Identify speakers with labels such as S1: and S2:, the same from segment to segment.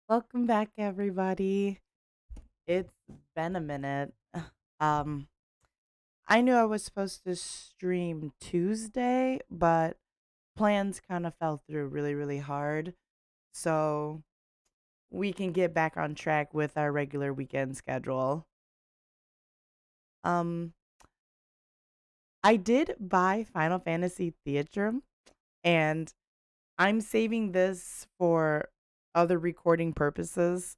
S1: Welcome back, everybody. It's been a minute. Um, I knew I was supposed to stream Tuesday, but plans kind of fell through really, really hard. So we can get back on track with our regular weekend schedule. Um, I did buy Final Fantasy Theatrhythm, and I'm saving this for other recording purposes.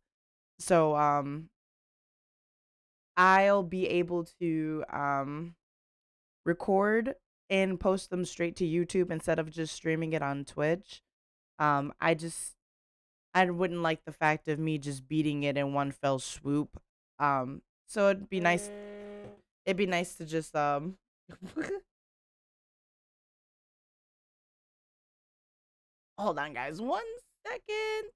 S1: So I'll be able to record and post them straight to YouTube instead of just streaming it on Twitch. I wouldn't like the fact of me just beating it in one fell swoop. So it'd be nice to just hold on guys, 1 second.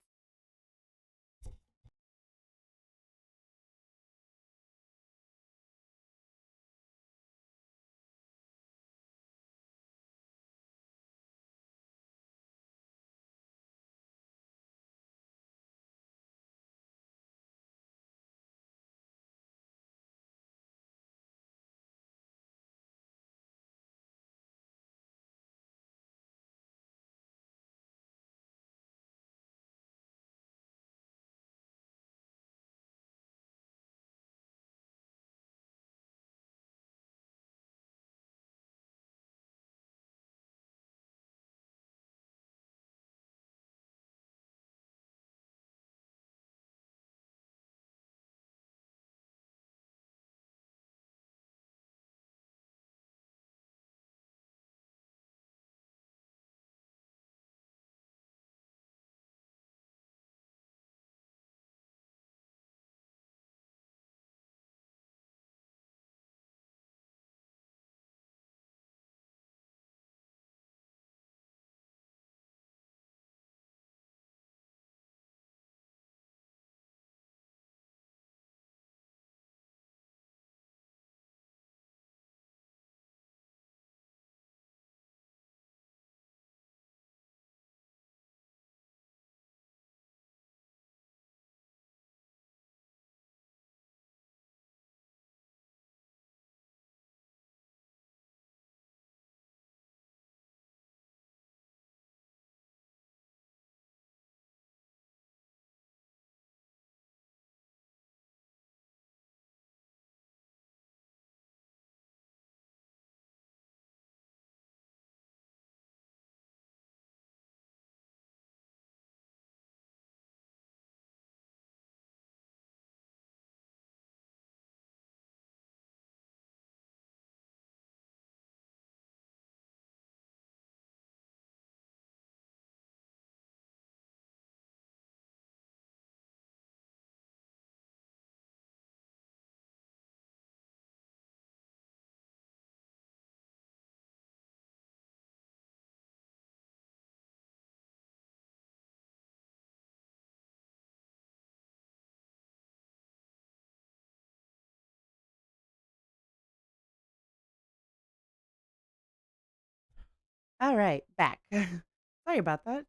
S1: All right, back. Sorry about that.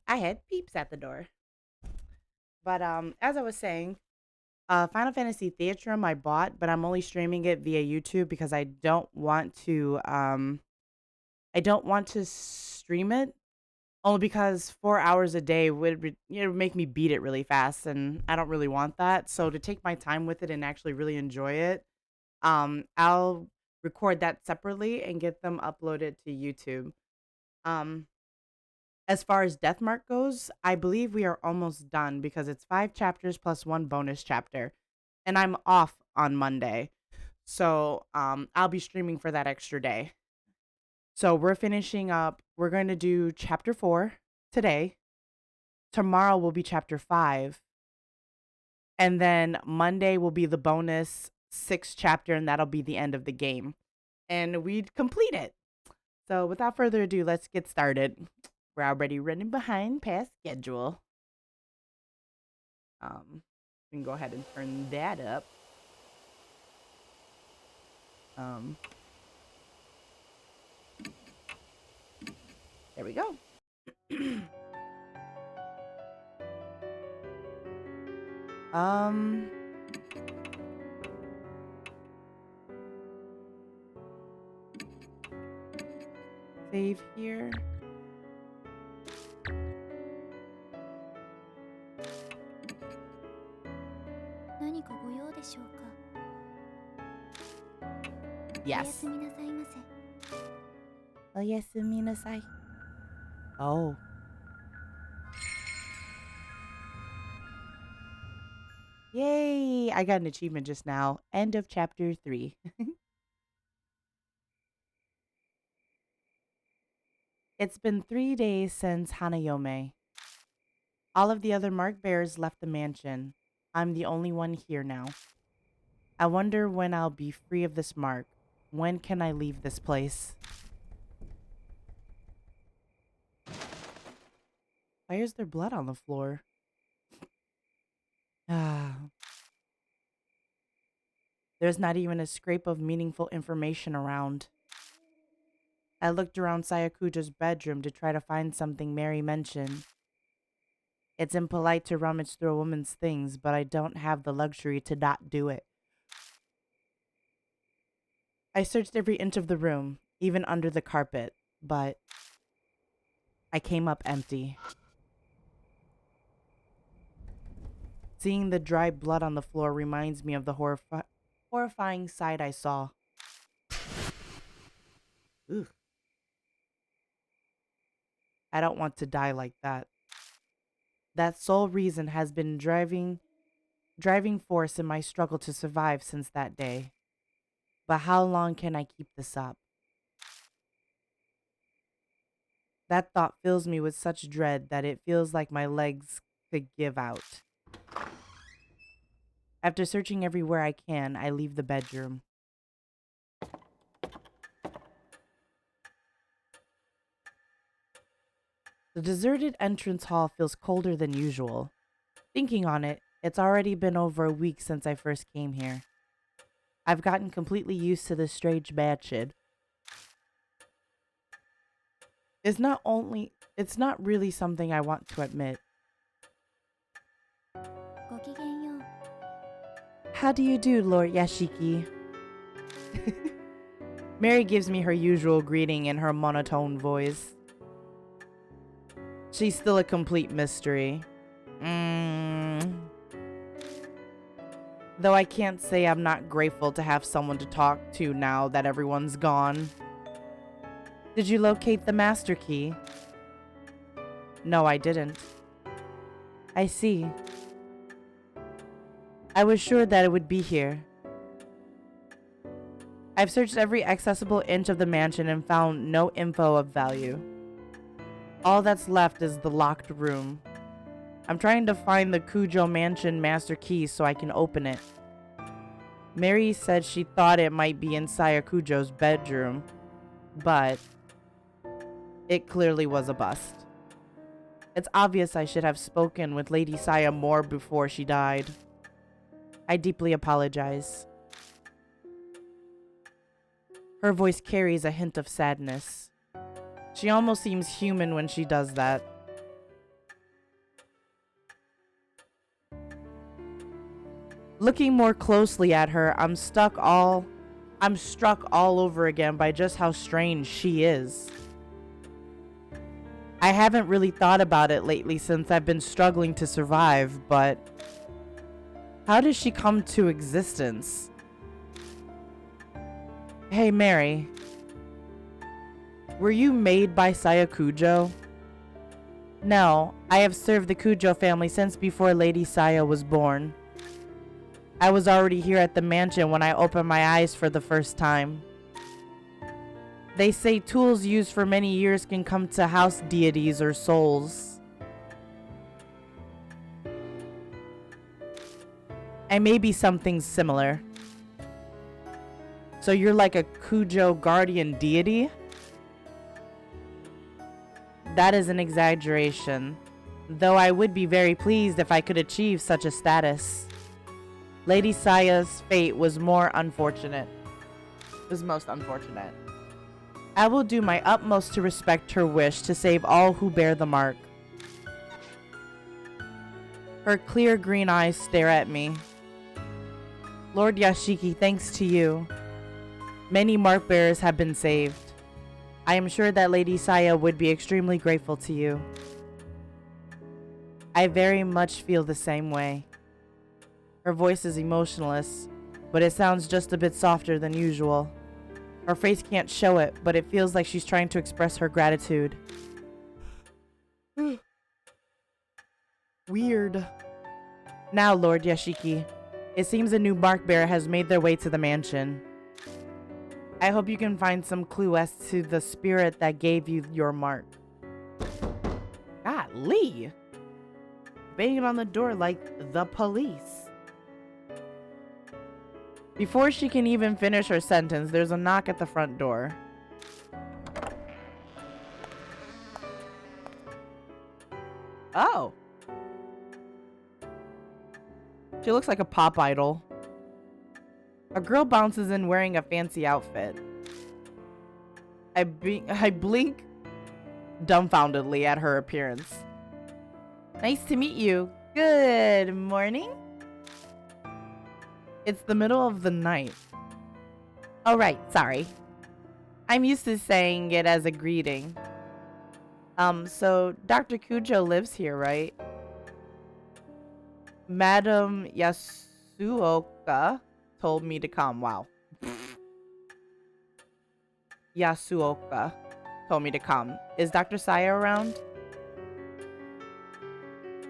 S1: I had peeps at the door. But as I was saying, Final Fantasy Theatrhythm I bought, but I'm only streaming it via YouTube because I don't want to stream it only because 4 hours a day would make me beat it really fast, and I don't really want that. So to take my time with it and actually really enjoy it, I'll record that separately and get them uploaded to YouTube. Um, as far as Deathmark goes, I believe we are almost done because it's 5 chapters plus one bonus chapter, and I'm off on Monday, so I'll be streaming for that extra day. So we're finishing up. We're going to do chapter 4 today. Tomorrow will be chapter 5. And then Monday will be the bonus 6th chapter, and that'll be the end of the game. And we'd complete it. So without further ado, let's get started. We're already running behind past schedule. We can go ahead and turn that up. Um, there we go. Um... Save here. Yes. Oyasuminasai. Oh. Yay! I got an achievement just now. End of chapter 3. It's been 3 days since Hanayome. All of the other mark bearers left the mansion. I'm the only one here now. I wonder when I'll be free of this mark. When can I leave this place? Why is there blood on the floor? Ah. There's not even a scrape of meaningful information around. I looked around Sayakuja's bedroom to try to find something Mary mentioned. It's impolite to rummage through a woman's things, but I don't have the luxury to not do it. I searched every inch of the room, even under the carpet, but I came up empty. Seeing the dry blood on the floor reminds me of the horrifying sight I saw. Ugh. I don't want to die like that. That sole reason has been driving force in my struggle to survive since that day. But how long can I keep this up? That thought fills me with such dread that it feels like my legs could give out. After searching everywhere I can, I leave the bedroom. The deserted entrance hall feels colder than usual. Thinking on it, it's already been over a week since I first came here. I've gotten completely used to this strange mansion. It's not really something I want to admit. How do you do, Lord Yashiki? Mary gives me her usual greeting in her monotone voice. She's still a complete mystery. Though I can't say I'm not grateful to have someone to talk to now that everyone's gone. Did you locate the master key? No, I didn't. I see. I was sure that it would be here. I've searched every accessible inch of the mansion and found no info of value. All that's left is the locked room. I'm trying to find the Kujo Mansion master key so I can open it. Mary said she thought it might be in Sayakujo's bedroom, but it clearly was a bust. It's obvious I should have spoken with Lady Saya more before she died. I deeply apologize. Her voice carries a hint of sadness. She almost seems human when she does that. Looking more closely at her, I'm struck all over again by just how strange she is. I haven't really thought about it lately since I've been struggling to survive, but how does she come to existence? Hey, Mary. Were you made by Sayakujo? No, I have served the Kujo family since before Lady Saya was born. I was already here at the mansion when I opened my eyes for the first time. They say tools used for many years can come to house deities or souls. I may be something similar. So you're like a Kujo guardian deity? That is an exaggeration, though I would be very pleased if I could achieve such a status. Lady Saya's fate was most unfortunate. I will do my utmost to respect her wish to save all who bear the mark. Her clear green eyes stare at me. Lord Yashiki, thanks to you, many mark bearers have been saved. I am sure that Lady Saya would be extremely grateful to you. I very much feel the same way. Her voice is emotionless, but it sounds just a bit softer than usual. Her face can't show it, but it feels like she's trying to express her gratitude. Weird. Now, Lord Yashiki, it seems a new mark bearer has made their way to the mansion. I hope you can find some clue as to the spirit that gave you your mark. Golly! Banging on the door like the police. Before she can even finish her sentence, there's a knock at the front door. Oh. She looks like a pop idol. A girl bounces in wearing a fancy outfit. I blink dumbfoundedly at her appearance. Nice to meet you. Good morning. It's the middle of the night. Oh, right. Sorry. I'm used to saying it as a greeting. So Dr. Kujo lives here, right? Madam Yasuoka told me to come. Wow. Yasuoka told me to come. Is Dr. Saya around?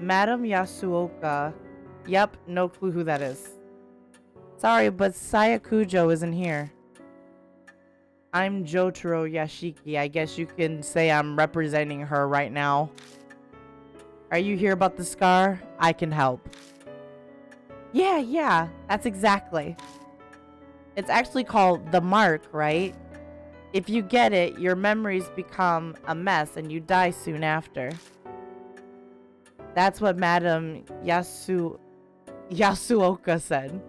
S1: Madam Yasuoka. Yep, no clue who that is. Sorry, but Saya Kujo isn't here. I'm Jotaro Yashiki. I guess you can say I'm representing her right now. Are you here about the scar? I can help. Yeah, that's exactly. It's actually called the mark, right? If you get it, your memories become a mess and you die soon after. That's what Madam Yasuoka said.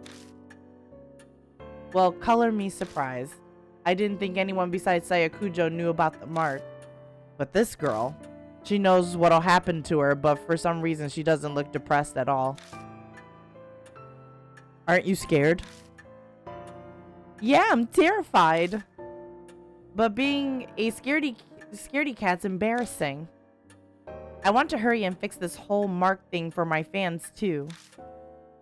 S1: Well, color me surprised. I didn't think anyone besides Sayakujo knew about the mark. But this girl, she knows what'll happen to her, but for some reason she doesn't look depressed at all. Aren't you scared? Yeah, I'm terrified. But being a scaredy cat's embarrassing. I want to hurry and fix this whole mark thing for my fans too.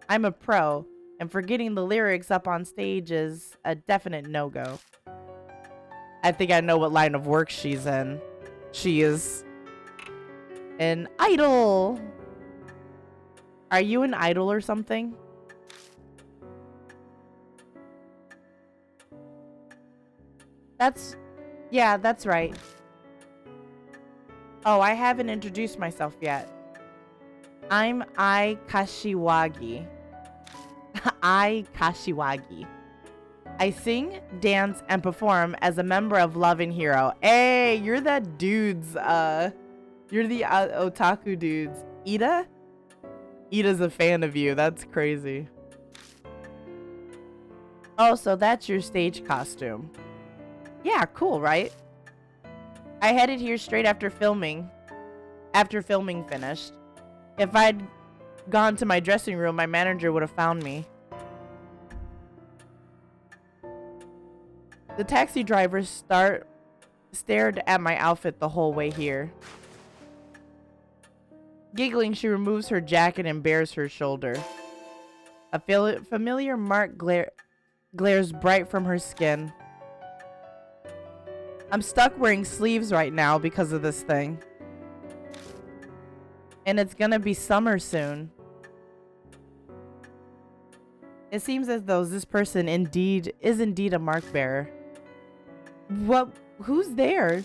S1: I'm a pro, and forgetting the lyrics up on stage is a definite no-go. I think I know what line of work she's in. She is an idol. Are you an idol or something? Yeah, that's right. Oh, I haven't introduced myself yet. I'm Ai Kashiwagi. Ai Kashiwagi. I sing, dance, and perform as a member of Love and Hero. Hey, you're that dude's, you're the otaku dudes. Ida? Ida's a fan of you. That's crazy. Oh, so that's your stage costume. Yeah, cool, right? I headed here straight after filming finished. If I'd gone to my dressing room, my manager would have found me. The taxi driver stared at my outfit the whole way here. Giggling, she removes her jacket and bares her shoulder. A familiar mark glares bright from her skin. I'm stuck wearing sleeves right now because of this thing. And it's gonna be summer soon. It seems as though this person is indeed a mark bearer. What? Who's there?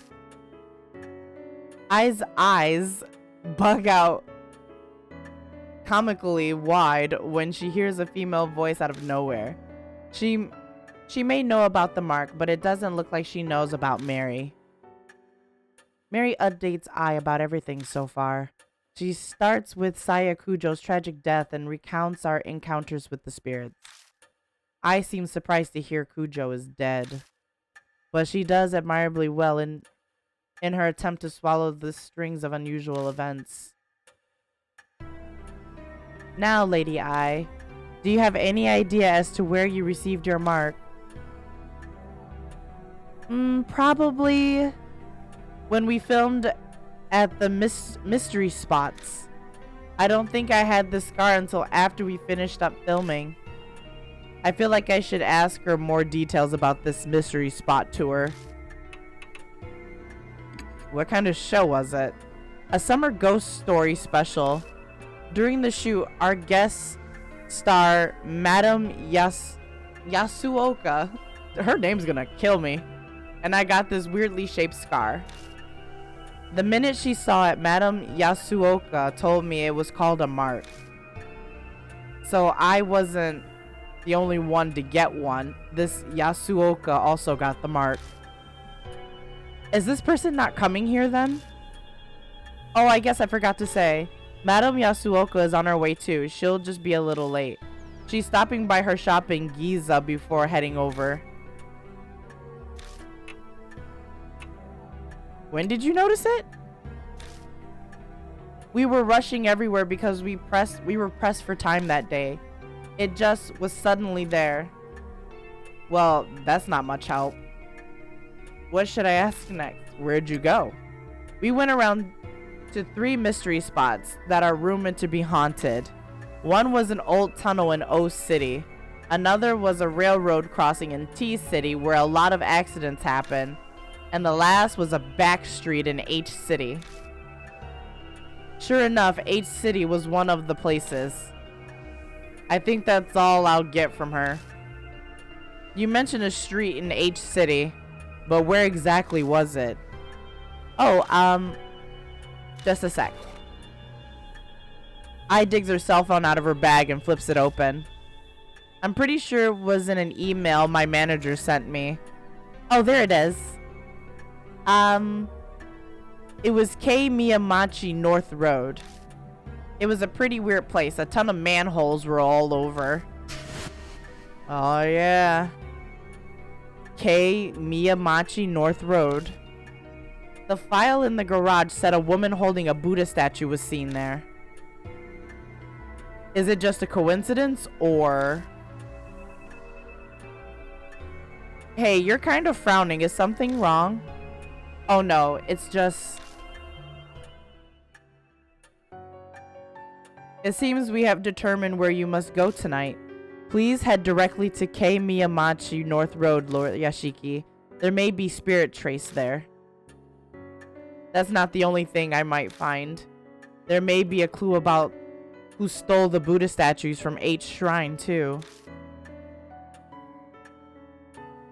S1: Ai's eyes bug out comically wide when she hears a female voice out of nowhere. She may know about the mark, but it doesn't look like she knows about Mary. Mary updates Ai about everything so far. She starts with Saya Kujo's tragic death and recounts our encounters with the spirits. Ai seems surprised to hear Kujo is dead, but she does admirably well in her attempt to swallow the strings of unusual events. Now, Lady I, do you have any idea as to where you received your mark? Probably when we filmed at the mystery spots. I don't think I had the scar until after we finished up filming. I feel like I should ask her more details about this mystery spot tour. What kind of show was it? A summer ghost story special. During the shoot, our guest star, Madam Yasuoka, her name's gonna kill me, and I got this weirdly shaped scar. The minute she saw it, Madam Yasuoka told me it was called a mark. So I wasn't the only one to get one. This Yasuoka also got the mark. Is this person not coming here then? Oh, I guess I forgot to say. Madam Yasuoka is on her way too. She'll just be a little late. She's stopping by her shop in Giza before heading over. When did you notice it? We were rushing everywhere because we were pressed for time that day. It just was suddenly there. Well, that's not much help. What should I ask next? Where'd you go? We went around to 3 mystery spots that are rumored to be haunted. One was an old tunnel in O City. Another was a railroad crossing in T City where a lot of accidents happen. And the last was a back street in H City. Sure enough, H City was one of the places. I think that's all I'll get from her. You mentioned a street in H City, but where exactly was it? Oh, just a sec. I digs her cell phone out of her bag and flips it open. I'm pretty sure it was in an email my manager sent me. Oh, there it is. It was K Miyamachi North Road. It was a pretty weird place. A ton of manholes were all over. Oh, yeah. K Miyamachi North Road. The file in the garage said a woman holding a Buddha statue was seen there. Is it just a coincidence, or... Hey, you're kind of frowning. Is something wrong? Oh no, it's just... It seems we have determined where you must go tonight. Please head directly to K Miyamachi North Road, Lord Yashiki. There may be spirit trace there. That's not the only thing I might find. There may be a clue about who stole the Buddha statues from H Shrine, too.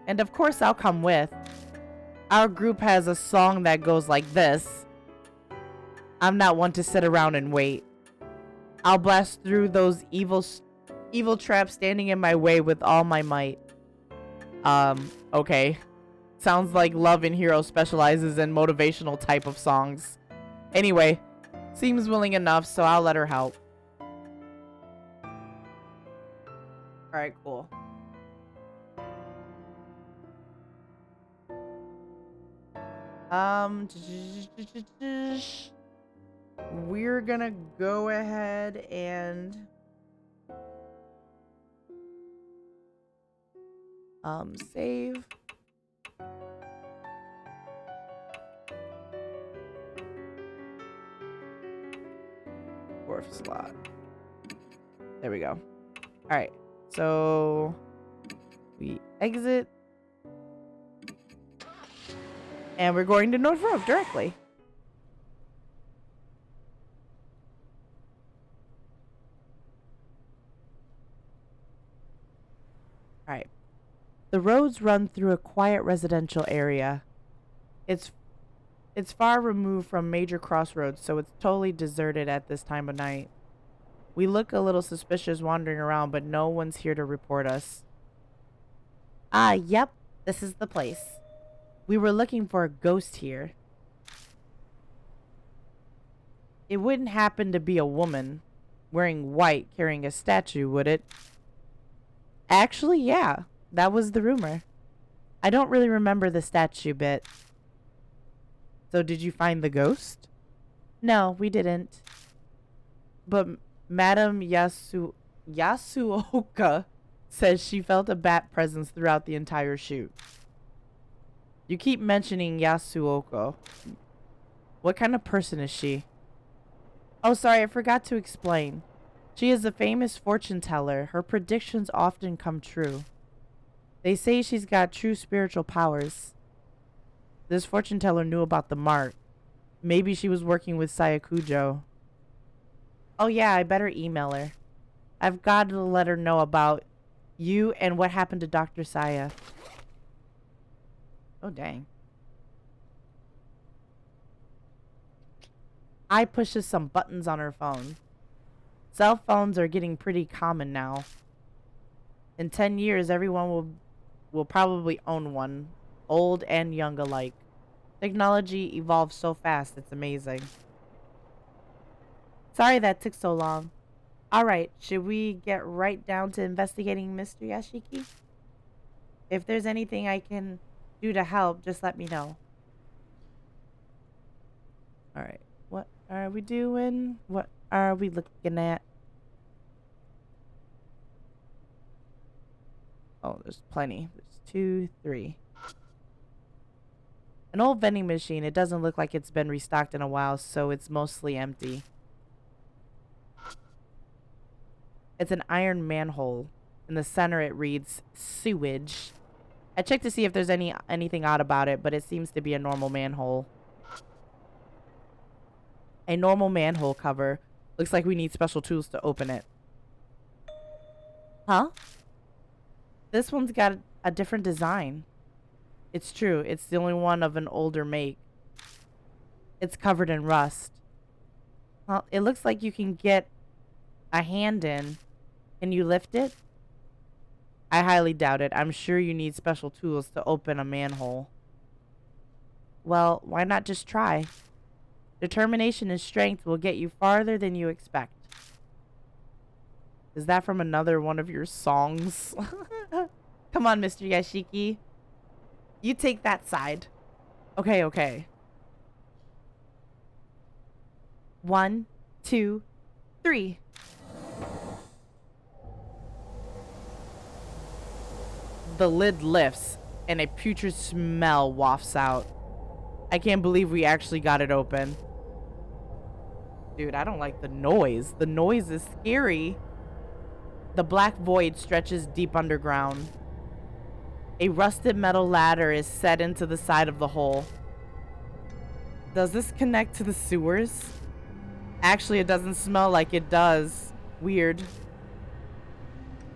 S1: And of course I'll come with. Our group has a song that goes like this. I'm not one to sit around and wait. I'll blast through those evil traps standing in my way with all my might. Okay. Sounds like Love and Hero specializes in motivational type of songs. Anyway, seems willing enough, so I'll let her help. Alright, cool. We're gonna go ahead and save. Fourth slot. There we go. All right, so we exit. And we're going to North Road directly. Alright. The roads run through a quiet residential area. It's far removed from major crossroads, so it's totally deserted at this time of night. We look a little suspicious wandering around, but no one's here to report us. Ah, yep. This is the place. We were looking for a ghost here. It wouldn't happen to be a woman wearing white carrying a statue, would it? Actually, yeah. That was the rumor. I don't really remember the statue bit. So did you find the ghost? No, we didn't. But Madam Yasuoka says she felt a bat presence throughout the entire shoot. You keep mentioning Yasuoka. What kind of person is she? Oh, sorry, I forgot to explain. She is a famous fortune teller. Her predictions often come true. They say she's got true spiritual powers. This fortune teller knew about the mark. Maybe she was working with Sayakujo. Oh yeah, I better email her. I've got to let her know about you and what happened to Dr. Saya. Oh, dang. I pushes some buttons on her phone. Cell phones are getting pretty common now. In 10 years, everyone will probably own one, old and young alike. Technology evolves so fast, it's amazing. Sorry that took so long. Alright, should we get right down to investigating Mr. Yashiki? If there's anything I can do to help, just let me know. Alright, what are we doing? What are we looking at? Oh, there's plenty. There's 2, 3. An old vending machine. It doesn't look like it's been restocked in a while, so it's mostly empty. It's an iron manhole. In the center it reads sewage. I checked to see if there's anything odd about it, but it seems to be a normal manhole. A normal manhole cover. Looks like we need special tools to open it. Huh? This one's got a different design. It's true. It's the only one of an older make. It's covered in rust. Well, it looks like you can get a hand in. Can you lift it? I highly doubt it. I'm sure you need special tools to open a manhole. Well, why not just try? Determination and strength will get you farther than you expect. Is that from another one of your songs? Come on, Mr. Yashiki. You take that side. Okay, okay. 1, 2, 3. The lid lifts and a putrid smell wafts out. I can't believe we actually got it open. Dude, I don't like the noise. The noise is scary. The black void stretches deep underground. A rusted metal ladder is set into the side of the hole. Does this connect to the sewers? Actually, it doesn't smell like it does. Weird.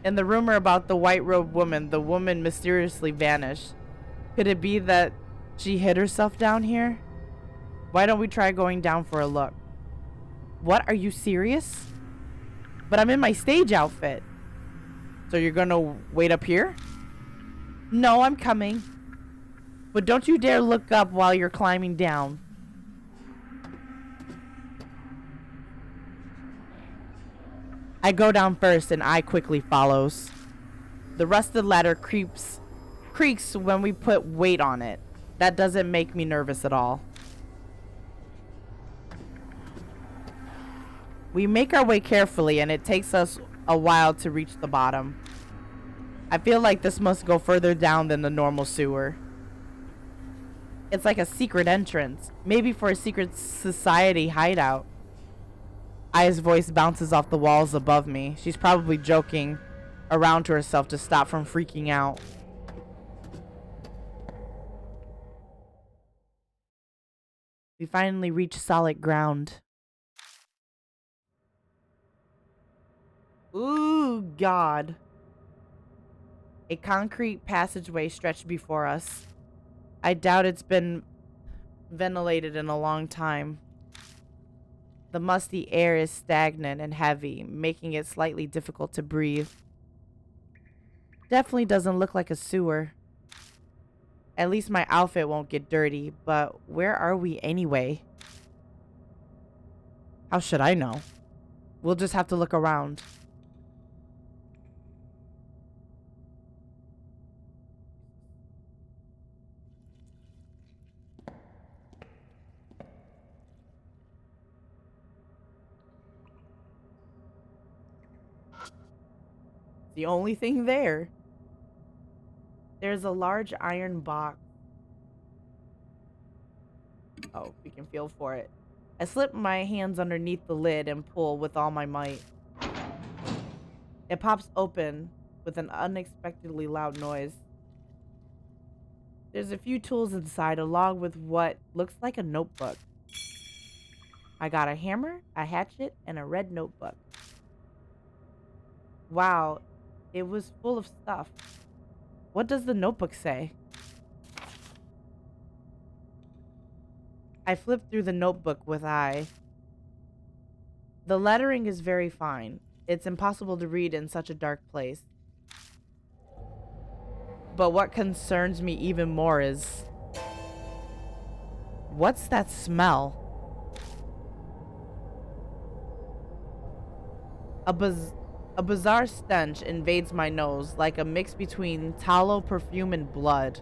S1: And the rumor about the white-robed woman, the woman mysteriously vanished. Could it be that she hid herself down here? Why don't we try going down for a look? What? Are you serious? But I'm in my stage outfit. So you're gonna wait up here? No, I'm coming. But don't you dare look up while you're climbing down. I go down first and I quickly follows. The rusted ladder creaks when we put weight on it. That doesn't make me nervous at all. We make our way carefully and it takes us a while to reach the bottom. I feel like this must go further down than the normal sewer. It's like a secret entrance, maybe for a secret society hideout. Aya's voice bounces off the walls above me. She's probably joking around to herself to stop from freaking out. We finally reach solid ground. Ooh, God. A concrete passageway stretched before us. I doubt it's been ventilated in a long time. The musty air is stagnant and heavy, making it slightly difficult to breathe. Definitely doesn't look like a sewer. At least my outfit won't get dirty, but where are we anyway? How should I know? We'll just have to look around. It's the only thing there. There's a large iron box. Oh, we can feel for it. I slip my hands underneath the lid and pull with all my might. It pops open with an unexpectedly loud noise. There's a few tools inside, along with what looks like a notebook. I got a hammer, a hatchet, and a red notebook. Wow, it was full of stuff. What does the notebook say? I flip through the notebook with eye. The lettering is very fine. It's impossible to read in such a dark place. But what concerns me even more is... what's that smell? A bizarre stench invades my nose, like a mix between tallow perfume and blood.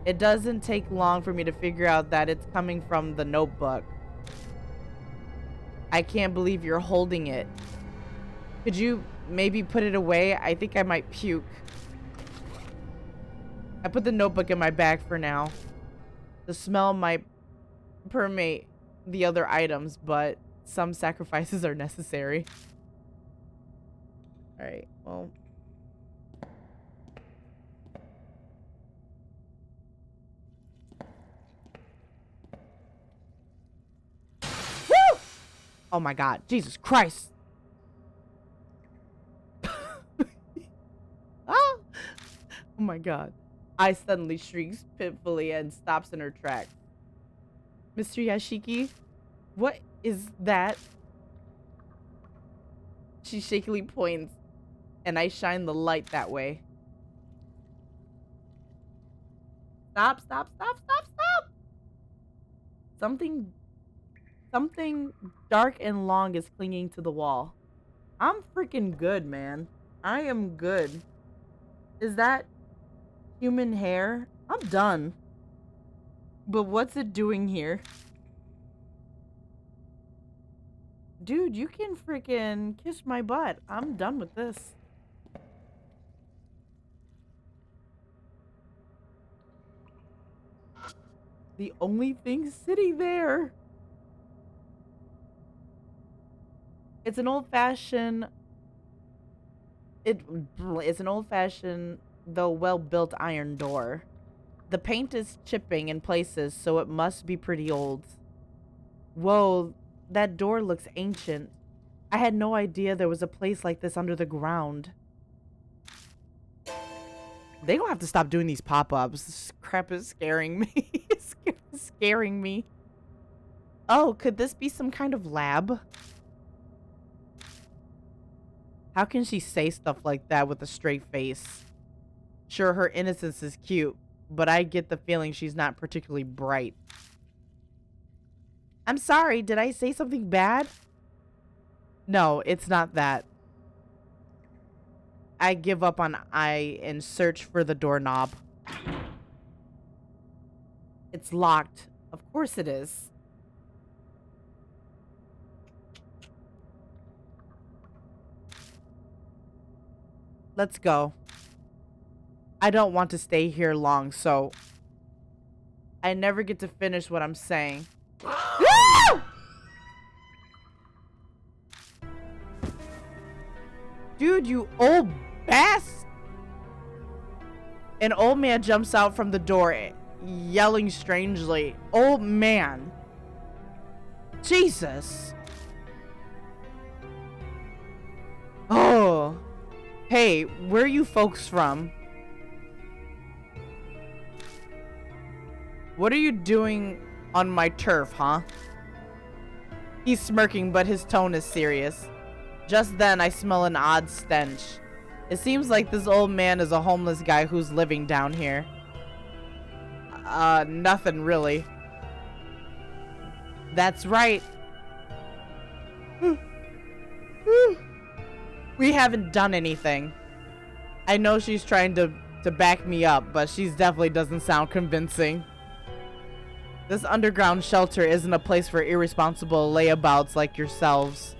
S1: It doesn't take long for me to figure out that it's coming from the notebook. I can't believe you're holding it. Could you maybe put it away? I think I might puke. I put the notebook in my bag for now. The smell might permeate the other items, but some sacrifices are necessary. Alright, well. Woo! Oh my god, Jesus Christ. Ah! Oh my god. I suddenly shrieks pitifully and stops in her tracks. Mr. Yashiki, what is that? She shakily points, and I shine the light that way. Stop, stop, stop, stop, stop! Something dark and long is clinging to the wall. I'm freaking good, man. I am good. Is that human hair? I'm done. But what's it doing here? Dude, you can freaking kiss my butt. I'm done with this. The only thing sitting there. It's an old-fashioned... It's an old-fashioned, though well-built iron door. The paint is chipping in places, so it must be pretty old. Whoa, that door looks ancient. I had no idea there was a place like this under the ground. They gonna have to stop doing these pop-ups. This crap is scaring me. It's scaring me. Oh, could this be some kind of lab? How can she say stuff like that with a straight face? Sure, her innocence is cute, but I get the feeling she's not particularly bright. I'm sorry, did I say something bad? No, it's not that. I give up on I and search for the doorknob. It's locked. Of course it is. Let's go. I don't want to stay here long, so I never get to finish what I'm saying. Dude, you old bass! An old man jumps out from the door, yelling strangely. Old man. Jesus. Oh. Hey, where are you folks from? What are you doing on my turf, huh? He's smirking, but his tone is serious. Just then, I smell an odd stench. It seems like this old man is a homeless guy who's living down here. Nothing really. That's right. We haven't done anything. I know she's trying to back me up, but she definitely doesn't sound convincing. This underground shelter isn't a place for irresponsible layabouts like yourselves.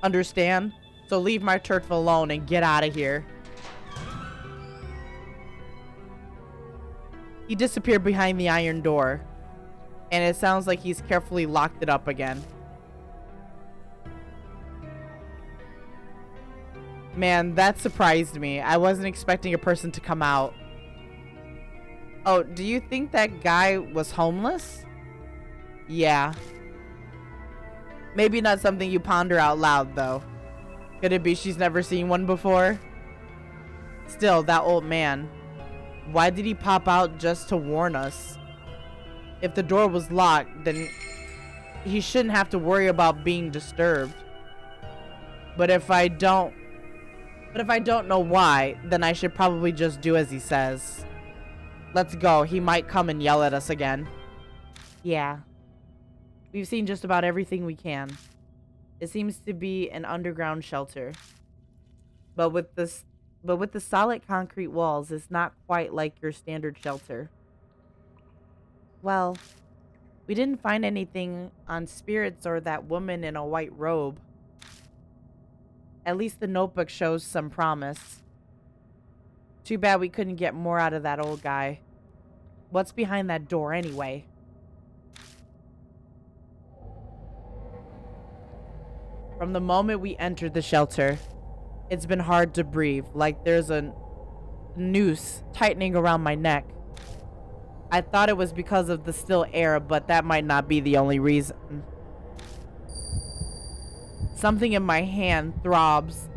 S1: Understand? So leave my turf alone and get out of here. He disappeared behind the iron door. And it sounds like he's carefully locked it up again. Man, that surprised me. I wasn't expecting a person to come out. Oh, do you think that guy was homeless? Yeah. Maybe not something you ponder out loud, though. Could it be she's never seen one before? Still, that old man. Why did he pop out just to warn us? If the door was locked, then he shouldn't have to worry about being disturbed. But if I don't know why, then I should probably just do as he says. Let's go. He might come and yell at us again. Yeah. We've seen just about everything we can. It seems to be an underground shelter. But with the solid concrete walls, it's not quite like your standard shelter. Well, we didn't find anything on spirits or that woman in a white robe. At least the notebook shows some promise. Too bad we couldn't get more out of that old guy. What's behind that door anyway? From the moment we entered the shelter, it's been hard to breathe, like there's a noose tightening around my neck. I thought it was because of the still air, but that might not be the only reason. Something in my hand throbs.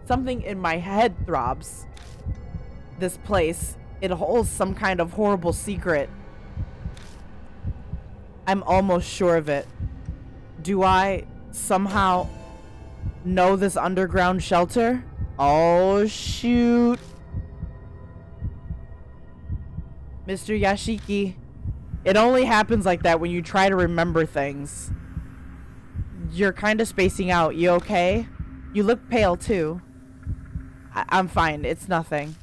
S1: Something in my head throbs. This place, it holds some kind of horrible secret. I'm almost sure of it. Do I somehow know this underground shelter? Oh, shoot. Mr. Yashiki, it only happens like that when you try to remember things. You're kind of spacing out. You okay? You look pale, too. I'm fine. It's nothing.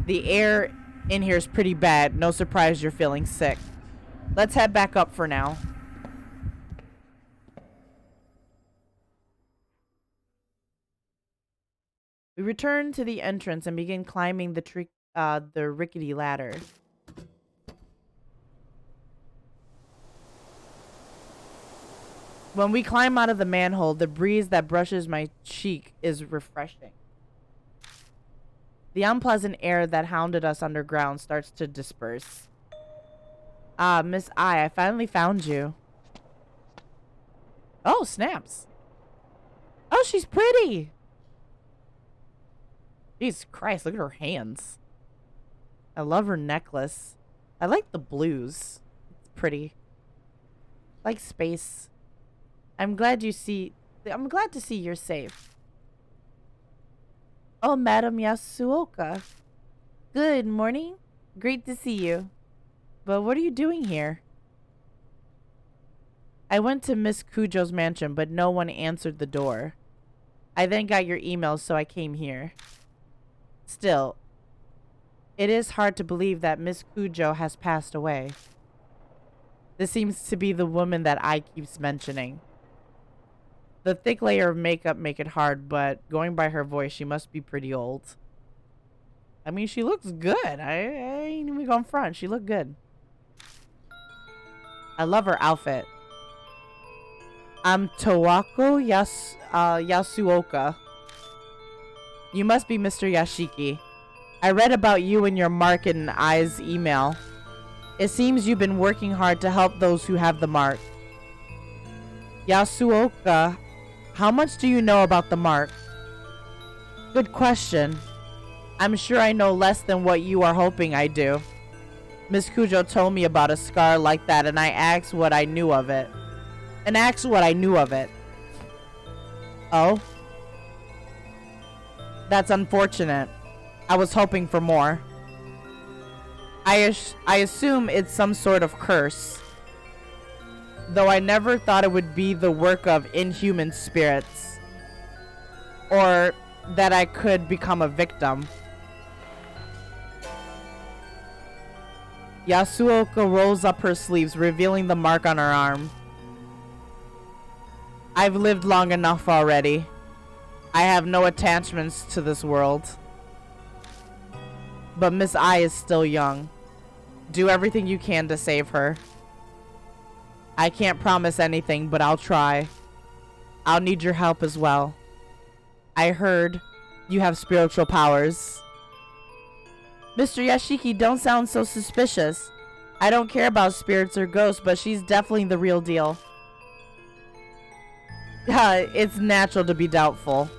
S1: The air in here is pretty bad. No surprise you're feeling sick. Let's head back up for now. We return to the entrance and begin climbing the rickety ladder. When we climb out of the manhole, the breeze that brushes my cheek is refreshing. The unpleasant air that hounded us underground starts to disperse. Ah, Miss I finally found you. Oh, snaps. Oh, she's pretty. Jesus Christ, look at her hands. I love her necklace. I like the blues. It's pretty. I like space. I'm glad to see you're safe. Oh, Madam Yasuoka. Good morning. Great to see you. But what are you doing here? I went to Miss Kujo's mansion, but no one answered the door. I then got your email, so I came here. Still, it is hard to believe that Miss Kujo has passed away. This seems to be the woman that I keeps mentioning. The thick layer of makeup make it hard, but going by her voice, she must be pretty old. I mean, she looks good. I ain't even gonna front. She looked good. I love her outfit. I'm Tawako Yasuoka. You must be Mr. Yashiki. I read about you in your Mark and I's email. It seems you've been working hard to help those who have the mark. Yasuoka, how much do you know about the mark? Good question. I'm sure I know less than what you are hoping I do. Miss Kujo told me about a scar like that, and I asked what I knew of it. Oh? That's unfortunate. I was hoping for more. I assume it's some sort of curse. Though I never thought it would be the work of inhuman spirits. Or that I could become a victim. Yasuoka rolls up her sleeves, revealing the mark on her arm. I've lived long enough already. I have no attachments to this world. But Miss I is still young. Do everything you can to save her. I can't promise anything, but I'll try. I'll need your help as well. I heard you have spiritual powers. Mr. Yashiki, don't sound so suspicious. I don't care about spirits or ghosts, but she's definitely the real deal. It's natural to be doubtful.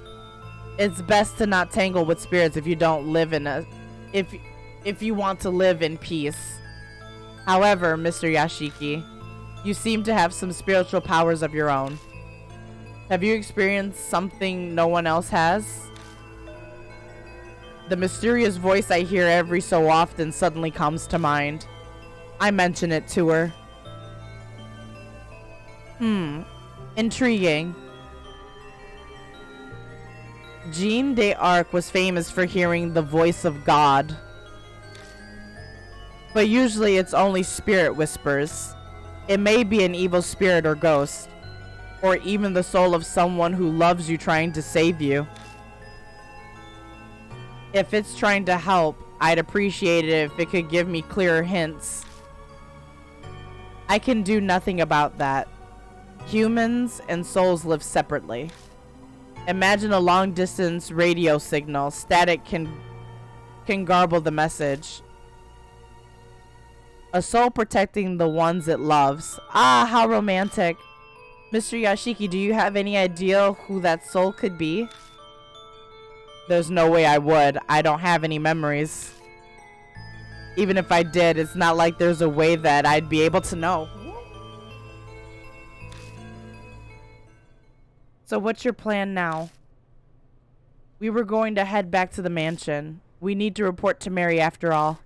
S1: It's best to not tangle with spirits if you don't live in a... If you want to live in peace. However, Mr. Yashiki, you seem to have some spiritual powers of your own. Have you experienced something no one else has? The mysterious voice I hear every so often suddenly comes to mind. I mention it to her. Intriguing. Jeanne d'Arc was famous for hearing the voice of God. But usually it's only spirit whispers. It may be an evil spirit or ghost, or even the soul of someone who loves you trying to save you. If it's trying to help, I'd appreciate it if it could give me clearer hints. I can do nothing about that. Humans and souls live separately. Imagine a long-distance radio signal. Static can garble the message. A soul protecting the ones it loves. Ah, how romantic. Mr. Yashiki, do you have any idea who that soul could be? There's no way I would. I don't have any memories. Even if I did, it's not like there's a way that I'd be able to know. So what's your plan now? We were going to head back to the mansion. We need to report to Mary after all.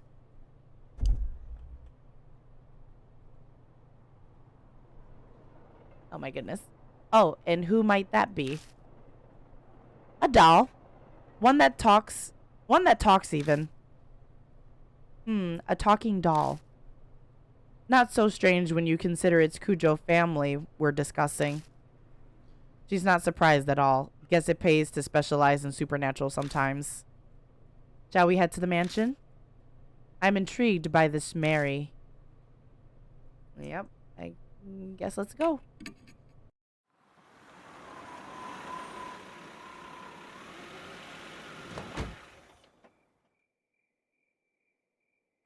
S1: Oh my goodness. Oh, and who might that be? A doll. One that talks even. A talking doll. Not so strange when you consider it's Kujo family we're discussing. She's not surprised at all. Guess it pays to specialize in supernatural sometimes. Shall we head to the mansion? I'm intrigued by this Mary. Yep, I guess let's go.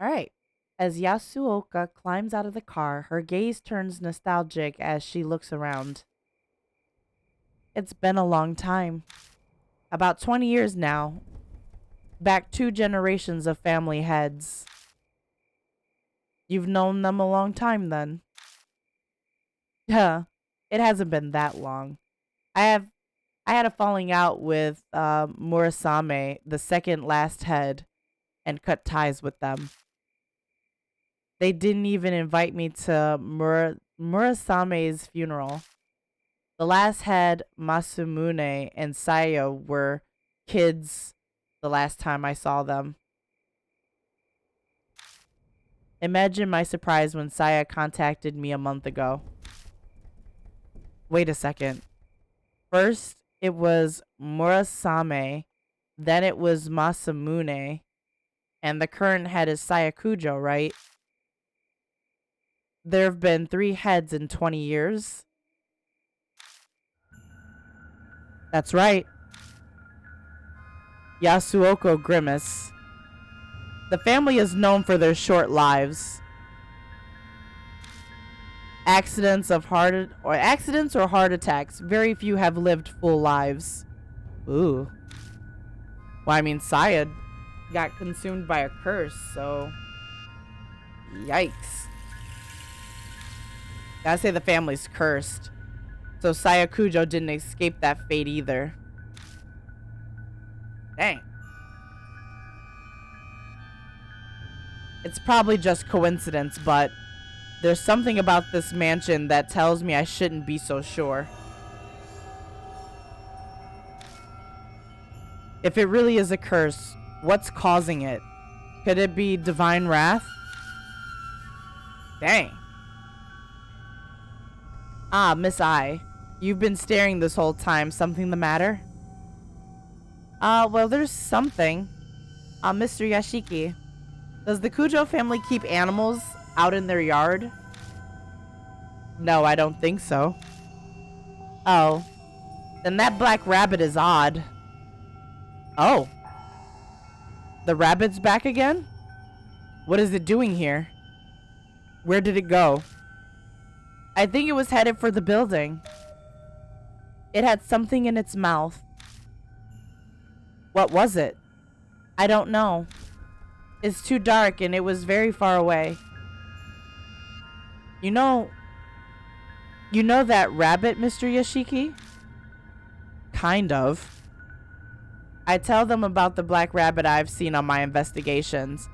S1: Alright. As Yasuoka climbs out of the car, her gaze turns nostalgic as she looks around. It's been a long time. About 20 years now. Back 2 generations of family heads. You've known them a long time then. Yeah, it hasn't been that long. I had a falling out with Murasame, the second last head, and cut ties with them. They didn't even invite me to Murasame's funeral. The last head, Masamune and Saya, were kids the last time I saw them. Imagine my surprise when Saya contacted me a month ago. Wait a second. First, it was Murasame, then it was Masamune, and the current head is Saya Kujo, right? There have been 3 heads in 20 years. That's right. Yasuoko grimaced. The family is known for their short lives. Accidents or heart attacks. Very few have lived full lives. Ooh. Well, I mean, Saya got consumed by a curse, so... Yikes. Gotta say the family's cursed. So Saya Kujo didn't escape that fate either. Dang. It's probably just coincidence, but there's something about this mansion that tells me I shouldn't be so sure. If it really is a curse, what's causing it? Could it be divine wrath? Dang. Ah, Miss I. You've been staring this whole time. Something the matter? Well, there's something. Mr. Yashiki, does the Kujo family keep animals out in their yard? No, I don't think so. Oh, then that black rabbit is odd. Oh, the rabbit's back again? What is it doing here? Where did it go? I think it was headed for the building. It had something in its mouth. What was it? I don't know. It's too dark and it was very far away. You know that rabbit, Mr. Yashiki? Kind of. I tell them about the black rabbit I've seen on my investigations.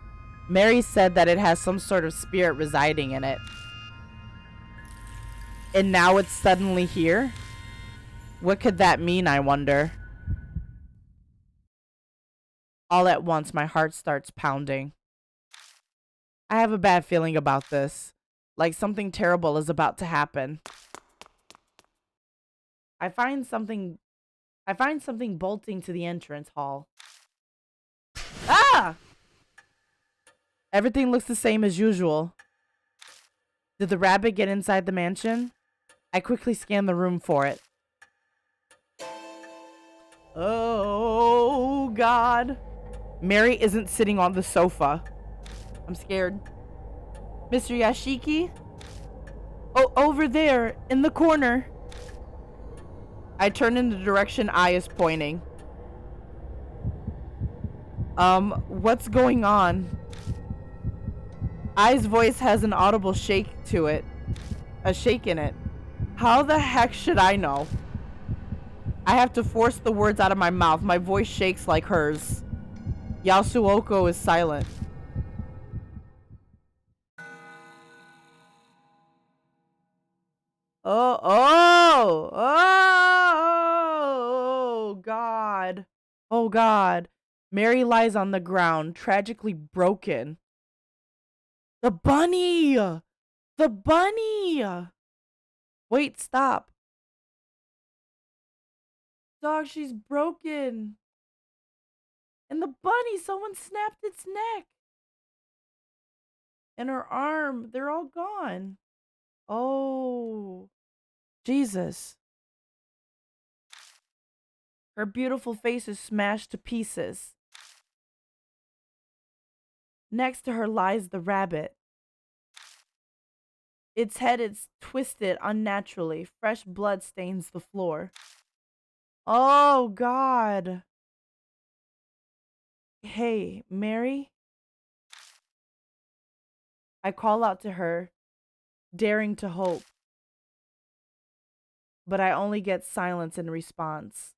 S1: Mary said that it has some sort of spirit residing in it. And now it's suddenly here? What could that mean, I wonder? All at once, my heart starts pounding. I have a bad feeling about this. Like something terrible is about to happen. I find something bolting to the entrance hall. Ah! Everything looks the same as usual. Did the rabbit get inside the mansion? I quickly scan the room for it. Oh, God. Mary isn't sitting on the sofa. I'm scared. Mr. Yashiki? Oh, over there, in the corner. I turn in the direction I is pointing. What's going on? I's voice has an audible shake to it. A shake in it. How the heck should I know? I have to force the words out of my mouth. My voice shakes like hers. Yasuoko is silent. Oh, God. Oh, God. Mary lies on the ground, tragically broken. The bunny! The bunny! Wait, stop. Dog, she's broken. And the bunny, someone snapped its neck. And her arm, they're all gone. Oh, Jesus. Her beautiful face is smashed to pieces. Next to her lies the rabbit. Its head is twisted unnaturally. Fresh blood stains the floor. Oh, God. Hey, Mary? I call out to her, daring to hope. But I only get silence in response.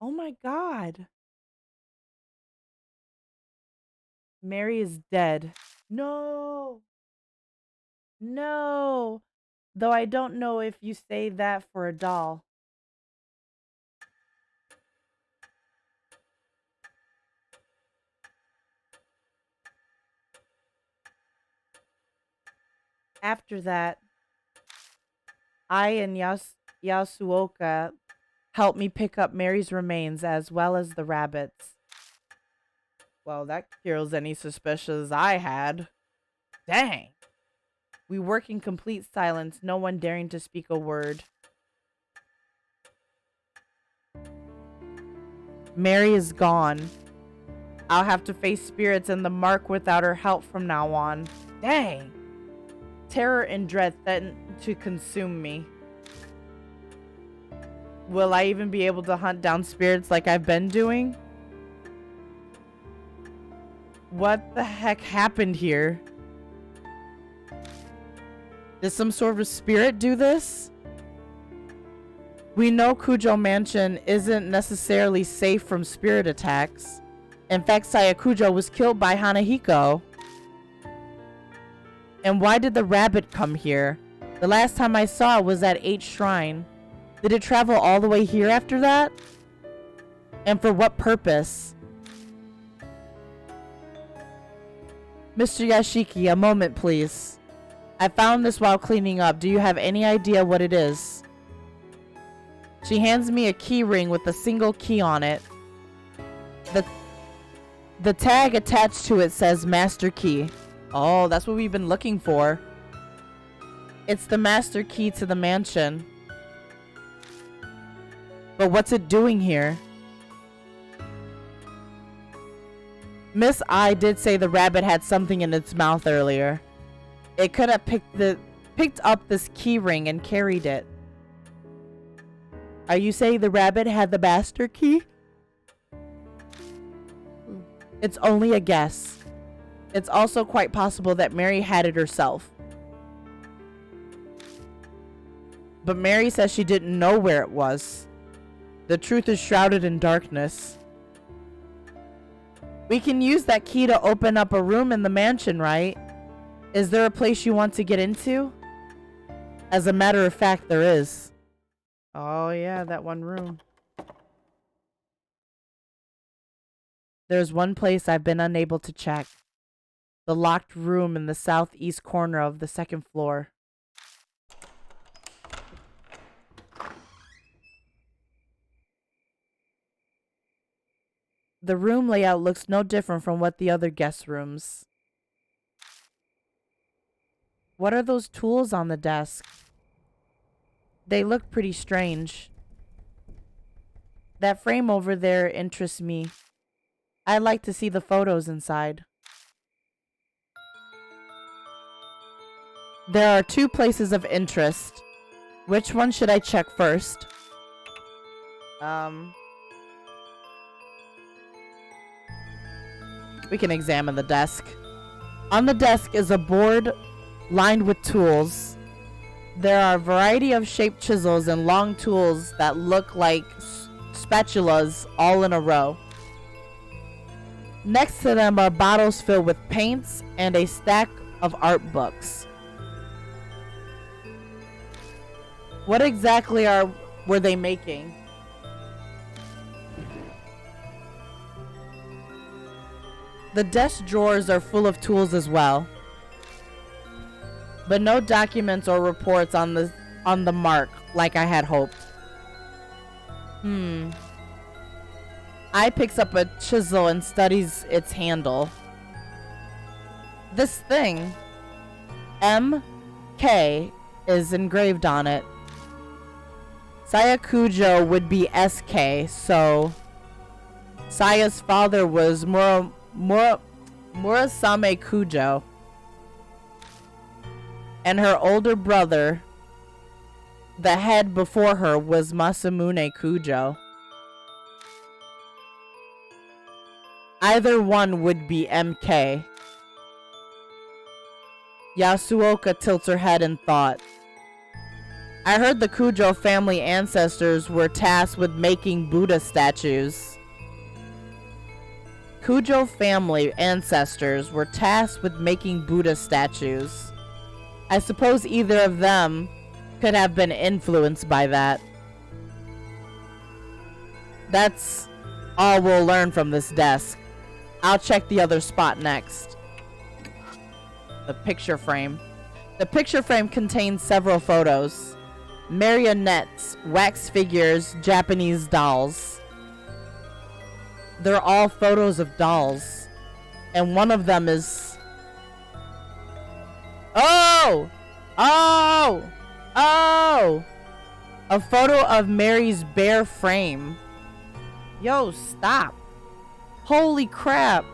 S1: Oh my God. Mary is dead. No. No. Though I don't know if you say that for a doll. After that, I and Yasuoka helped me pick up Mary's remains as well as the rabbits. Well, that cures any suspicions I had. Dang. We work in complete silence, no one daring to speak a word. Mary is gone. I'll have to face spirits and the mark without her help from now on. Dang. Terror and dread threaten to consume me. Will I even be able to hunt down spirits like I've been doing? What the heck happened here? Did some sort of spirit do this? We know Kujo Mansion isn't necessarily safe from spirit attacks. In fact, Sayakujo was killed by Hanahiko. And why did the rabbit come here? The last time I saw it was at 8 Shrine. Did it travel all the way here after that? And for what purpose? Mr. Yashiki, a moment please. I found this while cleaning up. Do you have any idea what it is? She hands me a key ring with a single key on it. The tag attached to it says master key. Oh, that's what we've been looking for. It's the master key to the mansion. But what's it doing here? Miss I did say the rabbit had something in its mouth earlier. It could have picked up this key ring and carried it. Are you saying the rabbit had the master key? It's only a guess. It's also quite possible that Mary had it herself. But Mary says she didn't know where it was. The truth is shrouded in darkness. We can use that key to open up a room in the mansion, right? Is there a place you want to get into? As a matter of fact, there is. Oh yeah, that one room. There's one place I've been unable to check. The locked room in the southeast corner of the second floor. The room layout looks no different from what the other guest rooms. What are those tools on the desk? They look pretty strange. That frame over there interests me. I'd like to see the photos inside. There are 2 places of interest. Which one should I check first? We can examine the desk. On the desk is a board lined with tools. There are a variety of shaped chisels and long tools that look like spatulas all in a row. Next to them are bottles filled with paints and a stack of art books. What exactly were they making? The desk drawers are full of tools as well, but no documents or reports on the mark like I had hoped. I picks up a chisel and studies its handle. This thing, MK, is engraved on it. Saya Kujo would be SK, so Saya's father was Murasame Kujo. And her older brother, the head before her, was Masamune Kujo. Either one would be MK. Yasuoka tilts her head in thought. I heard the Kujo family ancestors were tasked with making Buddha statues. Kujo family ancestors were tasked with making Buddha statues. I suppose either of them could have been influenced by that. That's all we'll learn from this desk. I'll check the other spot next. The picture frame. The picture frame contains several photos. Marionettes, wax figures, Japanese dolls. They're all photos of dolls. And one of them is... Oh! Oh! Oh! A photo of Mary's bare frame. Yo, stop. Holy crap.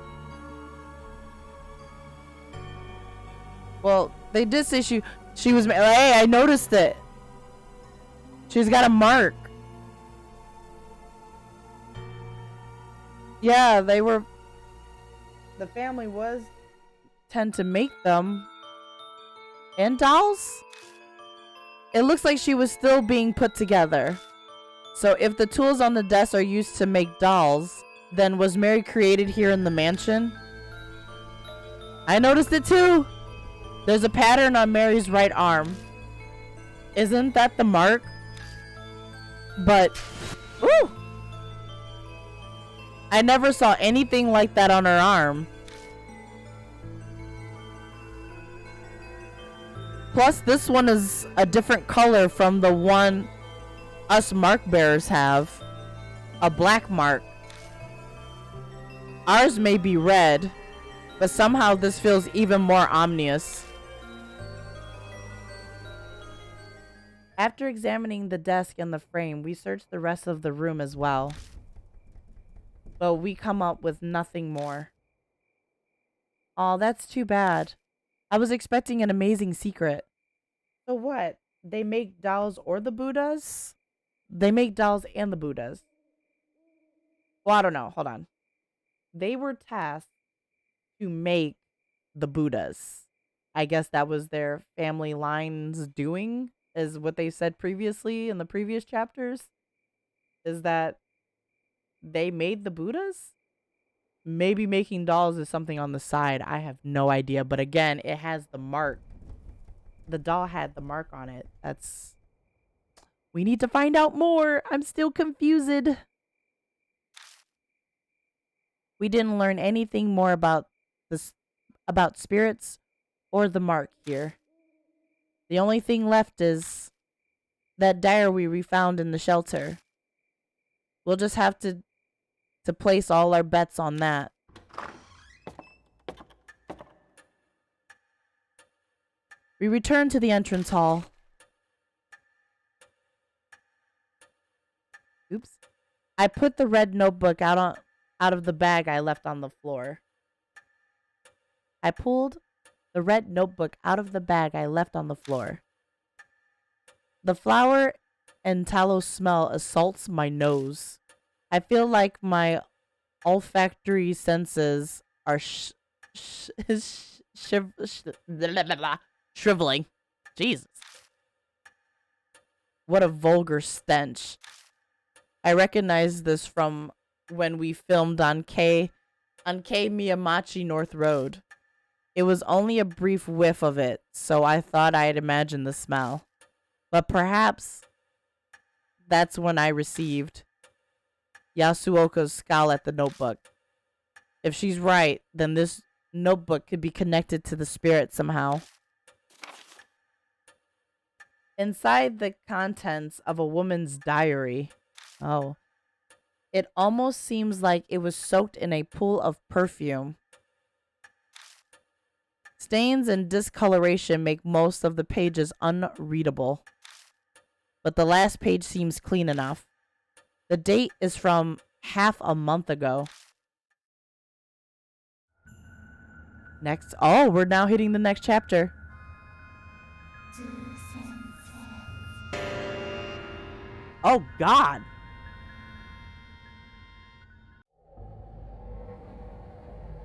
S1: Well, they did say she was... Hey, I noticed it. She's got a mark. Yeah, they were... The family was... tend to make them. And dolls? It looks like she was still being put together. So if the tools on the desk are used to make dolls, then was Mary created here in the mansion? I noticed it too! There's a pattern on Mary's right arm. Isn't that the mark? But... Woo! I never saw anything like that on her arm. Plus, this one is a different color from the one us mark bearers have. A black mark. Ours may be red, but somehow this feels even more ominous. After examining the desk and the frame, we search the rest of the room as well. But we come up with nothing more. Aw, that's too bad. I was expecting an amazing secret. So what? They make dolls or the Buddhas? They make dolls and the Buddhas. Well, I don't know. Hold on. They were tasked to make the Buddhas. I guess that was their family line's doing, is what they said previously in the previous chapters. Is that they made the Buddhas? Maybe making dolls is something on the side. I have no idea. But again, it has the mark. The doll had the mark on it. That's... We need to find out more. I'm still confused. We didn't learn anything more about this, about spirits or the mark here. The only thing left is that diary we found in the shelter. We'll just have to place all our bets on that. We return to the entrance hall. Oops. I put the red notebook out of the bag I left on the floor. I pulled the red notebook out of the bag I left on the floor. The flour and tallow smell assaults my nose. I feel like my olfactory senses are shriveling. Jesus. What a vulgar stench. I recognize this from when we filmed on K Miyamachi North Road. It was only a brief whiff of it, so I thought I'd imagine the smell. But perhaps that's when I received Yasuoka's scowl at the notebook. If she's right, then this notebook could be connected to the spirit somehow. Inside the contents of a woman's diary. Oh. It almost seems like it was soaked in a pool of perfume. Stains and discoloration make most of the pages unreadable. But the last page seems clean enough. The date is from half a month ago. Next. Oh, we're now hitting the next chapter. Oh, God.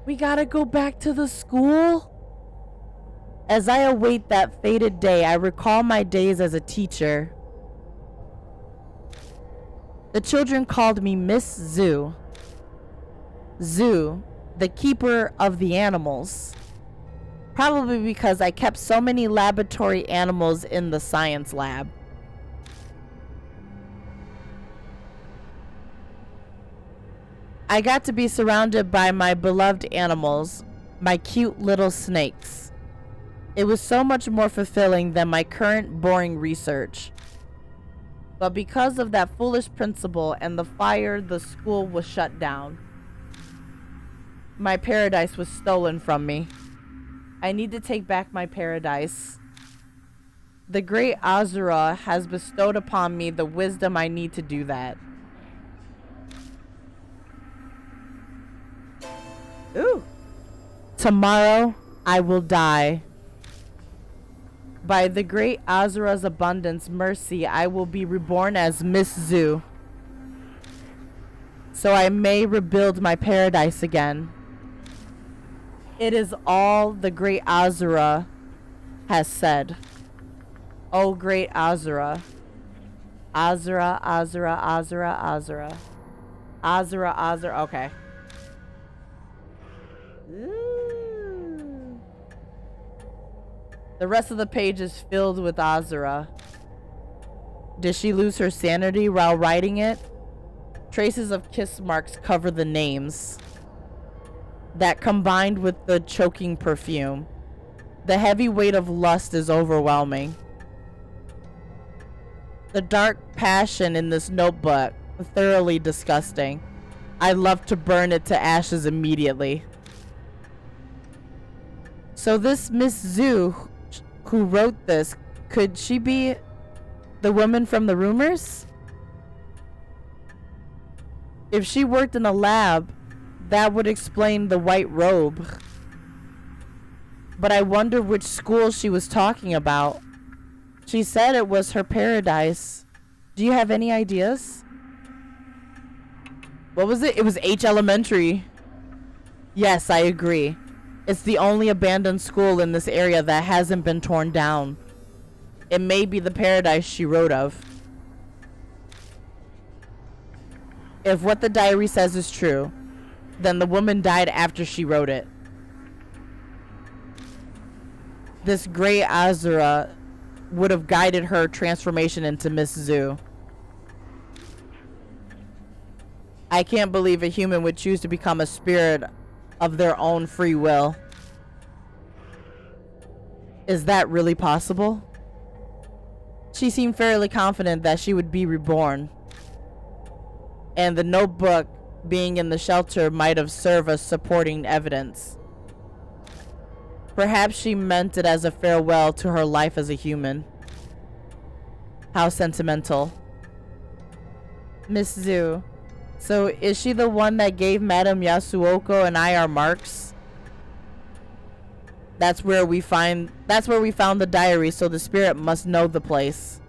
S1: We gotta go back to the school? As I await that fated day, I recall my days as a teacher. The children called me Miss Zoo. Zoo, the keeper of the animals. Probably because I kept so many laboratory animals in the science lab. I got to be surrounded by my beloved animals, my cute little snakes. It was so much more fulfilling than my current boring research. But because of that foolish principal and the fire, the school was shut down. My paradise was stolen from me. I need to take back my paradise. The great Azura has bestowed upon me the wisdom I need to do that. Ooh. Tomorrow I will die. By the great Azura's abundance mercy, I will be reborn as Miss Zoo, so I may rebuild my paradise again. It is all the great Azura has said. Oh, great Azura. Azura, Azura, Azura, Azura. Azura, Azura, okay. Ooh. The rest of the page is filled with Azura. Did she lose her sanity while writing it? Traces of kiss marks cover the names. That combined with the choking perfume. The heavy weight of lust is overwhelming. The dark passion in this notebook, thoroughly disgusting. I'd love to burn it to ashes immediately. So this Miss Zhu, who wrote this, could she be the woman from the rumors? If she worked in a lab, that would explain the white robe. But I wonder which school she was talking about. She said it was her paradise. Do you have any ideas? What was it? It was H Elementary. Yes, I agree. It's the only abandoned school in this area that hasn't been torn down. It may be the paradise she wrote of. If what the diary says is true, then the woman died after she wrote it. This gray Azura would have guided her transformation into Miss Zhu. I can't believe a human would choose to become a spirit of their own free will. Is that really possible? She seemed fairly confident that she would be reborn. And the notebook being in the shelter might have served as supporting evidence. Perhaps she meant it as a farewell to her life as a human. How sentimental. Miss Zhu. So is she the one that gave Madame Yasuoko and I our marks? That's where we found the diary, so the spirit must know the place.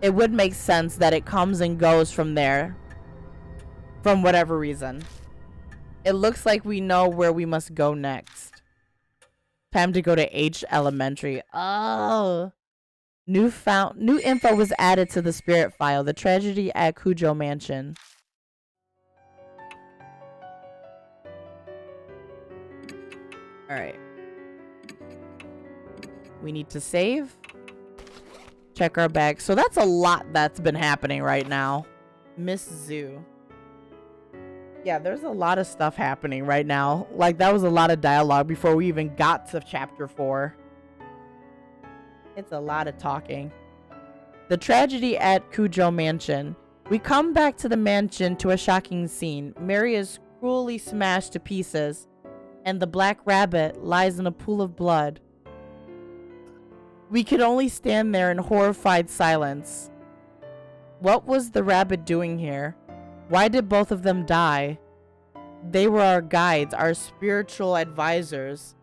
S1: It would make sense that it comes and goes from there. From whatever reason. It looks like we know where we must go next. Time to go to H Elementary. Oh. New info was added to the spirit file. The tragedy at Kujo Mansion. Alright. We need to save. Check our bag. So that's a lot that's been happening right now. Miss Zhu. Yeah, there's a lot of stuff happening right now. Like, that was a lot of dialogue before we even got to chapter 4. It's a lot of talking. The tragedy at Kujo Mansion. We come back to the mansion to a shocking scene. Mary is cruelly smashed to pieces, and the black rabbit lies in a pool of blood. We could only stand there in horrified silence. What was the rabbit doing here? Why did both of them die? They were our guides, our spiritual advisors.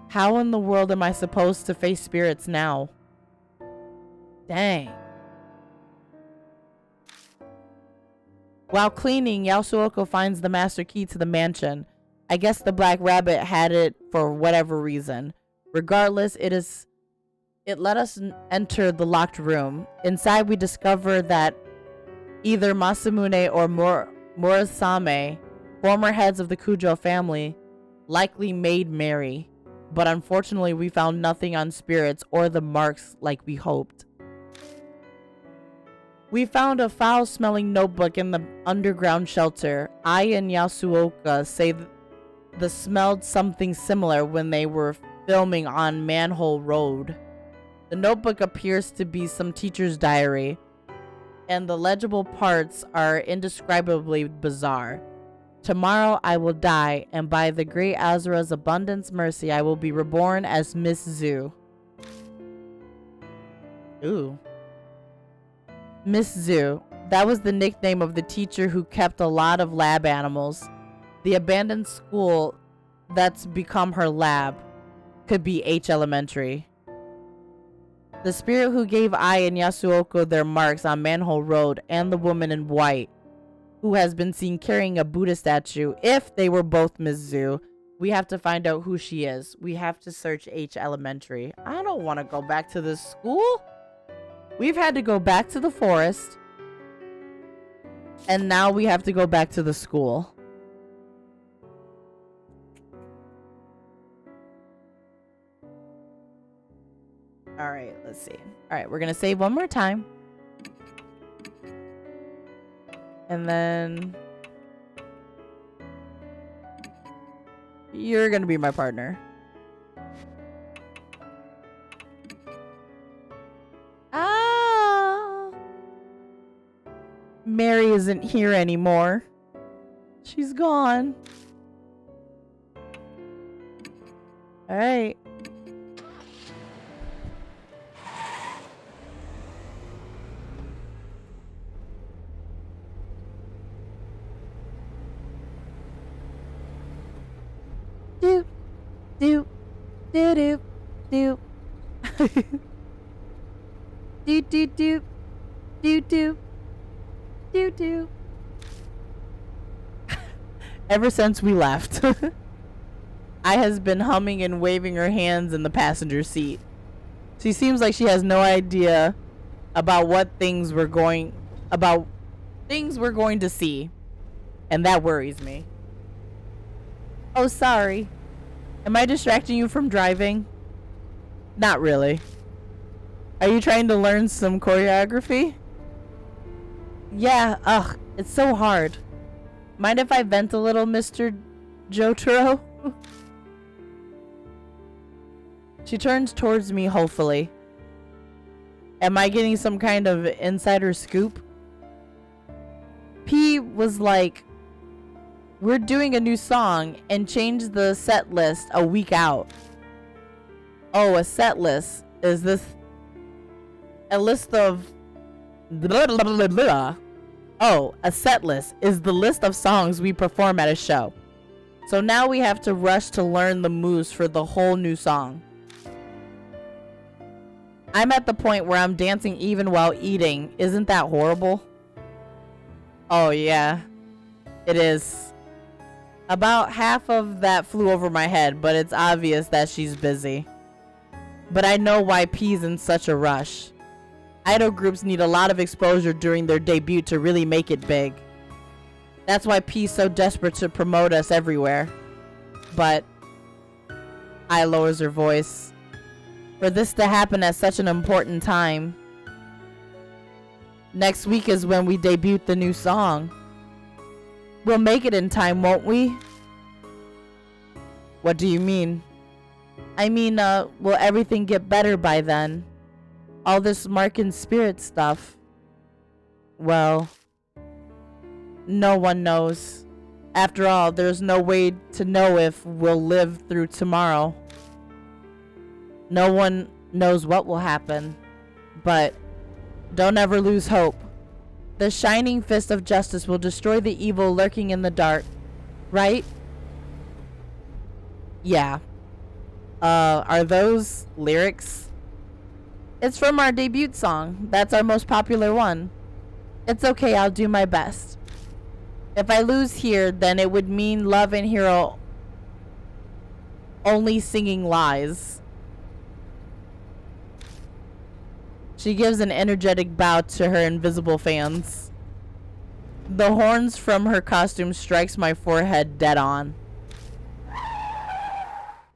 S1: How in the world am I supposed to face spirits now? Dang. While cleaning, Yasuoko finds the master key to the mansion. I guess the black rabbit had it for whatever reason. Regardless, it let us enter the locked room. Inside, we discover that either Masamune or Murasame, former heads of the Kujo family, likely made merry. But unfortunately, we found nothing on spirits or the marks like we hoped. We found a foul-smelling notebook in the underground shelter. I and Yasuoka say the smelled something similar when they were filming on Manhole Road. The notebook appears to be some teacher's diary, and the legible parts are indescribably bizarre. Tomorrow I will die, and by the great Azura's abundance mercy, I will be reborn as Miss Zhu. Ooh. Miss Zhu. That was the nickname of the teacher who kept a lot of lab animals. The abandoned school that's become her lab could be H Elementary. The spirit who gave I and Yasuoko their marks on Manhole Road, and the woman in white, who has been seen carrying a Buddha statue. If they were both Miss Zhu, we have to find out who she is. We have to search H Elementary. I don't want to go back to this school. We've had to go back to the forest, and now we have to go back to the school. All right, let's see. All right, we're going to save one more time. And then you're going to be my partner. Ah. isn't here anymore. She's gone. Alright. Doop, doop, doop, doop, doop. Doop, doop, doop, doop, doop, doop, doop. Ever since we left, I has been humming and waving her hands in the passenger seat. She seems like she has no idea about things we're going to see, and that worries me. Oh, sorry. Am I distracting you from driving? Not really. Are you trying to learn some choreography? Yeah, ugh, it's so hard. Mind if I vent a little, Mr. Jotaro? She turns towards me hopefully. Am I getting some kind of insider scoop? P was like, we're doing a new song and changed the set list a week out. Oh, a set list. Is this a list of blah, blah, blah, blah. Oh, a set list is the list of songs we perform at a show. So now we have to rush to learn the moves for the whole new song. I'm at the point where I'm dancing even while eating. Isn't that horrible? Oh yeah, it is. About half of that flew over my head, but it's obvious that she's busy. But I know why P's in such a rush. Idol groups need a lot of exposure during their debut to really make it big. That's why P's so desperate to promote us everywhere. But I lowers her voice. For this to happen at such an important time. Next week is when we debut the new song. We'll make it in time, won't we? What do you mean? I mean, will everything get better by then? All this Markin spirit stuff. Well, no one knows. After all, there's no way to know if we'll live through tomorrow. No one knows what will happen. But don't ever lose hope. The shining fist of justice will destroy the evil lurking in the dark. Right? Yeah. Are those lyrics? It's from our debut song. That's our most popular one. It's okay, I'll do my best. If I lose here, then it would mean Love and Hero only singing lies. She gives an energetic bow to her invisible fans. The horns from her costume strikes my forehead dead on.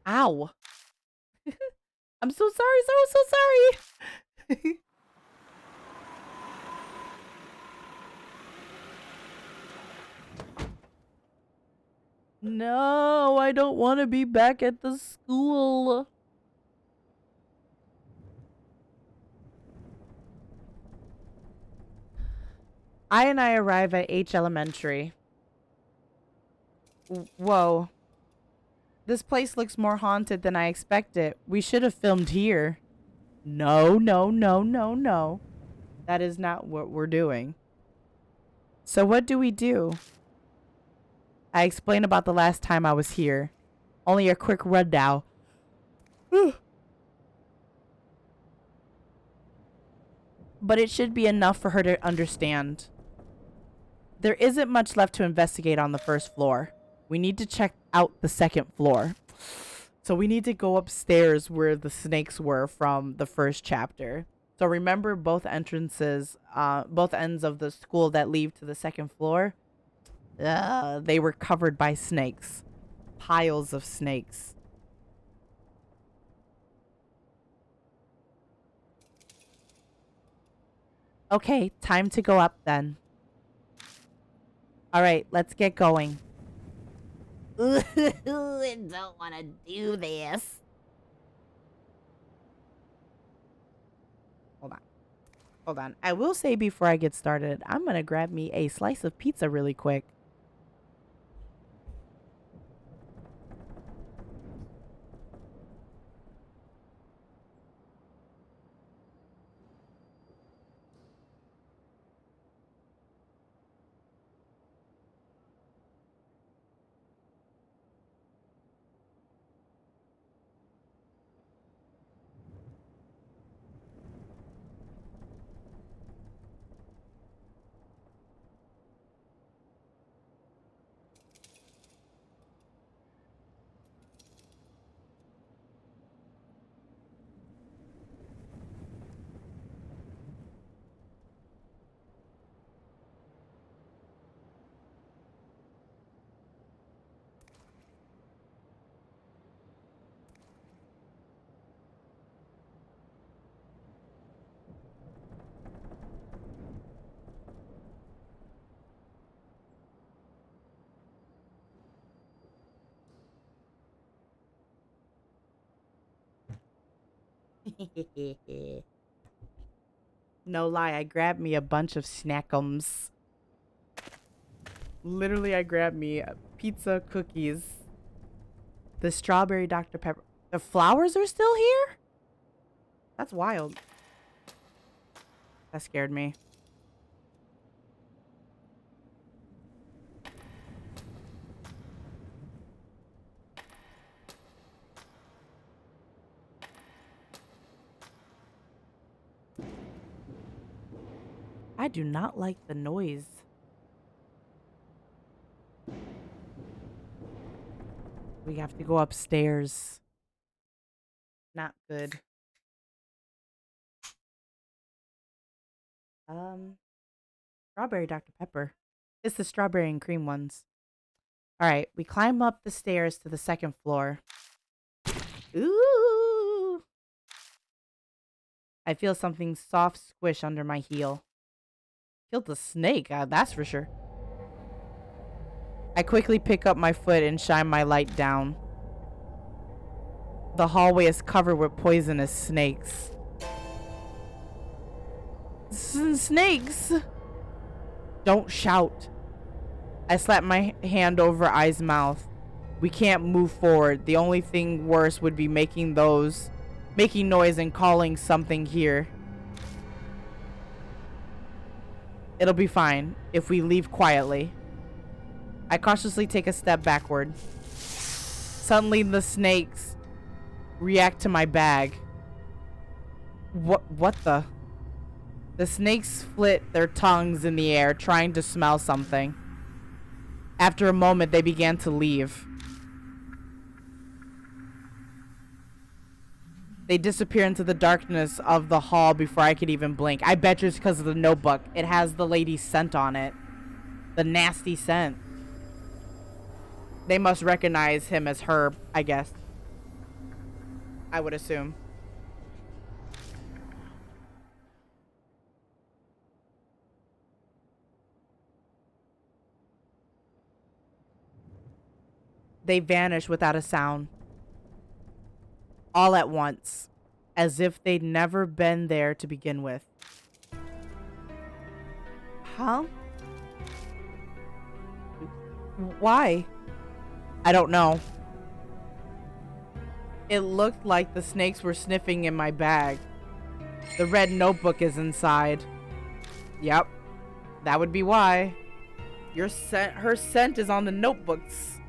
S1: Ow. I'm so sorry, so sorry. No, I don't want to be back at the school. I arrive at H Elementary. Whoa. This place looks more haunted than I expected. We should have filmed here. No, no, no, no, no. That is not what we're doing. So what do we do? I explained about the last time I was here. Only a quick rundown. But it should be enough for her to understand. There isn't much left to investigate on the first floor. We need to check out the second floor. So we need to go upstairs where the snakes were from the first chapter. So remember both entrances, both ends of the school that lead to the second floor? They were covered by snakes. Piles of snakes. Okay, time to go up then. Alright, let's get going.
S2: Ooh, I don't want to do this.
S1: Hold on. Hold on. I will say before I get started, I'm going to grab me a slice of pizza really quick. No lie, I grabbed me a bunch of snackums. Literally, I grabbed me pizza, cookies, the strawberry Dr. Pepper. The flowers are still here? That's wild. That scared me. I do not like the noise. We have to go upstairs. Not good. Strawberry Dr. Pepper. It's the strawberry and cream ones. All right, we climb up the stairs to the second floor. Ooh. I feel something soft squish under my heel. Killed the snake, that's for sure. I quickly pick up my foot and shine my light down. The hallway is covered with poisonous snakes. Snakes! Don't shout. I slap my hand over I's mouth. We can't move forward. The only thing worse would be making noise and calling something here. It'll be fine if we leave quietly. I cautiously take a step backward. Suddenly the snakes react to my bag. What the? The snakes flit their tongues in the air, trying to smell something. After a moment, they began to leave. They disappear into the darkness of the hall before I could even blink. I bet you it's because of the notebook. It has the lady's scent on it. The nasty scent. They must recognize him as her, I guess. I would assume. They vanish without a sound. All at once. As if they'd never been there to begin with. Huh? Why? I don't know. It looked like the snakes were sniffing in my bag. The red notebook is inside. Yep. That would be why. Her scent is on the notebooks.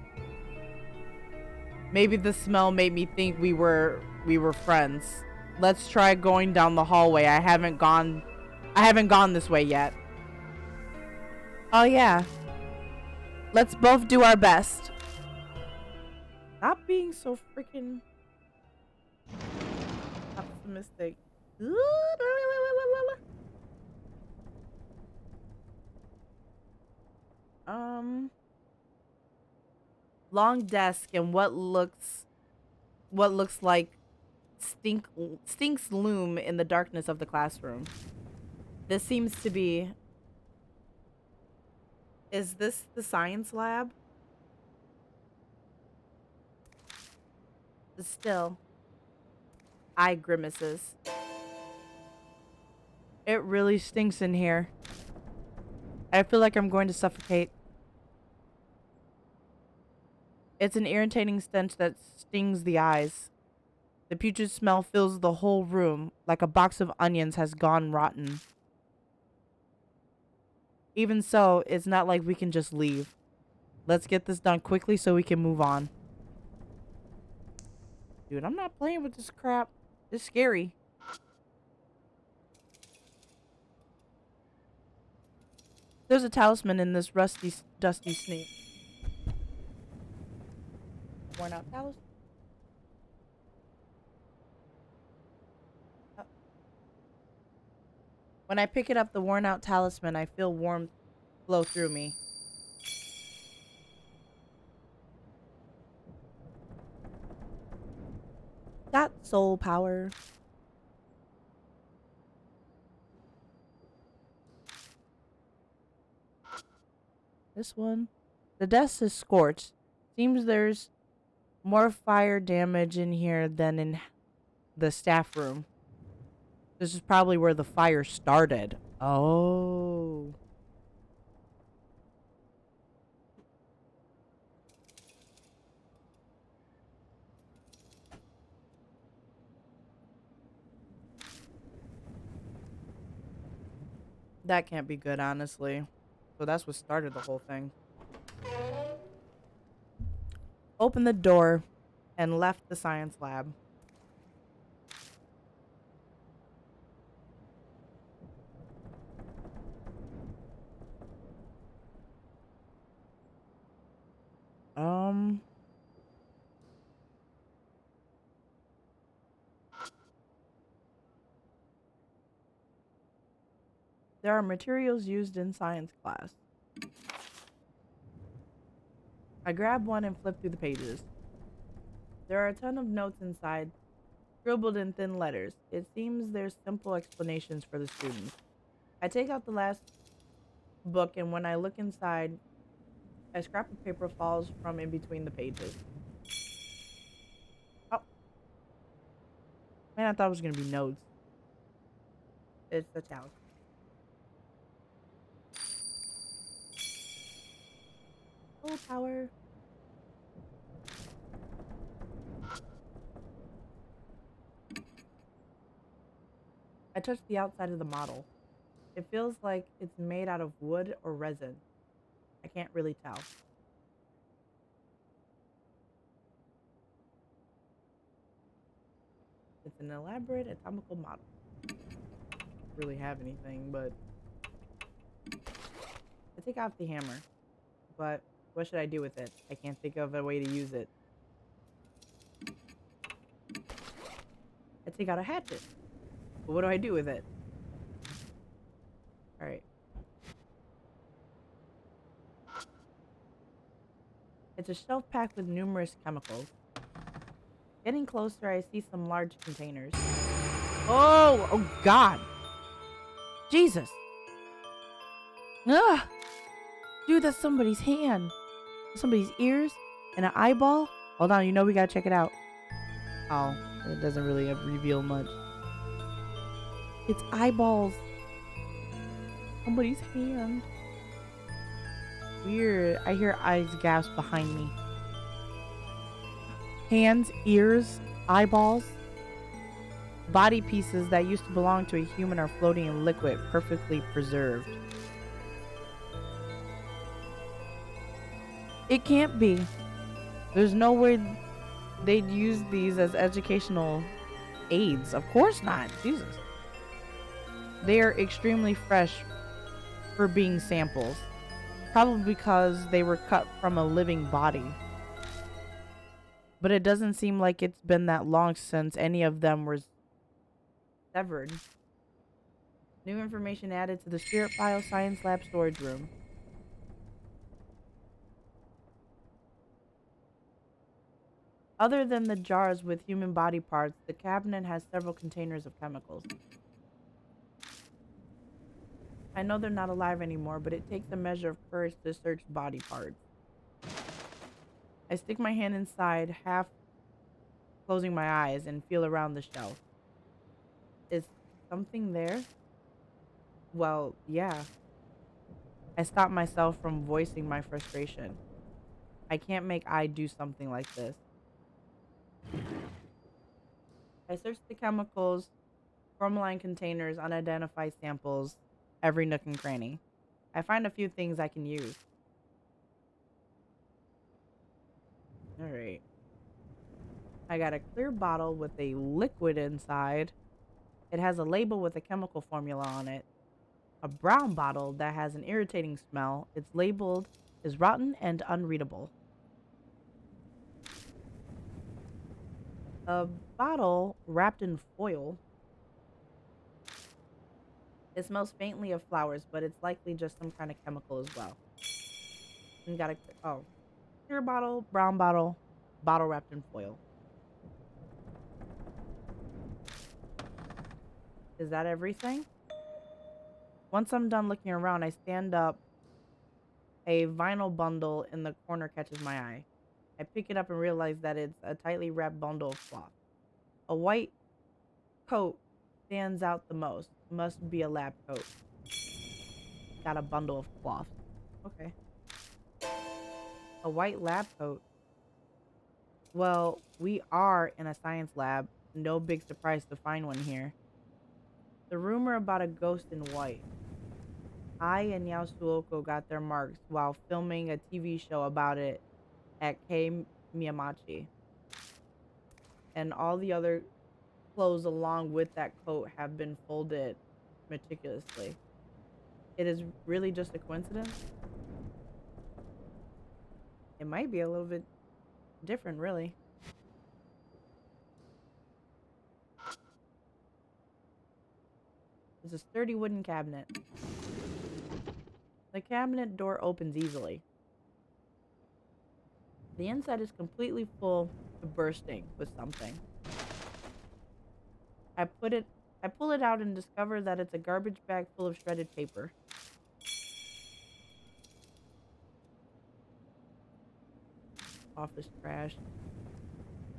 S1: Maybe the smell made me think we were friends. Let's try going down the hallway. I haven't gone this way yet. Oh yeah. Let's both do our best. Stop being so freaking optimistic. Long desk and what looks like stinks loom in the darkness of the classroom. This seems to be. Is this the science lab? Still. Eye grimaces. It really stinks in here. I feel like I'm going to suffocate. It's an irritating stench that stings the eyes. The putrid smell fills the whole room, like a box of onions has gone rotten. Even so, it's not like we can just leave. Let's get this done quickly so we can move on. Dude, I'm not playing with this crap. It's scary. There's a talisman in this rusty, dusty snake. Worn out talisman. When I pick it up, the worn out talisman, I feel warmth flow through me. Got soul power. This one. The desk is scorched. Seems there's more fire damage in here than in the staff room. This is probably where the fire started. Oh. That can't be good, honestly. So that's what started the whole thing. Opened the door and left the science lab. Um, there are materials used in science class. I grab one and flip through the pages. There are a ton of notes inside, scribbled in thin letters. It seems there's simple explanations for the students. I take out the last book, and when I look inside, a scrap of paper falls from in between the pages. Oh, man, I thought it was going to be notes. It's the towel. Oh, power. I touch the outside of the model. It feels like it's made out of wood or resin. I can't really tell. It's an elaborate atomical model. Don't really have anything, but I take out the hammer. But what should I do with it? I can't think of a way to use it. I take out a hatchet. But what do I do with it? Alright. It's a shelf packed with numerous chemicals. Getting closer, I see some large containers. Oh! Oh, God! Jesus! Ugh! Dude, that's somebody's hand. Somebody's ears and an eyeball. Hold on, you know we gotta check it out. Oh, it doesn't really reveal much. It's eyeballs. Somebody's hand. Weird. I hear eyes gasp behind me. Hands, ears, eyeballs. Body pieces that used to belong to a human are floating in liquid, perfectly preserved. It can't be. There's no way they'd use these as educational aids. Of course not. Jesus. They are extremely fresh for being samples. Probably because they were cut from a living body. But it doesn't seem like it's been that long since any of them were severed. New information added to the Spirit File Science Lab storage room. Other than the jars with human body parts, the cabinet has several containers of chemicals. I know they're not alive anymore, but it takes a measure of courage to search body parts. I stick my hand inside, half closing my eyes, and feel around the shelf. Is something there? Well, yeah. I stopped myself from voicing my frustration. I can't make I do something like this. I searched the chemicals, formalin containers, unidentified samples, every nook and cranny. I find a few things I can use. All right. I got a clear bottle with a liquid inside. It has a label with a chemical formula on it. A brown bottle that has an irritating smell. It's labeled is rotten and unreadable. A bottle wrapped in foil. It smells faintly of flowers, but it's likely just some kind of chemical as well. And got a clear bottle, brown bottle, bottle wrapped in foil. Is that everything? Once I'm done looking around, I stand up. A vinyl bundle in the corner catches my eye. I pick it up and realize that it's a tightly wrapped bundle of cloth. A white coat stands out the most. Must be a lab coat. Got a bundle of cloth. Okay. A white lab coat. Well, we are in a science lab. No big surprise to find one here. The rumor about a ghost in white. I and Yasuoko got their marks while filming a TV show about it at K Miyamachi. And all the other clothes along with that coat have been folded meticulously. It is really just a coincidence. It might be a little bit different, really. It's a sturdy wooden cabinet. The cabinet door opens easily. The inside is completely full to bursting with something. I pull it out and discover that it's a garbage bag full of shredded paper. Office trash.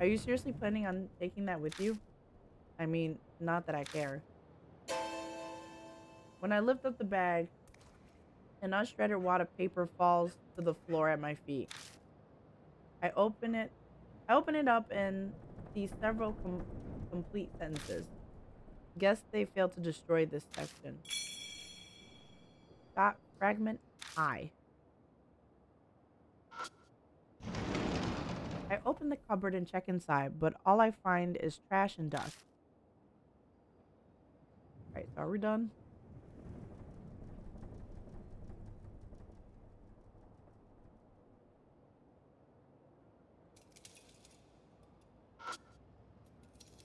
S1: Are you seriously planning on taking that with you? I mean, not that I care. When I lift up the bag, an unshredded wad of paper falls to the floor at my feet. I open it. I open it up and see several complete sentences. Guess they failed to destroy this section. Dot fragment I. I open the cupboard and check inside, but all I find is trash and dust. Alright, so are we done?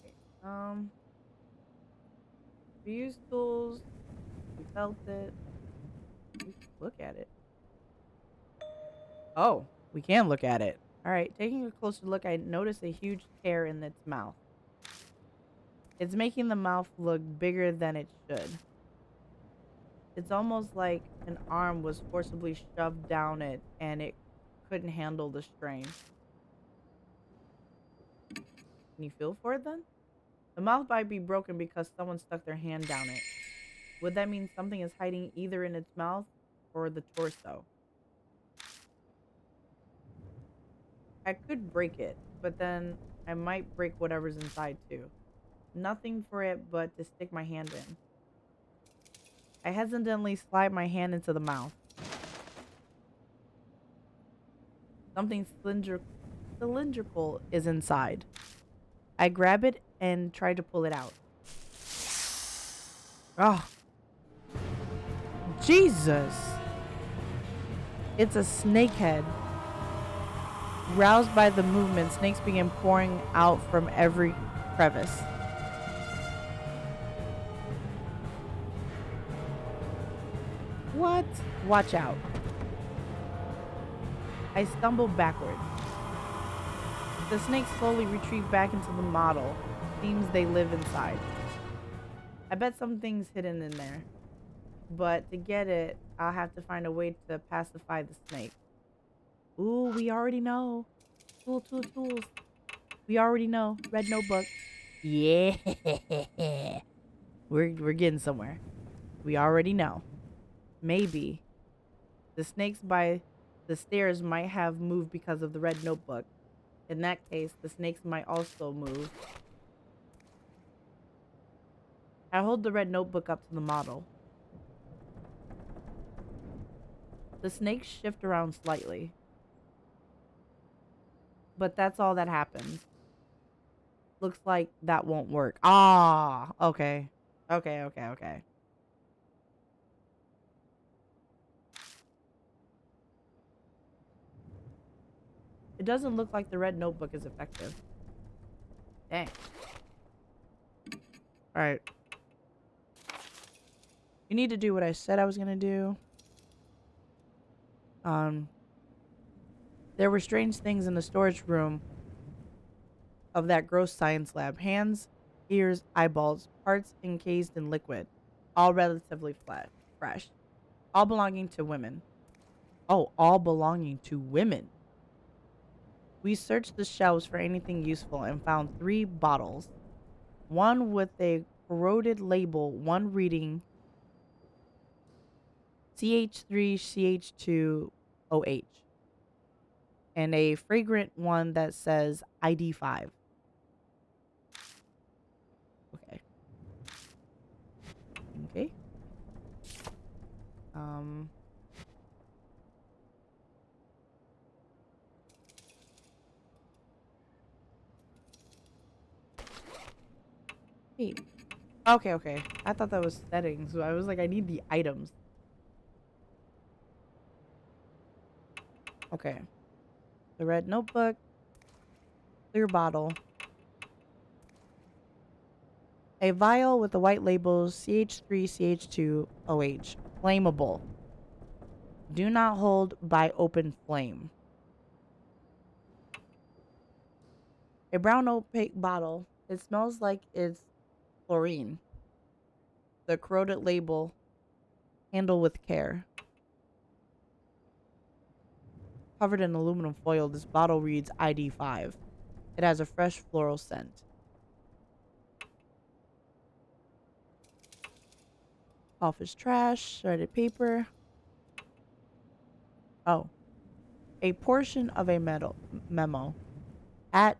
S1: Okay. We used tools. We felt it. Look at it. Oh, we can look at it. Alright, taking a closer look, I notice a huge tear in its mouth. It's making the mouth look bigger than it should. It's almost like an arm was forcibly shoved down it and it couldn't handle the strain. Can you feel for it then? The mouth might be broken because someone stuck their hand down it. Would that mean something is hiding either in its mouth or the torso? I could break it, but then I might break whatever's inside too. Nothing for it but to stick my hand in. I hesitantly slide my hand into the mouth. Something cylindrical is inside. I grab it and try to pull it out. Oh, Jesus! It's a snake head. Roused by the movement, snakes begin pouring out from every crevice. What? Watch out. I stumble backward. The snakes slowly retreat back into the model. Seems they live inside. I bet something's hidden in there. But to get it, I'll have to find a way to pacify the snake. Ooh, we already know. Tools. We already know. Red notebook. Yeah. We're getting somewhere. We already know. Maybe the snakes by the stairs might have moved because of the red notebook. In that case, the snakes might also move. I hold the red notebook up to the model. The snakes shift around slightly. But that's all that happens. Looks like that won't work. Ah, okay. Okay. It doesn't look like the red notebook is effective. Dang. Alright. You need to do what I said I was gonna do. There were strange things in the storage room of that gross science lab. Hands, ears, eyeballs, parts encased in liquid. All relatively fresh. All belonging to women. Oh, all belonging to women. We searched the shelves for anything useful and found 3 bottles. One with a corroded label, one reading CH3CH2OH, and a fragrant one that says ID5. Okay. Okay. Um Hey. Okay. I thought that was settings. So I was like, I need the items. Okay. The red notebook, clear bottle, a vial with the white labels CH3CH2OH, flammable. Do not hold by open flame. A brown opaque bottle. It smells like it's chlorine. The corroded label. Handle with care. Covered in aluminum foil, this bottle reads ID5. It has a fresh floral scent. Office trash, shredded paper. Oh. A portion of a memo. At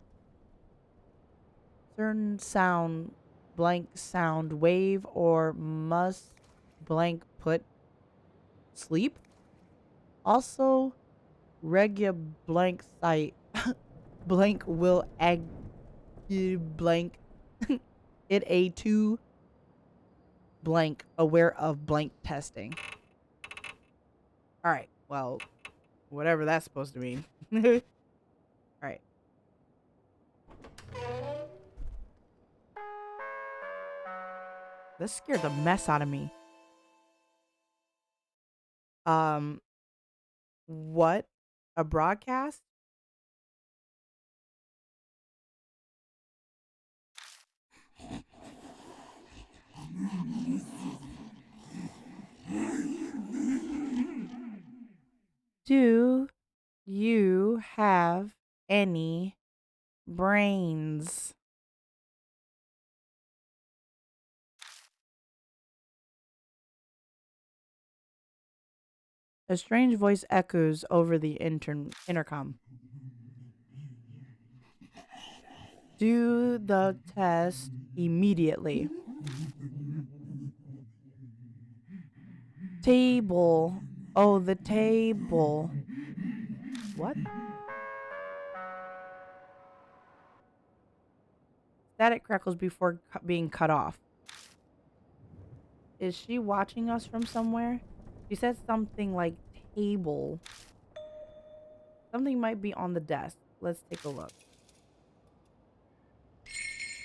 S1: certain sound, blank sound, wave, or must blank put sleep. Also, regia blank site blank will ag blank it a two blank aware of blank testing. All right. Well, whatever that's supposed to mean. All right. This scared the mess out of me. What? A broadcast? Do you have any brains? A strange voice echoes over the intercom. Do the test immediately. Table. Oh, the table. What? Static crackles before being cut off. Is she watching us from somewhere? She said something like table. Something might be on the desk. Let's take a look.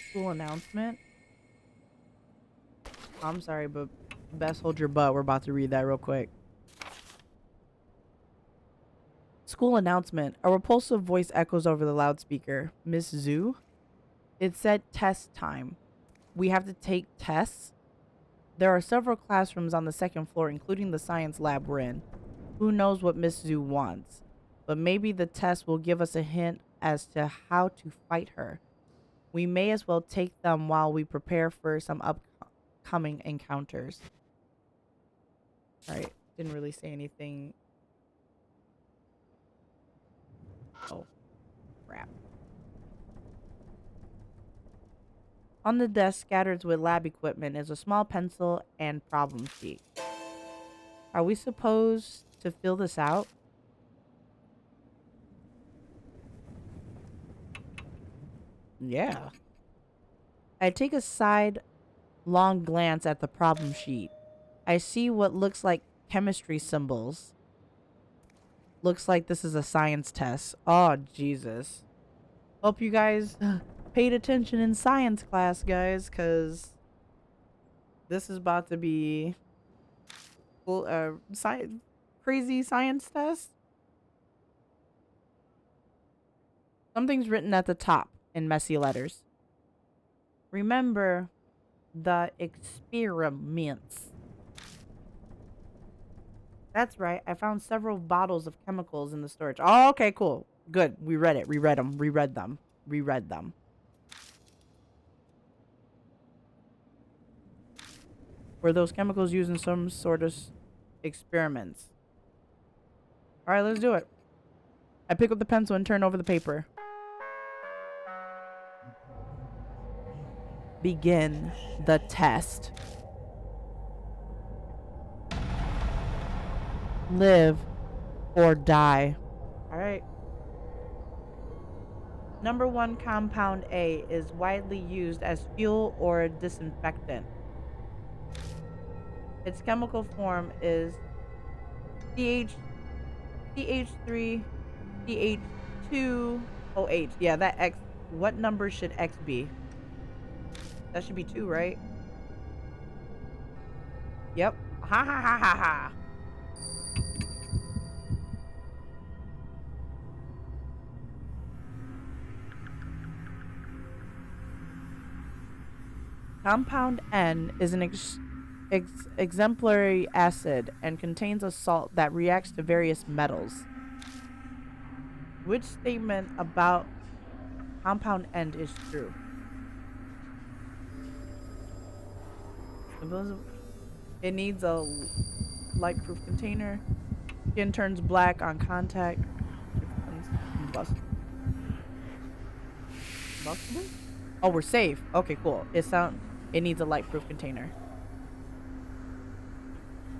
S1: School announcement. I'm sorry, but best hold your butt. We're about to read that real quick. School announcement. A repulsive voice echoes over the loudspeaker. Miss Zhu? It said test time. We have to take tests? There are several classrooms on the second floor, including the science lab we're in. Who knows what Miss Zhu wants? But maybe the test will give us a hint as to how to fight her. We may as well take them while we prepare for some upcoming encounters. Alright, didn't really say anything. Oh, crap. On the desk, scattered with lab equipment, is a small pencil and problem sheet. Are we supposed to fill this out? Yeah. I take a sidelong glance at the problem sheet. I see what looks like chemistry symbols. Looks like this is a science test. Oh, Jesus. Hope you guys paid attention in science class, guys, because this is about to be crazy science test. Something's written at the top in messy letters. Remember the experiments. That's right. I found several bottles of chemicals in the storage. Oh, okay, cool. Good. We read it. Reread them. Reread them. Reread them. Were those chemicals used in some sort of experiments? All right, let's do it. I pick up the pencil and turn over the paper. Begin the test. Live or die. All right. Number 1, compound A is widely used as fuel or disinfectant. Its chemical form is CH3, CH2OH. Yeah, that X. What number should X be? That should be 2, right? Yep. Ha ha ha ha ha. Compound N is an exemplary acid and contains a salt that reacts to various metals. Which statement about compound N is true? It needs a light-proof container. Skin turns black on contact. It becomes combustible? Oh, we're safe. Okay, cool. It needs a light-proof container.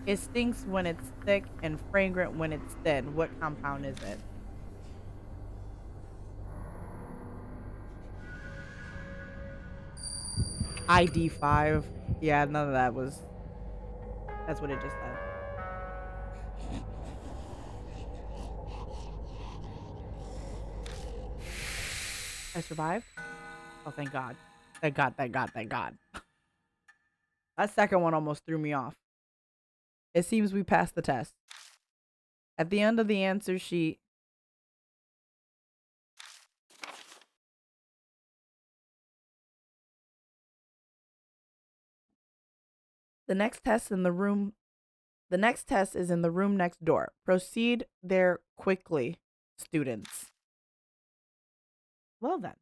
S1: It stinks when it's thick and fragrant when it's thin. What compound is it? ID5. Yeah, none of that was. That's what it just said. I survived? Oh, thank God. Thank God, thank God, thank God. That second one almost threw me off. It seems we passed the test. At the end of the answer sheet, the next test in the room the next test is in the room next door. Proceed there quickly, students. Well then.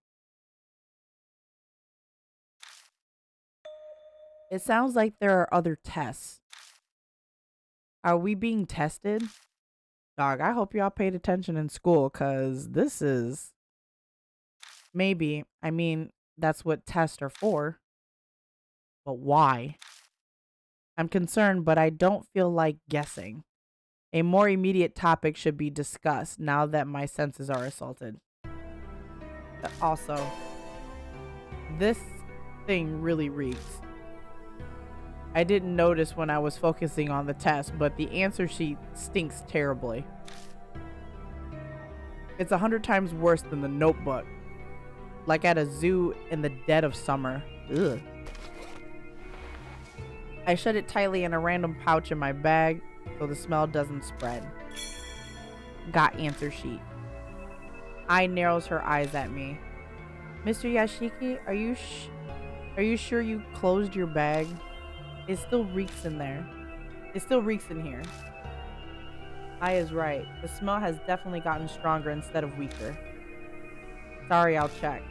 S1: It sounds like there are other tests. Are we being tested? Dog, I hope y'all paid attention in school, cause this is maybe, I mean, that's what tests are for. But why? I'm concerned, but I don't feel like guessing. A more immediate topic should be discussed now that my senses are assaulted. Also, this thing really reeks. I didn't notice when I was focusing on the test, but the answer sheet stinks terribly. It's 100 times worse than the notebook. Like at a zoo in the dead of summer. Ugh. I shut it tightly in a random pouch in my bag so the smell doesn't spread. Got answer sheet. Ai narrows her eyes at me. Mr. Yashiki, are you sure you closed your bag? It still reeks in there. It still reeks in here. Ai is right. The smell has definitely gotten stronger instead of weaker. Sorry, I'll check.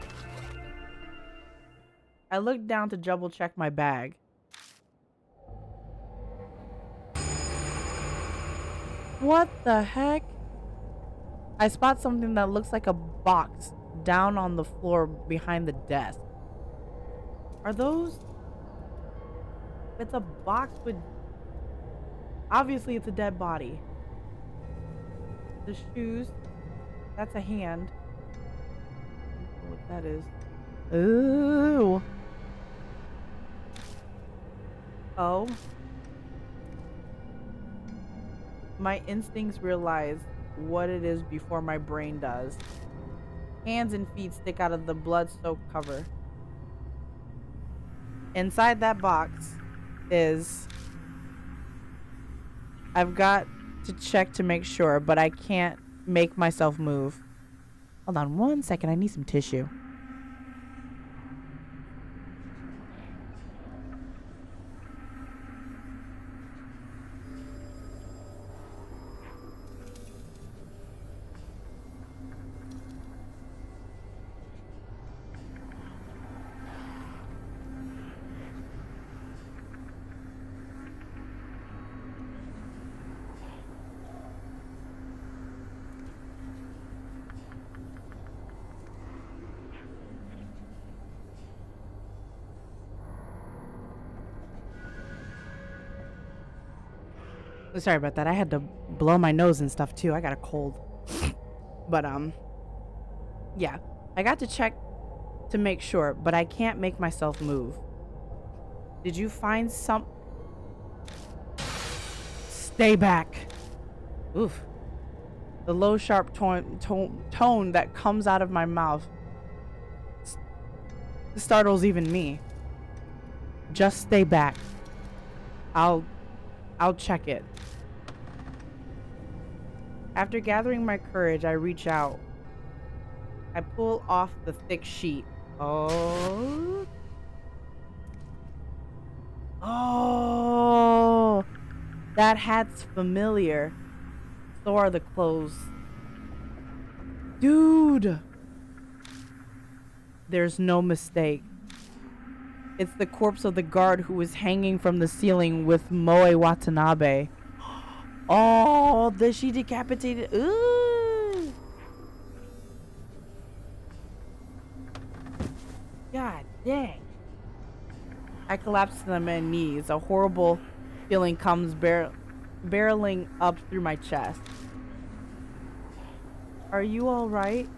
S1: I looked down to double check my bag. What the heck? I spot something that looks like a box down on the floor behind the desk. Are those? It's a box with. Obviously, it's a dead body. The shoes. That's a hand. I don't know what that is. Ooh. Oh. My instincts realize what it is before my brain does. Hands and feet stick out of the blood-soaked cover. Inside that box is... I've got to check to make sure, but I can't make myself move. Hold on 1 second. I need some tissue. Sorry about that. I had to blow my nose and stuff too. I got a cold. But yeah. I got to check to make sure, but I can't make myself move. Did you find some... Stay back. Oof. The low, sharp tone that comes out of my mouth startles even me. Just stay back. I'll check it. After gathering my courage, I reach out. I pull off the thick sheet. Oh. Oh. That hat's familiar. So are the clothes. Dude. There's no mistake. It's the corpse of the guard who was hanging from the ceiling with Moe Watanabe. Oh, she decapitated. Ooh. God dang. I collapse to my knees. A horrible feeling comes barreling up through my chest. Are you all right?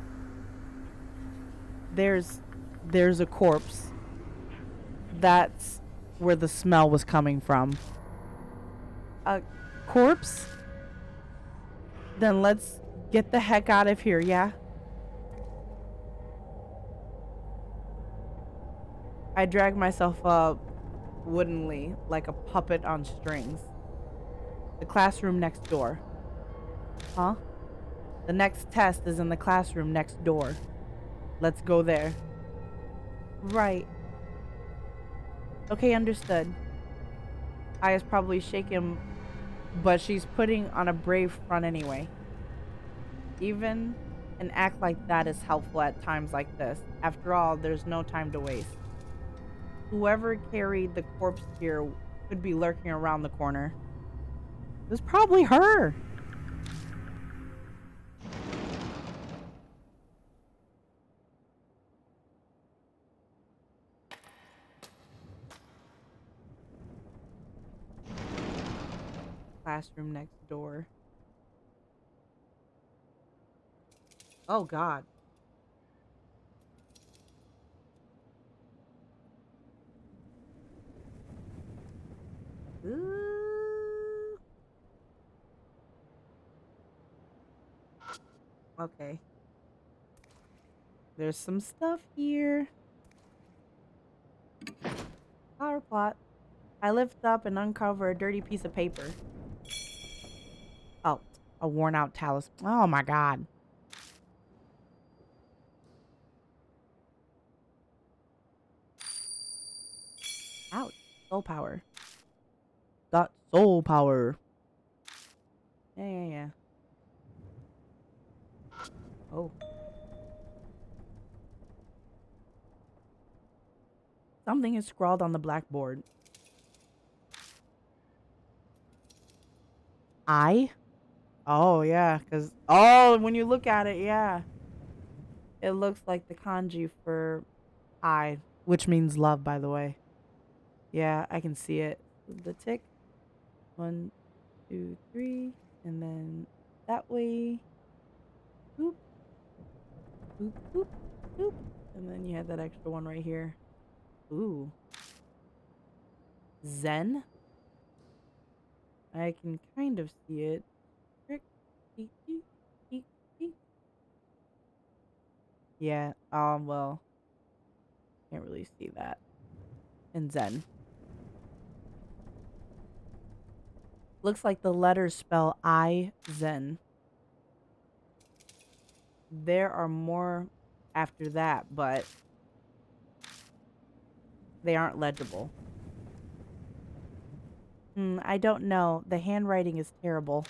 S1: There's a corpse. That's where the smell was coming from. A corpse? Then let's get the heck out of here, yeah? I drag myself up woodenly like a puppet on strings. The classroom next door. Huh? The next test is in the classroom next door. Let's go there. Right. Okay, understood. Aya's probably shaken, but she's putting on a brave front anyway. Even an act like that is helpful at times like this. After all, there's no time to waste. Whoever carried the corpse here could be lurking around the corner. It was probably her. Classroom next door. Oh God. Ooh. Okay. There's some stuff here. Flower plot. I lift up and uncover a dirty piece of paper. Oh, a worn out talisman. Oh my God. Ouch. Soul power. Got soul power. Yeah. Oh. Something is scrawled on the blackboard. I Oh, yeah, because oh, when you look at it, yeah. It looks like the kanji for I, which means love, by the way. Yeah, I can see it. The tick. 1, 2, 3, and then that way. Boop, boop, boop, boop. And then you have that extra one right here. Ooh. Zen. I can kind of see it. Trick. Eek, eek, eek, eek. Yeah, well, can't really see that. In Zen. Looks like the letters spell I Zen. There are more after that, but they aren't legible. I don't know. The handwriting is terrible.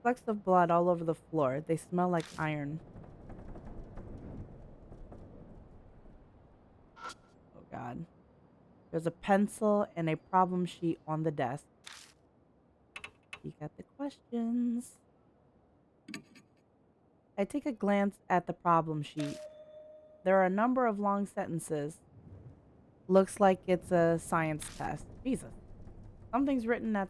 S1: Flecks of blood all over the floor. They smell like iron. Oh, God. There's a pencil and a problem sheet on the desk. You got the questions. I take a glance at the problem sheet. There are a number of long sentences. Looks like it's a science test. Jesus. Something's written at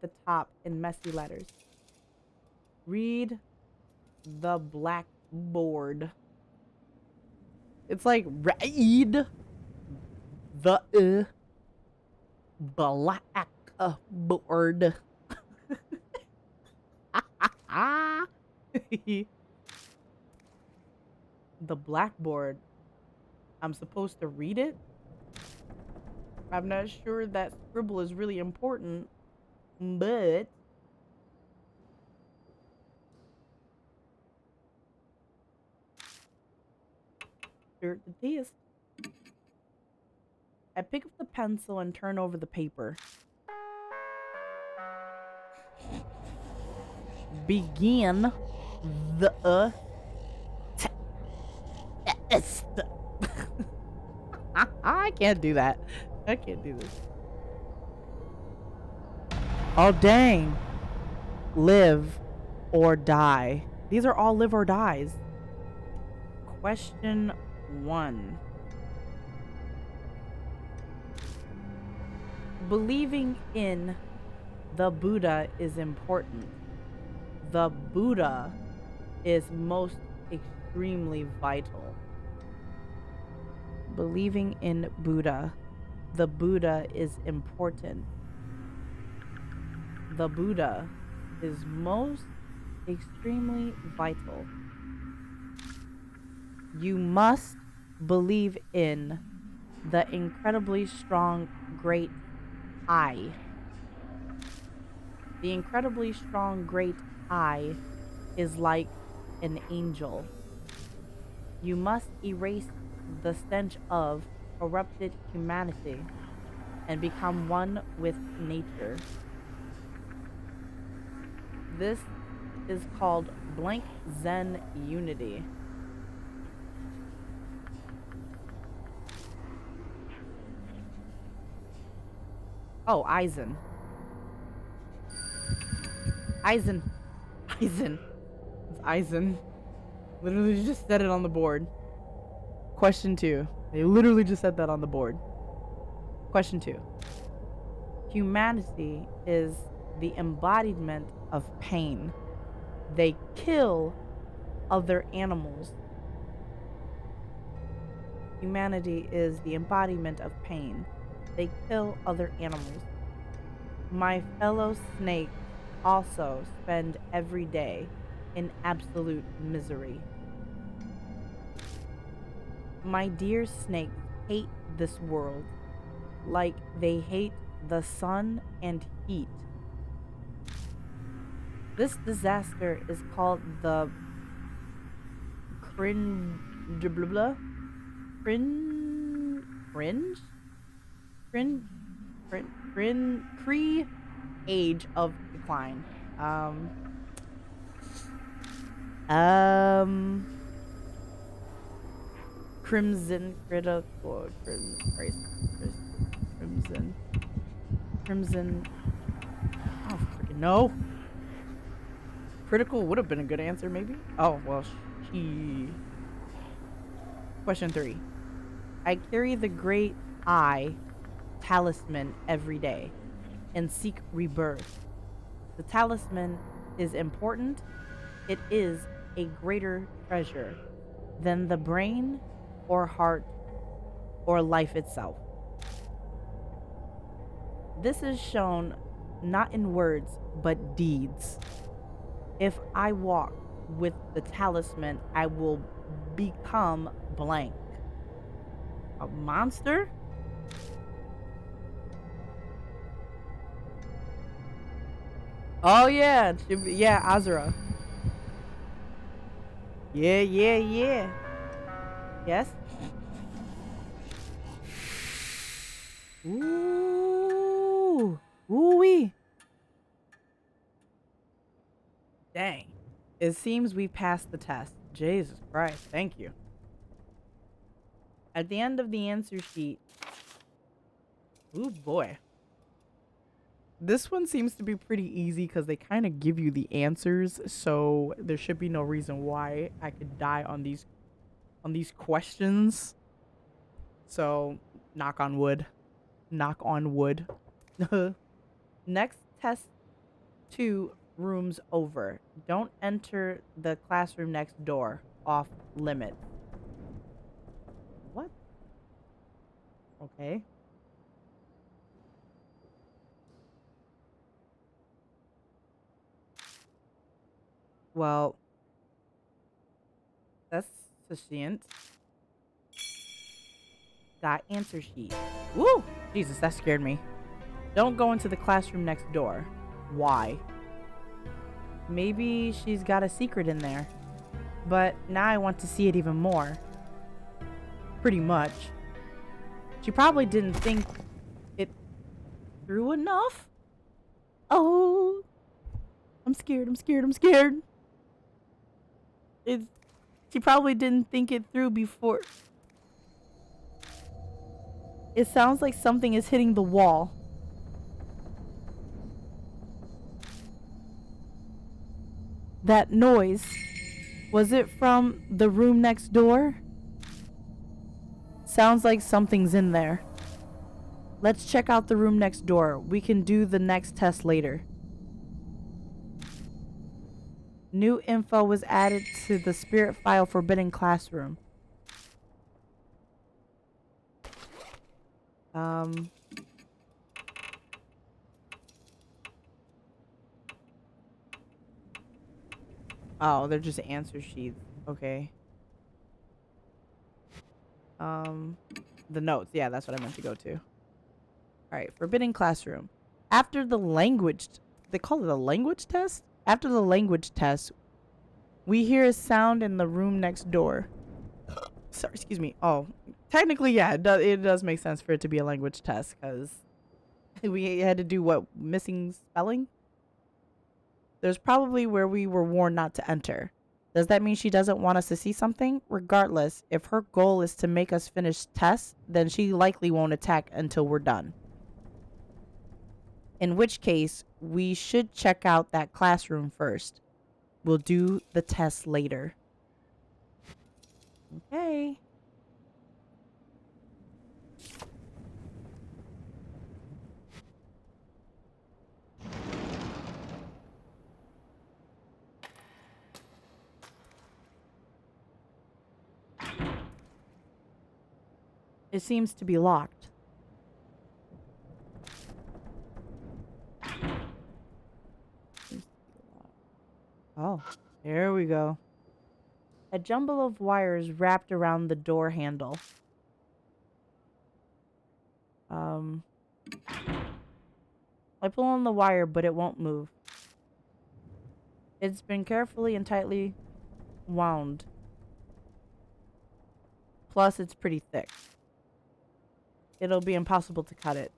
S1: the top in messy letters. Read the blackboard. It's like read the blackboard. The blackboard. I'm supposed to read it? I'm not sure that scribble is really important, but sure the test. I pick up the pencil and turn over the paper. Begin the test. I can't do that. I can't do this. Oh, dang. Live or die. These are all live or dies. Question 1. Believing in the Buddha is important. The Buddha is most extremely vital. Believing in Buddha. The Buddha is important. The Buddha is most extremely vital. You must believe in the incredibly strong great I. The incredibly strong great I is like an angel. You must erase the stench of corrupted humanity and become one with nature. This is called blank Zen unity. Oh, Eisen. Eisen. Eisen. It's Eisen. Literally just said it on the board. Question 2. They literally just said that on the board. Question 2. Humanity is the embodiment of pain. They kill other animals. Humanity is the embodiment of pain. They kill other animals. My fellow snakes also spend every day in absolute misery. My dear snakes hate this world like they hate the sun and heat. This disaster is called the cringe age of decline. Um Crimson critical crimson crimson. I don't freaking know. Critical would have been a good answer, maybe. Oh well, she. Question 3. I carry the great eye talisman every day and seek rebirth. The talisman is important. It is a greater treasure than the brain or heart or life itself. This is shown not in words, but deeds. If I walk with the talisman, I will become blank. A monster? Oh yeah, yeah, Azura. Yeah, yeah, yeah. Yes. Ooh, ooh wee. Dang. It seems we passed the test. Jesus Christ, thank you. At the end of the answer sheet, ooh boy. This one seems to be pretty easy because they kind of give you the answers, so there should be no reason why I could die on these questions. So, knock on wood. Knock on wood. Next test 2 rooms over. Don't enter the classroom next door. Off limits. What? Okay. Well, that's succinct. Got answer sheet. Woo! Jesus, that scared me. Don't go into the classroom next door. Why? Maybe she's got a secret in there. But now I want to see it even more. Pretty much. She probably didn't think it through enough. Oh, I'm scared, I'm scared, I'm scared. It's, she probably didn't think it through before. It sounds like something is hitting the wall. That noise, was it from the room next door? Sounds like something's in there. Let's check out the room next door. We can do the next test later. New info was added to the spirit file forbidden classroom. Oh, they're just answer sheets. Okay. The notes. Yeah, that's what I meant to go to. All right, forbidden classroom. After the language, they call it a language test? After the language test, we hear a sound in the room next door. Sorry, excuse me. Oh, technically, yeah, it does make sense for it to be a language test because we had to do what? Missing spelling? There's probably where we were warned not to enter. Does that mean she doesn't want us to see something? Regardless, if her goal is to make us finish tests, then she likely won't attack until we're done. In which case, we should check out that classroom first. We'll do the test later. Okay. It seems to be locked. Oh, here we go. A jumble of wires wrapped around the door handle. I pull on the wire, but it won't move. It's been carefully and tightly wound. Plus, it's pretty thick. It'll be impossible to cut it.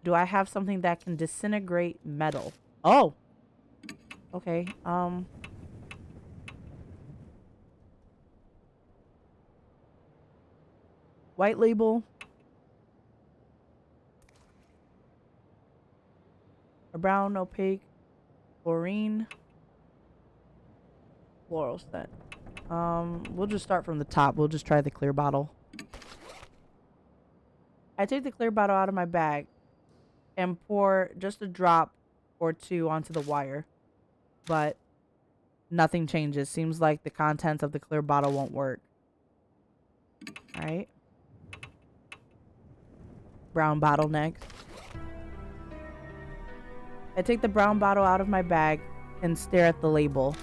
S1: Do I have something that can disintegrate metal? Oh! Okay, White label. A brown opaque chlorine. Floral scent. We'll just start from the top. We'll just try the clear bottle. I take the clear bottle out of my bag and pour just a drop or two onto the wire. But nothing changes. Seems like the contents of the clear bottle won't work. Alright. Brown bottle next. I take the brown bottle out of my bag and stare at the label.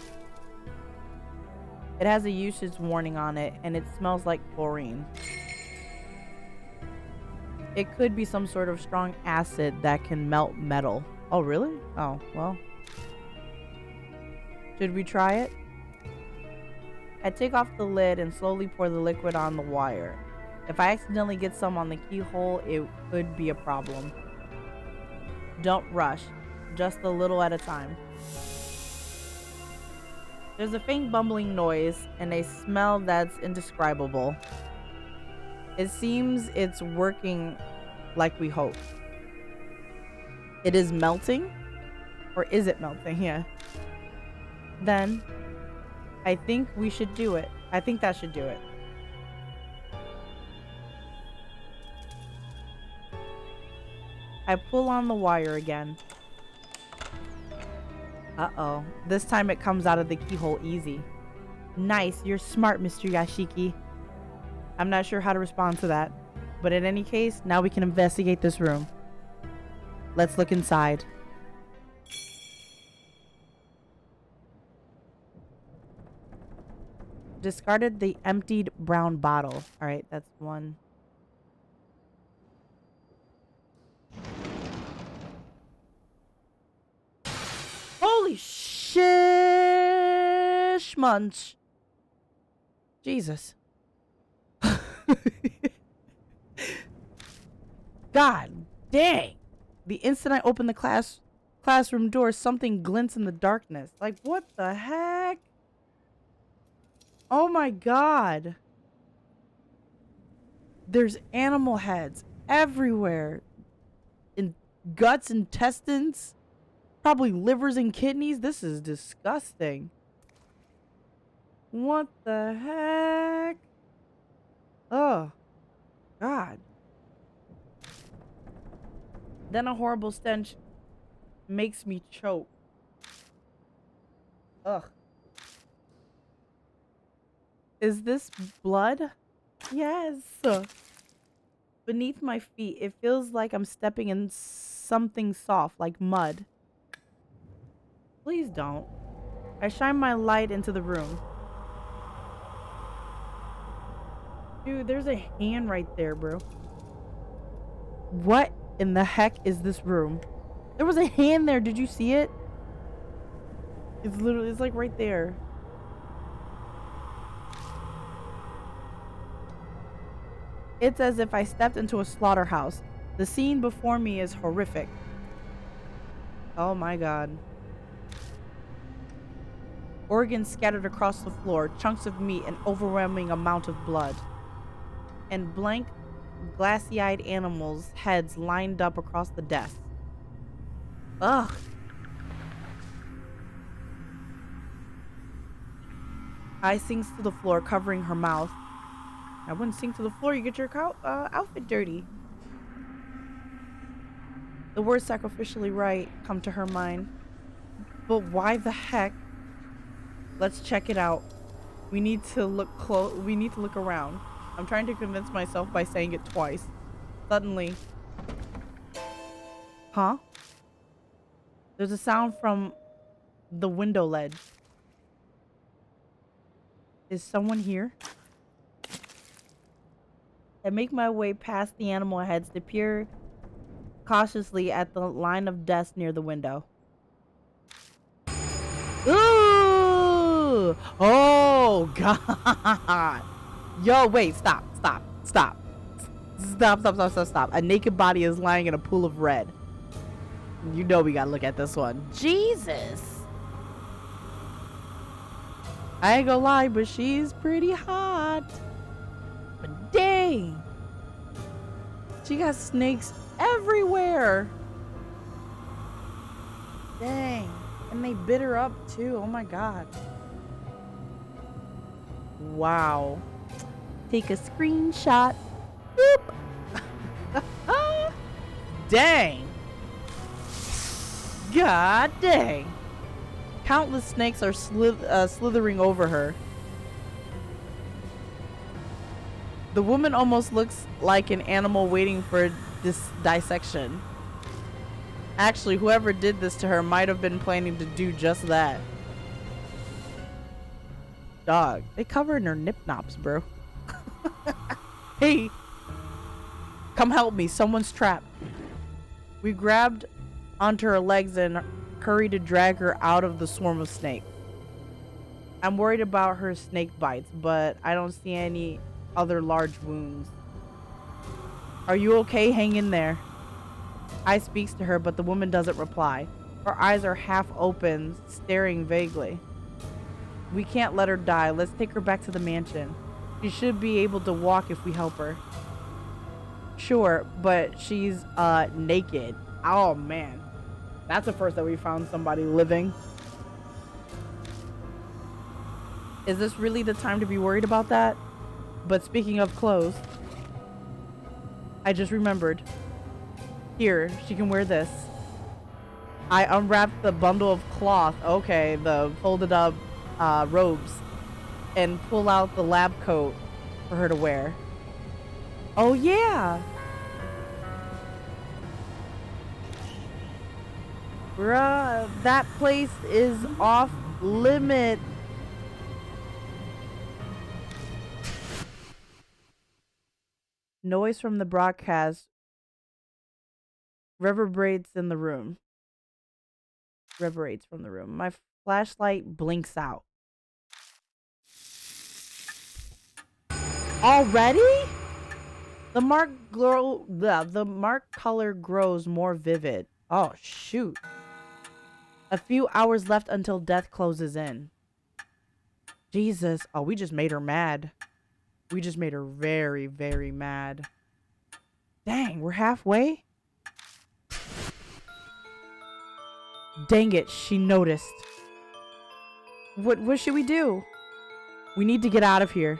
S1: It has a usage warning on it and it smells like chlorine. It could be some sort of strong acid that can melt metal. Oh, really? Oh, well. Should we try it? I take off the lid and slowly pour the liquid on the wire. If I accidentally get some on the keyhole, it could be a problem. Don't rush, just a little at a time. There's a faint bumbling noise and a smell that's indescribable. It seems it's working like we hoped. It is melting? Or is it melting? Yeah. Then, I think we should do it. I think that should do it. I pull on the wire again. Uh-oh. This time it comes out of the keyhole easy. Nice, you're smart, Mr. Yashiki. I'm not sure how to respond to that. But in any case, now we can investigate this room. Let's look inside. Discarded the emptied brown bottle. Alright, that's one. Holy shish munch. Jesus. God dang. The instant I open the classroom door, something glints in the darkness. Like, what the heck? Oh my god. There's animal heads everywhere. In guts, intestines, probably livers and kidneys. This is disgusting. What the heck? Oh, God. Then a horrible stench makes me choke. Ugh. Is this blood? Yes. Beneath my feet, it feels like I'm stepping in something soft, like mud. Please don't. I shine my light into the room. Dude, there's a hand right there, bro. What in the heck is this room? There was a hand there. Did you see it? It's like right there. It's as if I stepped into a slaughterhouse. The scene before me is horrific. Oh my god. Organs scattered across the floor, chunks of meat, an overwhelming amount of blood. And blank, glassy-eyed animals' heads lined up across the desk. Ugh. I sinks to the floor, covering her mouth. I wouldn't sink to the floor. You get your outfit dirty. The words sacrificially right come to her mind. But why the heck? Let's check it out. We need to look around. I'm trying to convince myself by saying it twice. Suddenly. Huh? There's a sound from the window ledge. Is someone here? I make my way past the animal heads to peer cautiously at the line of desks near the window. Ooh! Oh, God. Yo, wait, stop. Stop. A naked body is lying in a pool of red. You know we gotta look at this one. Jesus. I ain't gonna lie, but she's pretty hot. But dang. She got snakes everywhere. Dang. And they bit her up too. Oh my god. Wow. Take a screenshot. Boop. Dang. God dang. Countless snakes are slithering over her. The woman almost looks like an animal waiting for this dissection. Actually, whoever did this to her might have been planning to do just that. Dog, they covered her nip nops, bro. Hey, come help me. Someone's trapped. We grabbed onto her legs and hurried to drag her out of the swarm of snakes. I'm worried about her snake bites, but I don't see any other large wounds. Are you okay? Hang in there. I speaks to her, but the woman doesn't reply. Her eyes are half open, staring vaguely. We can't let her die. Let's take her back to the mansion. She should be able to walk if we help her. Sure, but she's naked. Oh man. That's the first that we found somebody living. Is this really the time to be worried about that? But speaking of clothes, I just remembered. Here, she can wear this. I unwrapped the bundle of cloth, okay, the folded up robes, and pull out the lab coat for her to wear. Oh yeah! Bruh, that place is off limit. Noise from the broadcast reverberates in the room. Reverberates from the room. My flashlight blinks out. Already? The mark color grows more vivid. Oh shoot. A few hours left until death closes in. Jesus. Oh, we just made her mad. We just made her very, very mad. Dang, we're halfway? Dang it, she noticed. What should we do? We need to get out of here.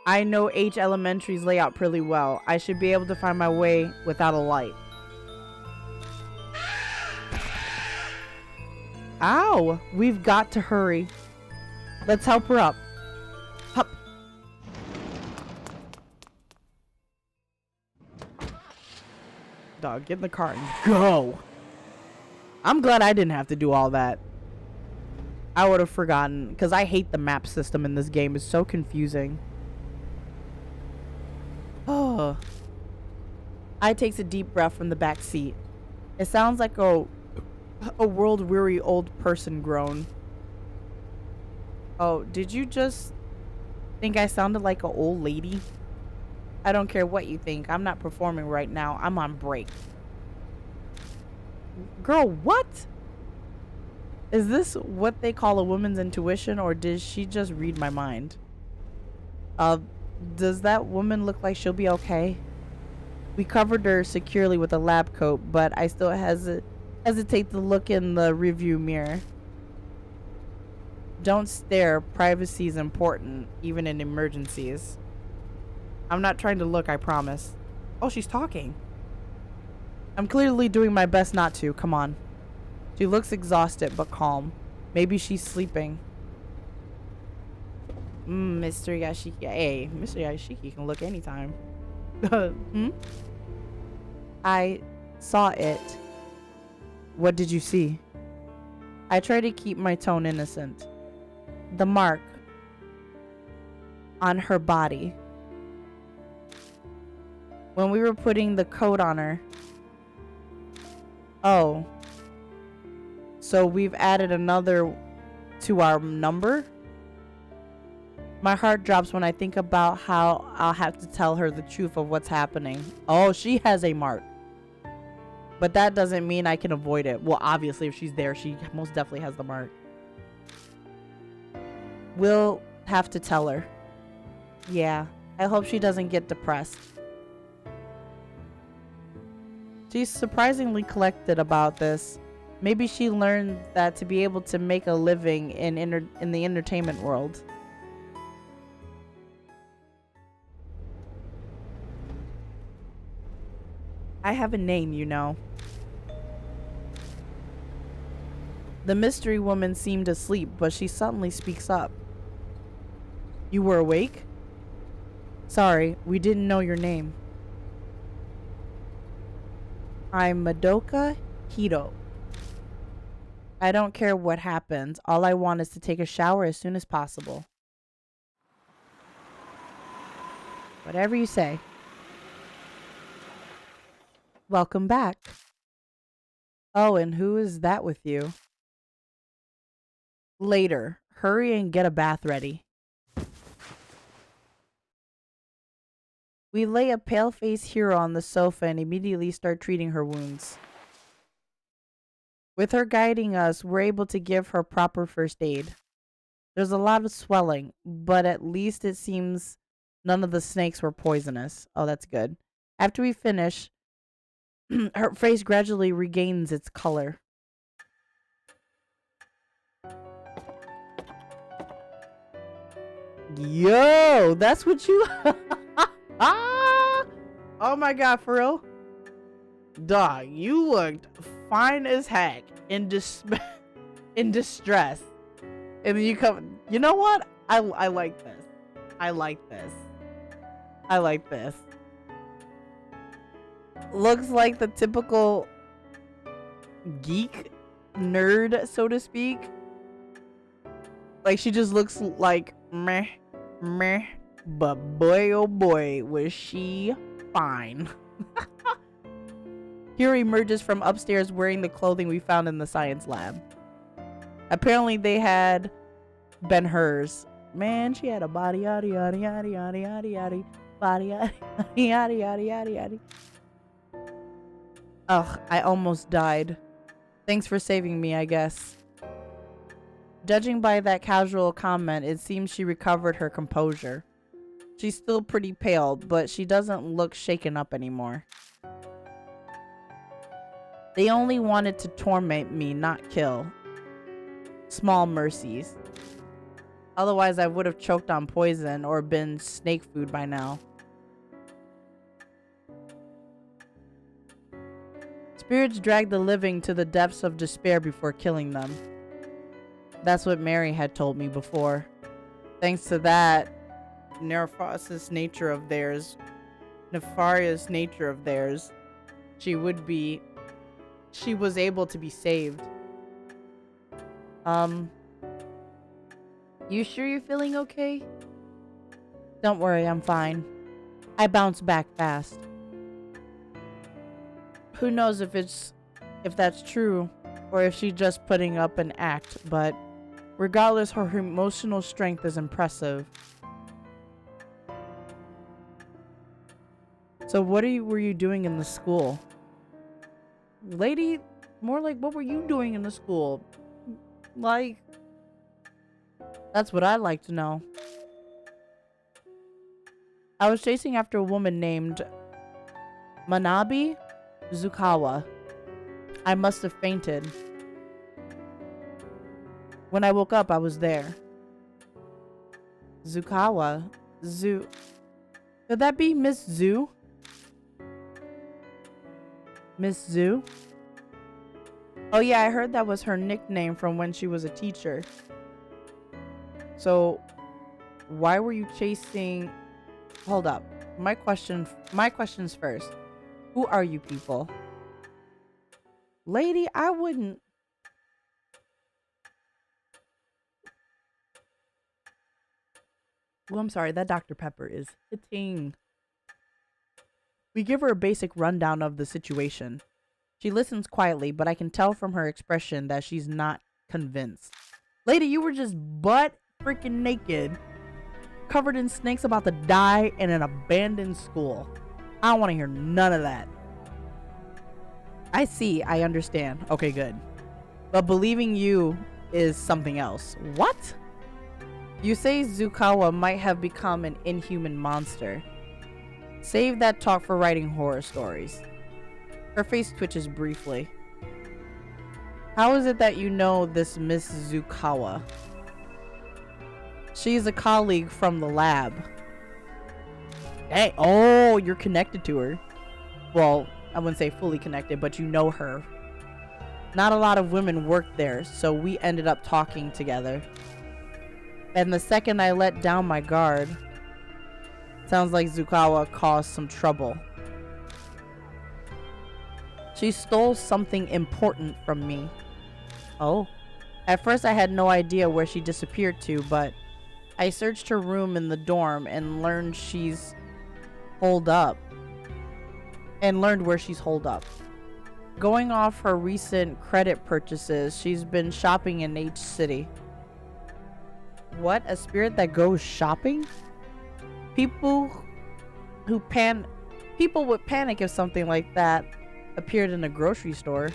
S1: I know H Elementary's layout pretty well. I should be able to find my way without a light. Ow! We've got to hurry. Let's help her up. Hup. Dog, get in the car and go! I'm glad I didn't have to do all that. I would have forgotten, because I hate the map system in this game. It's so confusing. Oh. I takes a deep breath from the back seat. It sounds like a world-weary old person groan. Oh, did you just think I sounded like an old lady? I don't care what you think. I'm not performing right now. I'm on break. Girl, what? Is this what they call a woman's intuition, or did she just read my mind? Does that woman look like she'll be okay? We covered her securely with a lab coat, but I still hesitate to look in the rearview mirror. Don't stare. Privacy is important, even in emergencies. I'm not trying to look, I promise. Oh, she's talking. I'm clearly doing my best not to. Come on. She looks exhausted, but calm. Maybe she's sleeping. Mr. Yashiki. Hey, Mr. Yashiki can look anytime. I saw it. What did you see? I try to keep my tone innocent. The mark on her body. When we were putting the coat on her. Oh. So we've added another to our number? My heart drops when I think about how I'll have to tell her the truth of what's happening. Oh, she has a mark. But that doesn't mean I can avoid it. Well, obviously, if she's there, she most definitely has the mark. We'll have to tell her. Yeah, I hope she doesn't get depressed. She's surprisingly collected about this. Maybe she learned that to be able to make a living in the entertainment world. I have a name, you know. The mystery woman seemed asleep, but she suddenly speaks up. You were awake? Sorry, we didn't know your name. I'm Madoka Hito. I don't care what happens. All I want is to take a shower as soon as possible. Whatever you say. Welcome back. Oh, and who is that with you? Later. Hurry and get a bath ready. We lay a pale-faced hero on the sofa and immediately start treating her wounds. With her guiding us, we're able to give her proper first aid. There's a lot of swelling, but at least it seems none of the snakes were poisonous. Oh, that's good. After we finish, her face gradually regains its color. Yo, that's what you... Oh my god, for real? Dog, you looked fine as heck in distress. And then you come... You know what? I like this. I like this. I like this. Looks like the typical geek nerd, so to speak. Like, she just looks like meh, meh. But boy, oh boy, was she fine. Hero emerges from upstairs wearing the clothing we found in the science lab. Apparently they had been hers. Man, she had a body yaddy yaddy yaddy yaddy yaddy yaddy body yaddy yaddy yaddy yaddy yaddy. Ugh, I almost died. Thanks for saving me, I guess. Judging by that casual comment, it seems she recovered her composure. She's still pretty pale, but she doesn't look shaken up anymore. They only wanted to torment me, not kill. Small mercies. Otherwise, I would have choked on poison or been snake food by now. Spirits drag the living to the depths of despair before killing them. That's what Mary had told me before. Thanks to that nefarious nature of theirs, she was able to be saved. You sure you're feeling okay? Don't worry, I'm fine. I bounced back fast. Who knows if that's true or if she's just putting up an act, but regardless, her emotional strength is impressive. So what were you doing in the school? Lady, more like what were you doing in the school? Like, that's what I'd like to know. I was chasing after a woman named Manabi Zukawa. I must have fainted. When I woke up, I was there. Zukawa? Could that be Miss Zu? Miss Zu? Oh yeah, I heard that was her nickname from when she was a teacher. So, why were you chasing... Hold up. My questions first. Who are you people? Lady, I wouldn't... Oh, I'm sorry. That Dr. Pepper is hitting. We give her a basic rundown of the situation. She listens quietly, but I can tell from her expression that she's not convinced. Lady, you were just butt freaking naked, covered in snakes, about to die in an abandoned school. I don't want to hear none of that. I see. I understand. Okay, good. But believing you is something else. What? You say Zukawa might have become an inhuman monster. Save that talk for writing horror stories. Her face twitches briefly. How is it that you know this Miss Zukawa? She's a colleague from the lab. Hey, oh, you're connected to her. Well, I wouldn't say fully connected, but you know her. Not a lot of women work there, so we ended up talking together. And the second I let down my guard, sounds like Zukawa caused some trouble. She stole something important from me. Oh. At first I had no idea where she disappeared to, but I searched her room in the dorm and learned she's holed up. And learned where she's holed up. Going off her recent credit purchases, she's been shopping in H City. What? A spirit that goes shopping? People would panic if something like that appeared in a grocery store.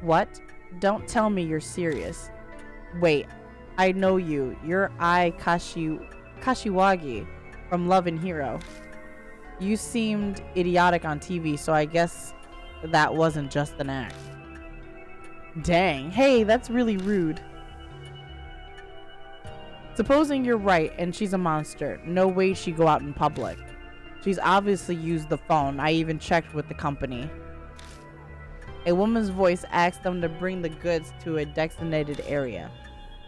S1: What? Don't tell me you're serious. Wait, I know you. You're Kashiwagi from Love and Hero. You seemed idiotic on TV, so I guess that wasn't just an act. Dang, hey, that's really rude. Supposing you're right and she's a monster, no way she'd go out in public. She's obviously used the phone. I even checked with the company. A woman's voice asked them to bring the goods to a designated area.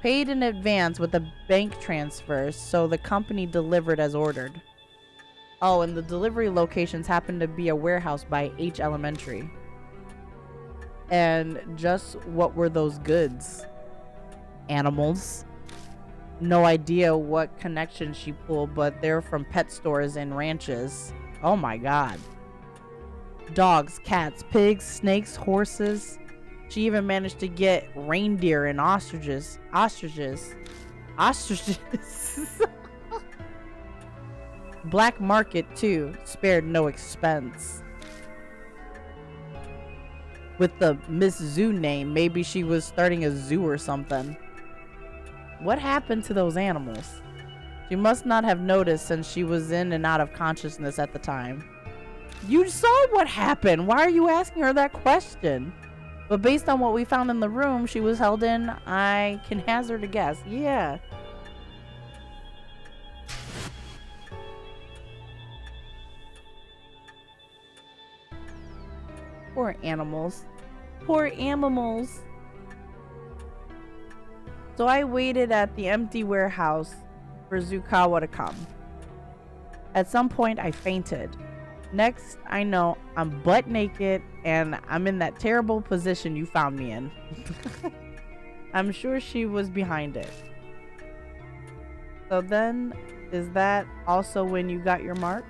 S1: Paid in advance with a bank transfer, so the company delivered as ordered. Oh, and the delivery locations happened to be a warehouse by H Elementary. And just what were those goods? Animals. No idea what connection she pulled, but they're from pet stores and ranches. Oh my god. Dogs, cats, pigs, snakes, horses. She even managed to get reindeer and ostriches. Ostriches. Black market too. Spared no expense. With the Miss Zoo name, maybe she was starting a zoo or something. What happened to those animals? She must not have noticed since she was in and out of consciousness at the time. You saw what happened. Why are you asking her that question? But based on what we found in the room she was held in, I can hazard a guess. Yeah. Poor animals. Poor animals. So I waited at the empty warehouse for Zukawa to come. At some point I fainted. Next, I know I'm butt naked and I'm in that terrible position you found me in. I'm sure she was behind it. So then, is that also when you got your mark?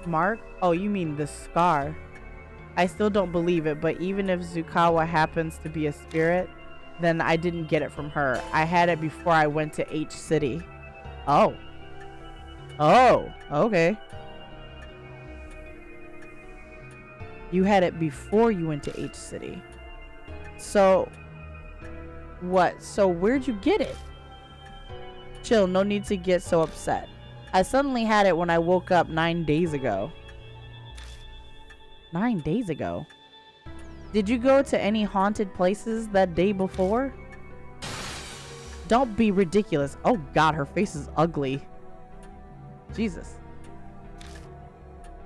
S1: Mark? Oh, you mean the scar. I still don't believe it, but even if Zukawa happens to be a spirit, then I didn't get it from her. I had it before I went to H City. Oh. Oh, okay. You had it before you went to H City. So, what? So where'd you get it? Chill, no need to get so upset. I suddenly had it when I woke up 9 days ago. 9 days ago? Did you go to any haunted places that day before? Don't be ridiculous. Oh god, her face is ugly. Jesus.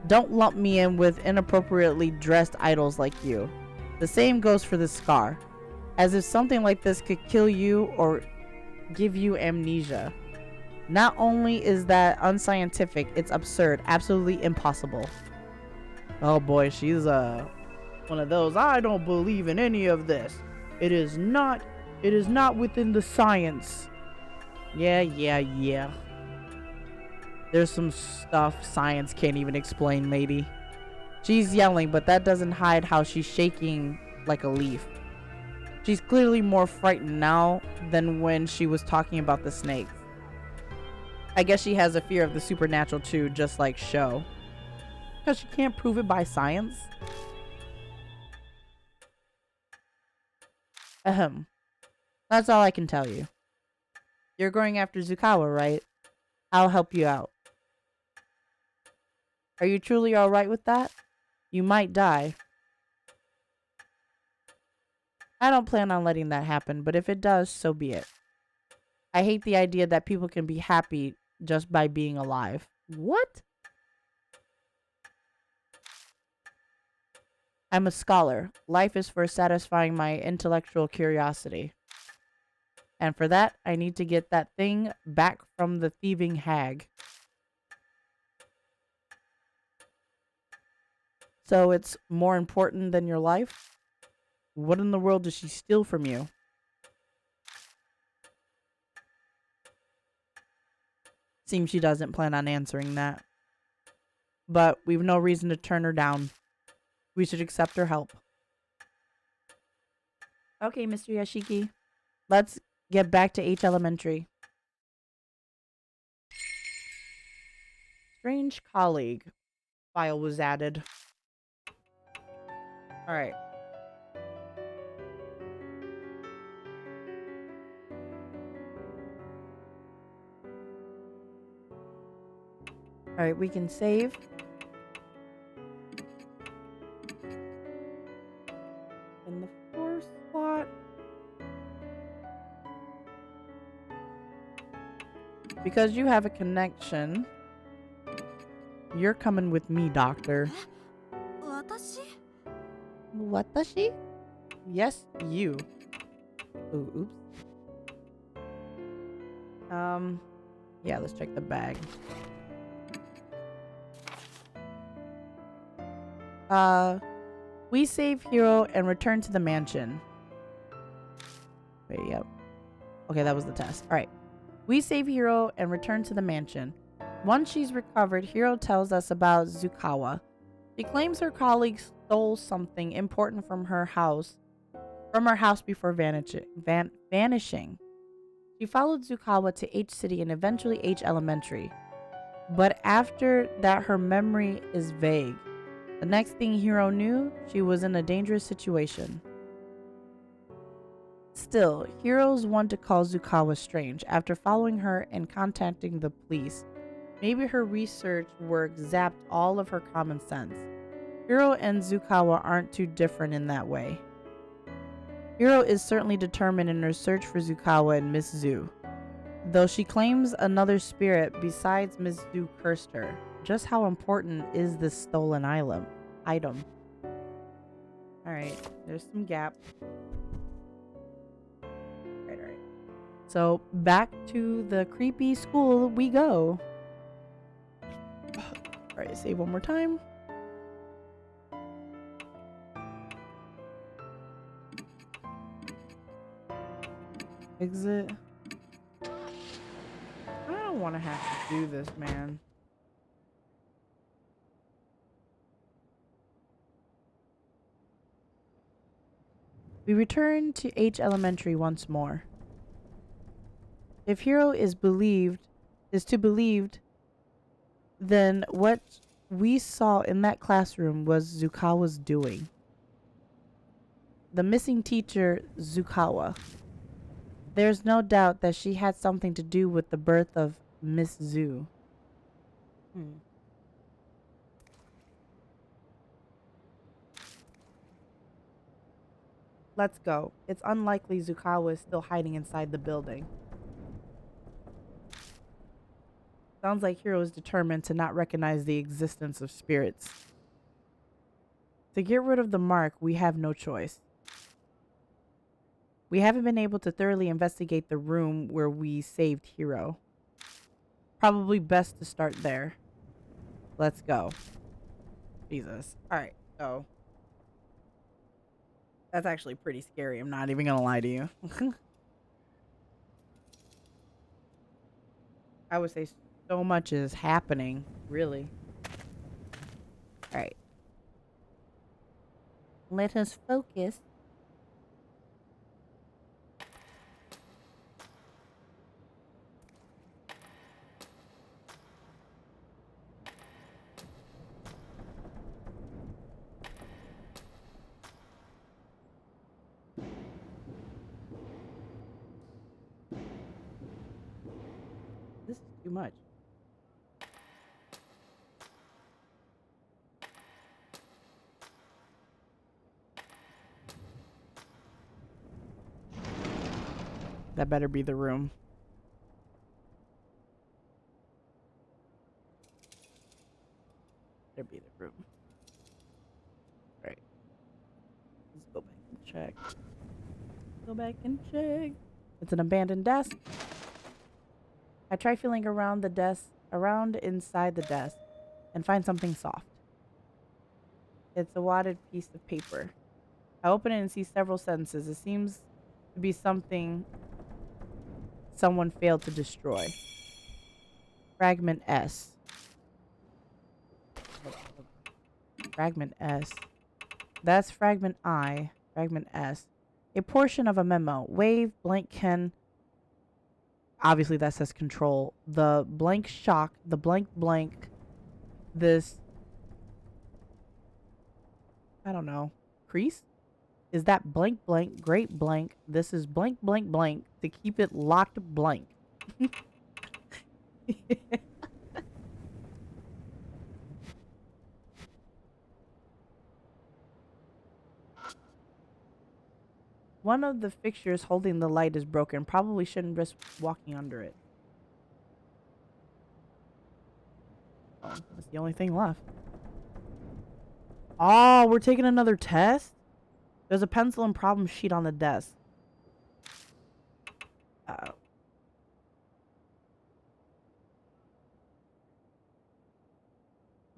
S1: Don't lump me in with inappropriately dressed idols like you. The same goes for this scar. As if something like this could kill you or give you amnesia. Not only is that unscientific, it's absurd, absolutely impossible. Oh boy, she's one of those. I don't believe in any of this. It is not within the science. Yeah. There's some stuff science can't even explain, lady. She's yelling, but that doesn't hide how she's shaking like a leaf. She's clearly more frightened now than when she was talking about the snakes. I guess she has a fear of the supernatural too, just like Sho. Because she can't prove it by science. Ahem. That's all I can tell you. You're going after Zukawa, right? I'll help you out. Are you truly alright with that? You might die. I don't plan on letting that happen, but if it does, so be it. I hate the idea that people can be happy just by being alive. What? I'm a scholar. Life is for satisfying my intellectual curiosity. And for that, I need to get that thing back from the thieving hag. So it's more important than your life? What in the world does she steal from you? Seems she doesn't plan on answering that. But we've no reason to turn her down. We should accept her help. Okay, Mr. Yashiki. Let's get back to H Elementary. Strange colleague. File was added. Alright. Alright, we can save. In the 4th slot. Because you have a connection, you're coming with me, doctor. Watashi? Yes, you. Ooh, oops. Yeah, let's check the bag. We save Hiro and return to the mansion. Wait, yep. Okay, that was the test. Alright. We save Hiro and return to the mansion. Once she's recovered, Hiro tells us about Zukawa. She claims her colleague stole something important from her house before vanishing. She followed Zukawa to H City and eventually H Elementary. But after that, her memory is vague. The next thing Hiro knew, she was in a dangerous situation. Still, Hiro's one to call Zukawa strange. After following her and contacting the police, maybe her research work zapped all of her common sense. Hiro and Zukawa aren't too different in that way. Hiro is certainly determined in her search for Zukawa and Miss Zu. Though she claims another spirit besides Miss Zu cursed her. Just how important is this stolen item? Alright, there's some gap. Alright. So back to the creepy school we go. Alright, save one more time. Exit. I don't want to have to do this, man. We return to H Elementary once more. If Hiro is to believed, then what we saw in that classroom was Zukawa's doing. The missing teacher, Zukawa. There's no doubt that she had something to do with the birth of Miss Zu. Let's go. It's unlikely Zukawa is still hiding inside the building. Sounds like Hiro is determined to not recognize the existence of spirits. To get rid of the mark, we have no choice. We haven't been able to thoroughly investigate the room where we saved Hiro. Probably best to start there. Let's go. Jesus. Alright, so. That's actually pretty scary. I'm not even gonna lie to you. I would say so much is happening, really. Alright. Let us focus. This is too much. That better be the room. Better be the room. Alright. Let's go back and check. Go back and check. It's an abandoned desk. I try feeling around the desk, around inside the desk, and find something soft. It's a wadded piece of paper. I open it and see several sentences. It seems to be something someone failed to destroy. Fragment S. Fragment S. That's fragment I. Fragment S. A portion of a memo. Wave blank can. Obviously, that says control. The blank shock. The blank blank. This. I don't know. Crease? Is that blank blank, great blank. This is blank blank blank to keep it locked blank. One of the fixtures holding the light is broken. Probably shouldn't risk walking under it. Oh, that's the only thing left. Oh, we're taking another test? There's a pencil and problem sheet on the desk. Uh-oh.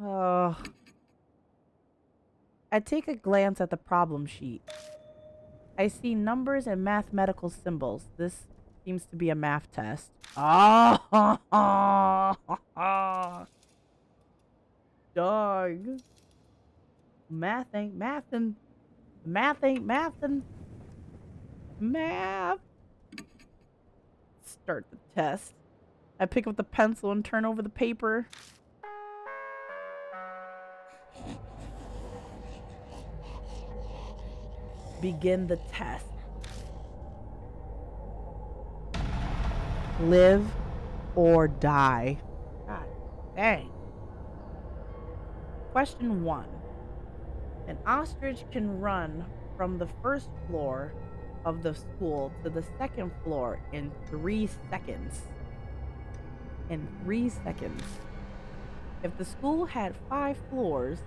S1: Oh. I take a glance at the problem sheet. I see numbers and mathematical symbols. This seems to be a math test. Oh, dog. Math ain't mathin'. Math ain't mathin'. Math. Start the test. I pick up the pencil and turn over the paper. Begin the test. Live or die. God dang. Question 1. An ostrich can run from the first floor of the school to the second floor in 3 seconds. In 3 seconds. If the school had 5 floors,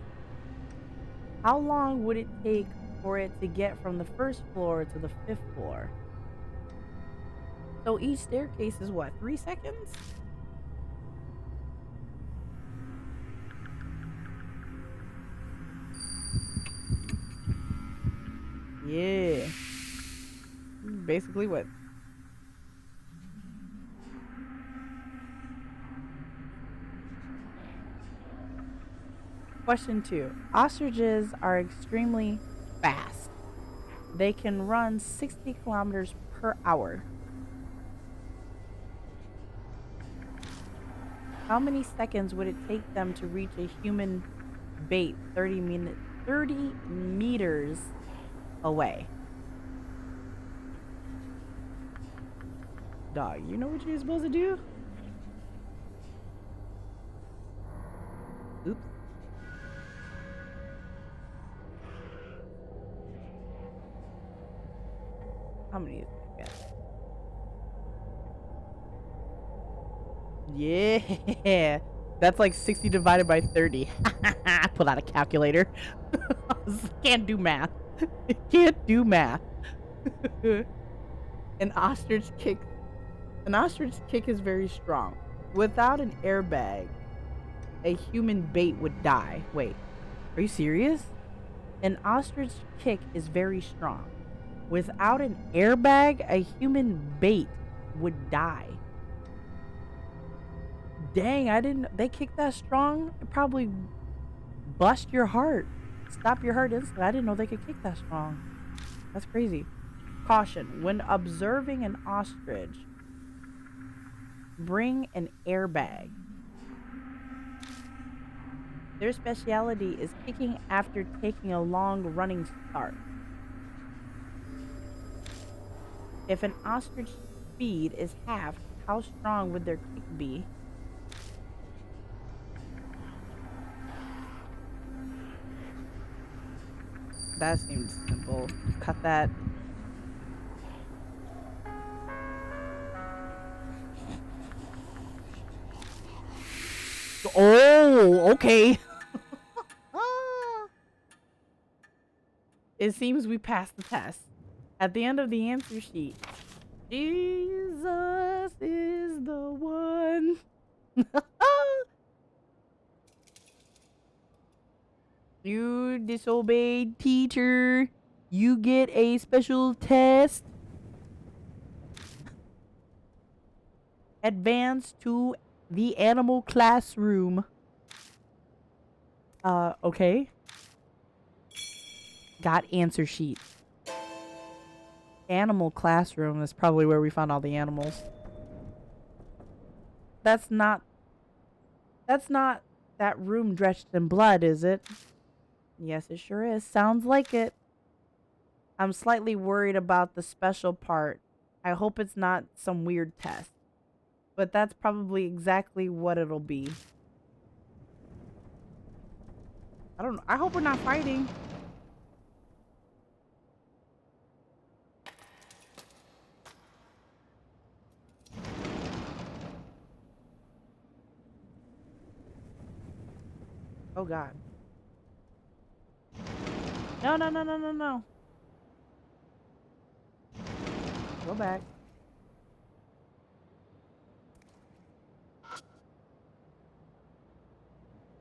S1: how long would it take for it to get from the first floor to the 5th floor? So each staircase is what, 3 seconds? Yeah. Basically what? Question 2. Ostriches are extremely fast. They can run 60 kilometers per hour. How many seconds would it take them to reach a human bait 30 meters away? Dog, you know what you're supposed to do? Oops. How many is that? Yeah. That's like 60 divided by 30. Pull out a calculator. Can't do math. Can't do math. An ostrich kick. An ostrich kick is very strong. Without an airbag, a human bait would die. Wait, are you serious? An ostrich kick is very strong. Without an airbag, a human bait would die. Dang, I didn't. They kick that strong? It probably bust your heart. Stop your heart instantly. I didn't know they could kick that strong. That's crazy. Caution. When observing an ostrich, bring an airbag. Their specialty is kicking after taking a long running start. If an ostrich speed is half, how strong would their kick be? That seems simple. Cut that. Oh, okay. It seems we passed the test. At the end of the answer sheet, Jesus is the one. You disobeyed teacher. You get a special test. Advance to the animal classroom. Okay. Got answer sheet. Animal classroom. That's probably where we found all the animals. That's not that room drenched in blood, is it? Yes, it sure is. Sounds like it. I'm slightly worried about the special part. I hope it's not some weird test. But that's probably exactly what it'll be. I don't know. I hope we're not fighting. Oh God. No, no, no, no, no, no. Go back.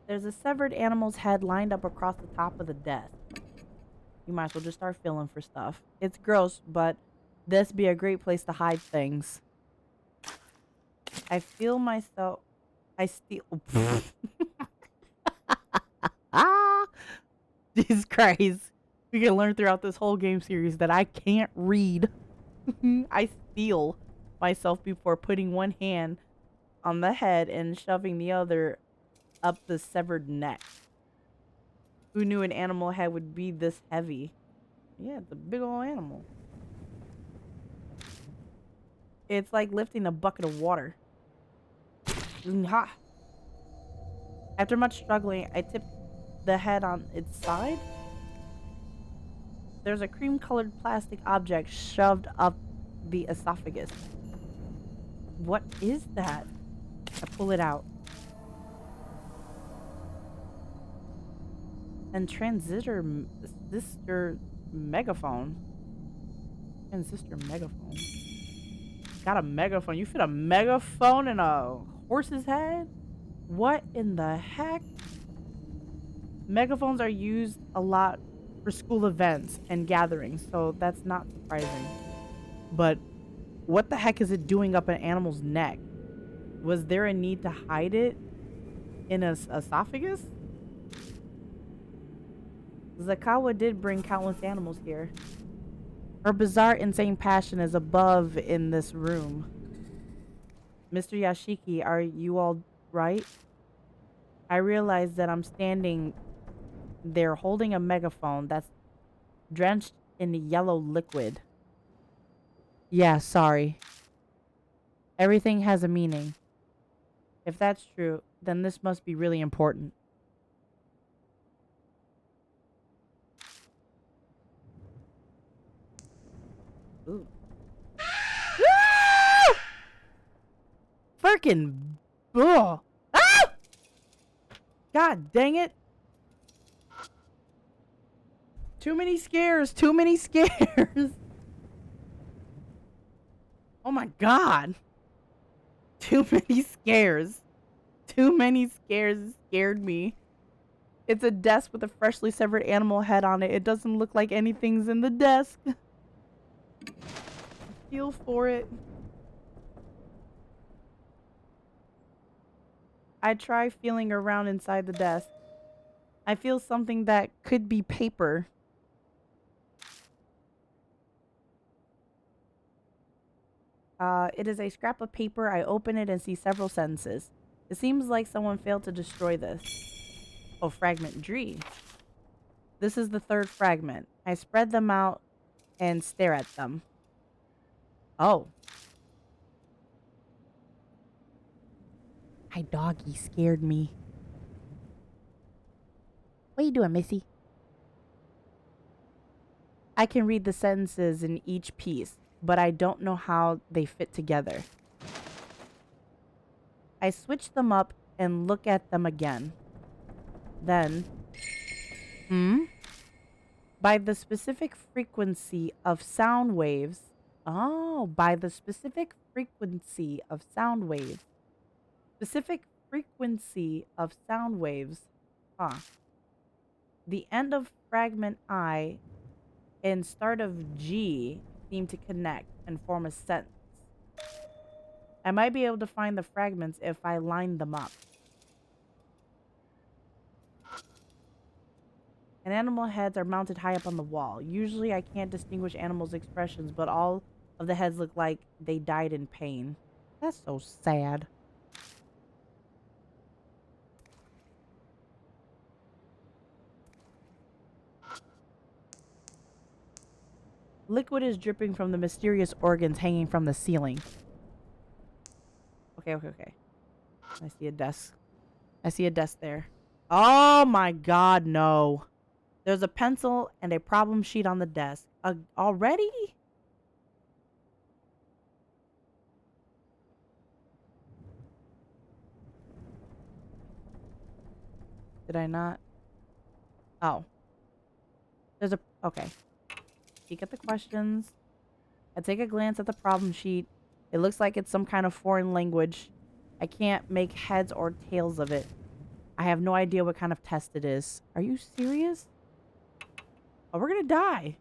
S1: There's a severed animal's head lined up across the top of the desk. You might as well just start feeling for stuff. It's gross, but this be a great place to hide things. I feel myself. I steal. Ah! Jesus Christ. We can learn throughout this whole game series that I can't read. I steal myself before putting one hand on the head and shoving the other up the severed neck. Who knew an animal head would be this heavy? Yeah, it's a big old animal. It's like lifting a bucket of water. Ha! After much struggling, I tipped the head on its side. There's a cream-colored plastic object shoved up the esophagus. What is that? I pull it out. And transistor megaphone. Transistor megaphone. Got a megaphone. You fit a megaphone in a horse's head? What in the heck? Megaphones are used a lot for school events and gatherings, so that's not surprising. But what the heck is it doing up an animal's neck? Was there a need to hide it in an esophagus? Zakawa did bring countless animals here. Her bizarre, insane passion is above in this room. Mr. Yashiki, are you all right? I realize that I'm standing there holding a megaphone that's drenched in yellow liquid. Yeah, sorry. Everything has a meaning. If that's true, then this must be really important. Ooh. Freaking. Ugh. Ah! God dang it. Too many scares. Too many scares. Oh my God. Too many scares. Too many scares scared me. It's a desk with a freshly severed animal head on it. It doesn't look like anything's in the desk. Feel for it. I try feeling around inside the desk. I feel something that could be paper. It is a scrap of paper. I open it and see several sentences. It seems like someone failed to destroy this. Oh, fragment G. This is the third fragment. I spread them out and stare at them. Oh. My doggy scared me. What you doing, Missy? I can read the sentences in each piece, but I don't know how they fit together. I switch them up and look at them again. Then, by the specific frequency of sound waves. Oh, by the specific frequency of sound waves. Specific frequency of sound waves. Huh. The end of fragment I and start of G seem to connect and form a sentence. I might be able to find the fragments if I line them up. And animal heads are mounted high up on the wall. Usually I can't distinguish animals' expressions, but all of the heads look like they died in pain. That's so sad. Liquid is dripping from the mysterious organs hanging from the ceiling. Okay. I see a desk. I see a desk there. Oh my god, no. There's a pencil and a problem sheet on the desk. Already? Did I not? Oh. Okay. Peek at the questions. I take a glance at the problem sheet. It looks like it's some kind of foreign language. I can't make heads or tails of it. I have no idea what kind of test it is. Are you serious? Oh, we're gonna die.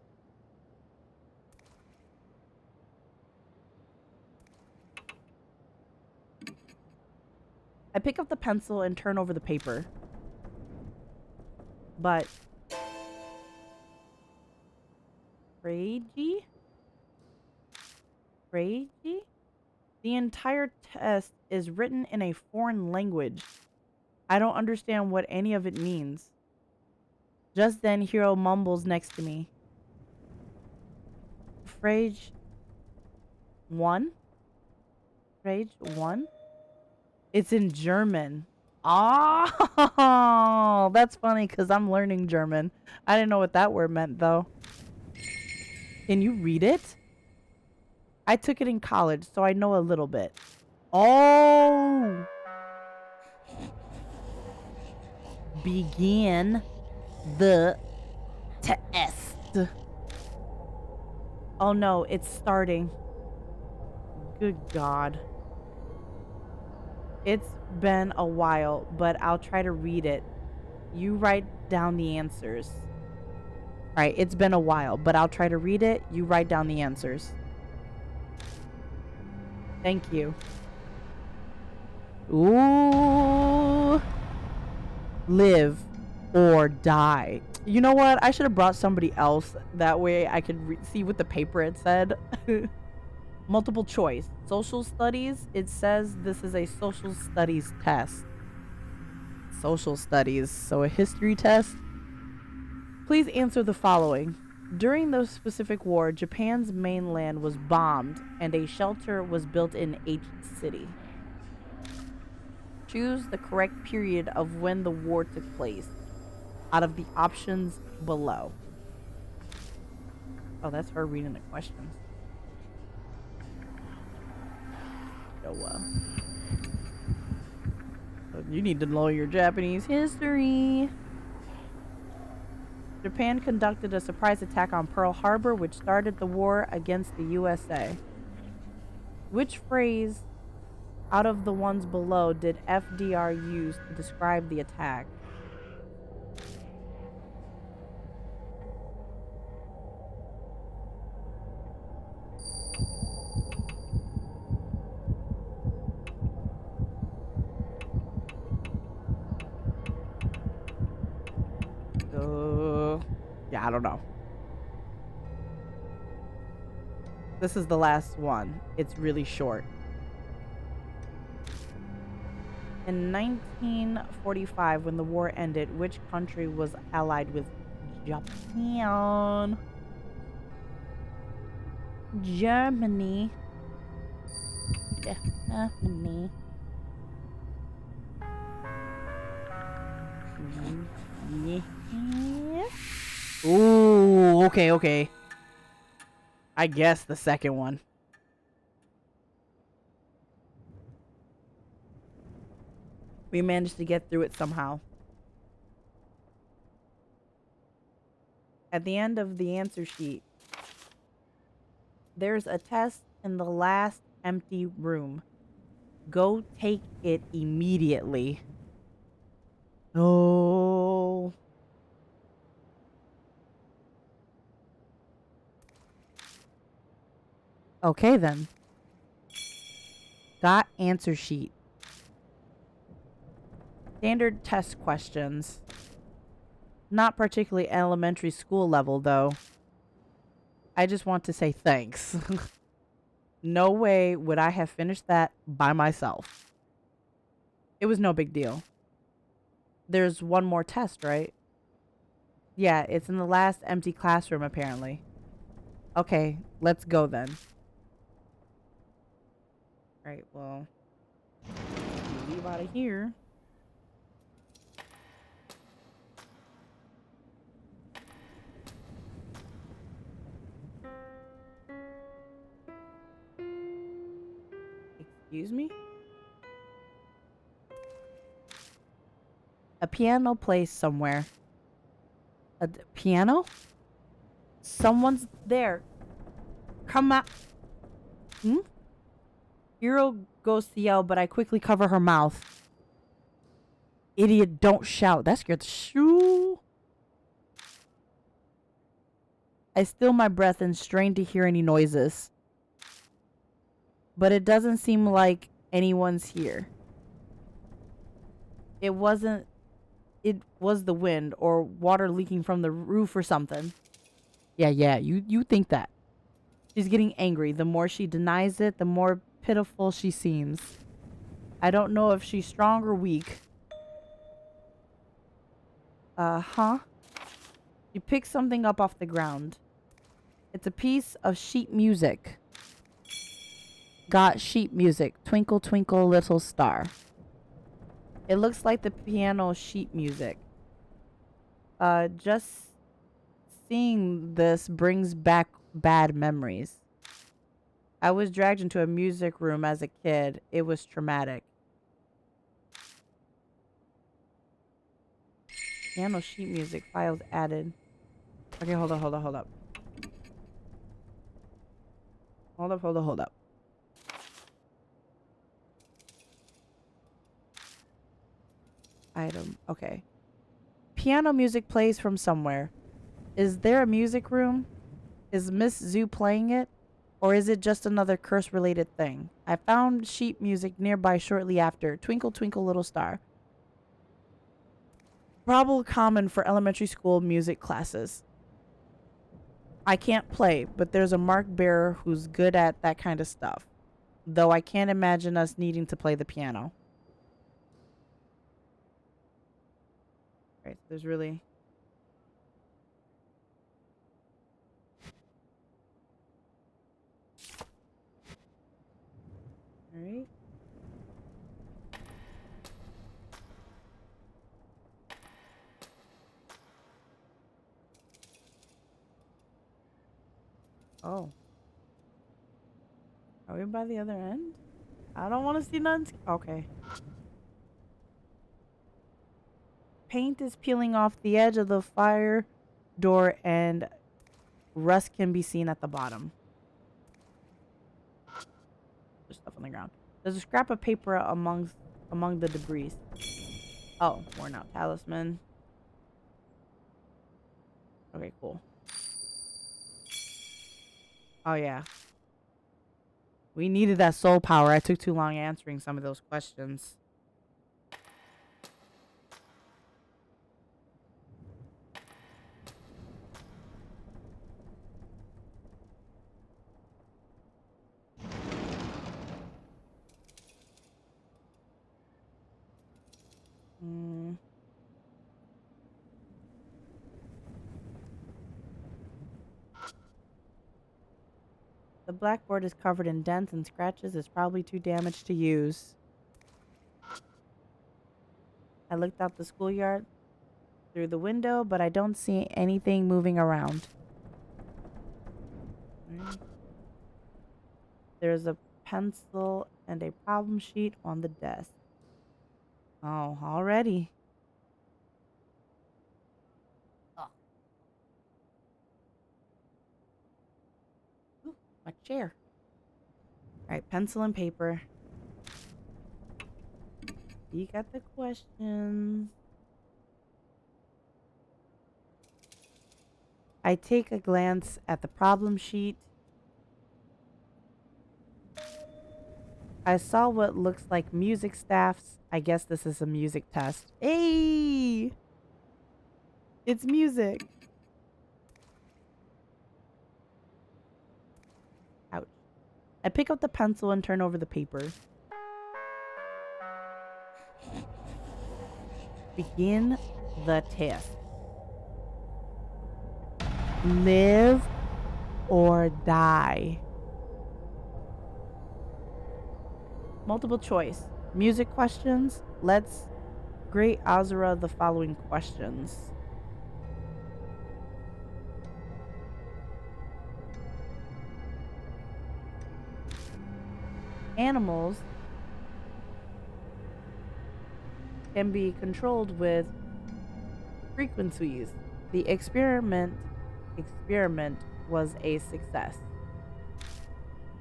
S1: I pick up the pencil and turn over the paper. But Ragey? The entire test is written in a foreign language. I don't understand what any of it means. Just then, Hero mumbles next to me. Frage 1? Frage 1? It's in German. Oh, that's funny because I'm learning German. I didn't know what that word meant, though. Can you read it? I took it in college, so I know a little bit. Oh! Begin the test. Oh no, it's starting. Good God. It's been a while, but I'll try to read it. You write down the answers. Alright, it's been a while, but I'll try to read it. You write down the answers. Thank you. Ooh. Live or die. You know what? I should have brought somebody else. That way I could see what the paper it said. Multiple choice. Social studies. It says this is a social studies test. Social studies. So a history test. Please answer the following. During the specific war, Japan's mainland was bombed and a shelter was built in H city. Choose the correct period of when the war took place out of the options below. Oh, that's her reading the questions. So, you need to know your Japanese history. Japan conducted a surprise attack on Pearl Harbor, which started the war against the USA. Which phrase out of the ones below did FDR use to describe the attack? Yeah, I don't know. This is the last one. It's really short. In 1945, when the war ended, which country was allied with Japan? Germany. Germany. Yeah. Ooh, okay. I guess the second one. We managed to get through it somehow. At the end of the answer sheet, there's a test in the last empty room. Go take it immediately. No. Okay then. Got answer sheet. Standard test questions. Not particularly elementary school level though. I just want to say thanks. No way would I have finished that by myself. It was no big deal. There's one more test, right? Yeah, it's in the last empty classroom apparently. Okay, let's go then. Right, well, leave out of here. Excuse me? A piano plays somewhere. A piano? Someone's there. Come out. Hmm? Hero goes to yell, but I quickly cover her mouth. Idiot, don't shout. That scared the shoo. I still my breath and strain to hear any noises. But it doesn't seem like anyone's here. It was the wind or water leaking from the roof or something. Yeah, you think that. She's getting angry. The more she denies it, the more pitiful she seems. I don't know if she's strong or weak. Huh? She picks something up off the ground. It's a piece of sheet music. Got sheet music. Twinkle, twinkle, little star. It looks like the piano sheet music. Just seeing this brings back bad memories. I was dragged into a music room as a kid. It was traumatic. Piano sheet music files added. Okay, hold up. Hold up. Item. Okay. Piano music plays from somewhere. Is there a music room? Is Miss Zoo playing it? Or is it just another curse-related thing? I found sheet music nearby shortly after. Twinkle, twinkle, little star. Probably common for elementary school music classes. I can't play, but there's a mark bearer who's good at that kind of stuff. Though I can't imagine us needing to play the piano. Right, so there's really... Alright. Oh. Are we by the other end? I don't want to see none. Okay. Paint is peeling off the edge of the fire door and rust can be seen at the bottom. There's stuff on the ground. There's a scrap of paper among the debris. Oh, worn out talisman. Okay, cool. Oh yeah. We needed that soul power. I took too long answering some of those questions. The blackboard is covered in dents and scratches. It's probably too damaged to use. I looked out the schoolyard through the window, but I don't see anything moving around. There's a pencil and a problem sheet on the desk. Oh, already.
S2: Oh,
S1: Ooh, my chair. All right, pencil and paper. You got the questions. I take a glance at the problem sheet. I saw what looks like music staffs. I guess this is a music test. Hey! It's music. Ouch. I pick up the pencil and turn over the paper. Begin the test. Live or die. Multiple choice. Music questions. Let's grade Azura the following questions. Animals can be controlled with frequencies. The experiment was a success.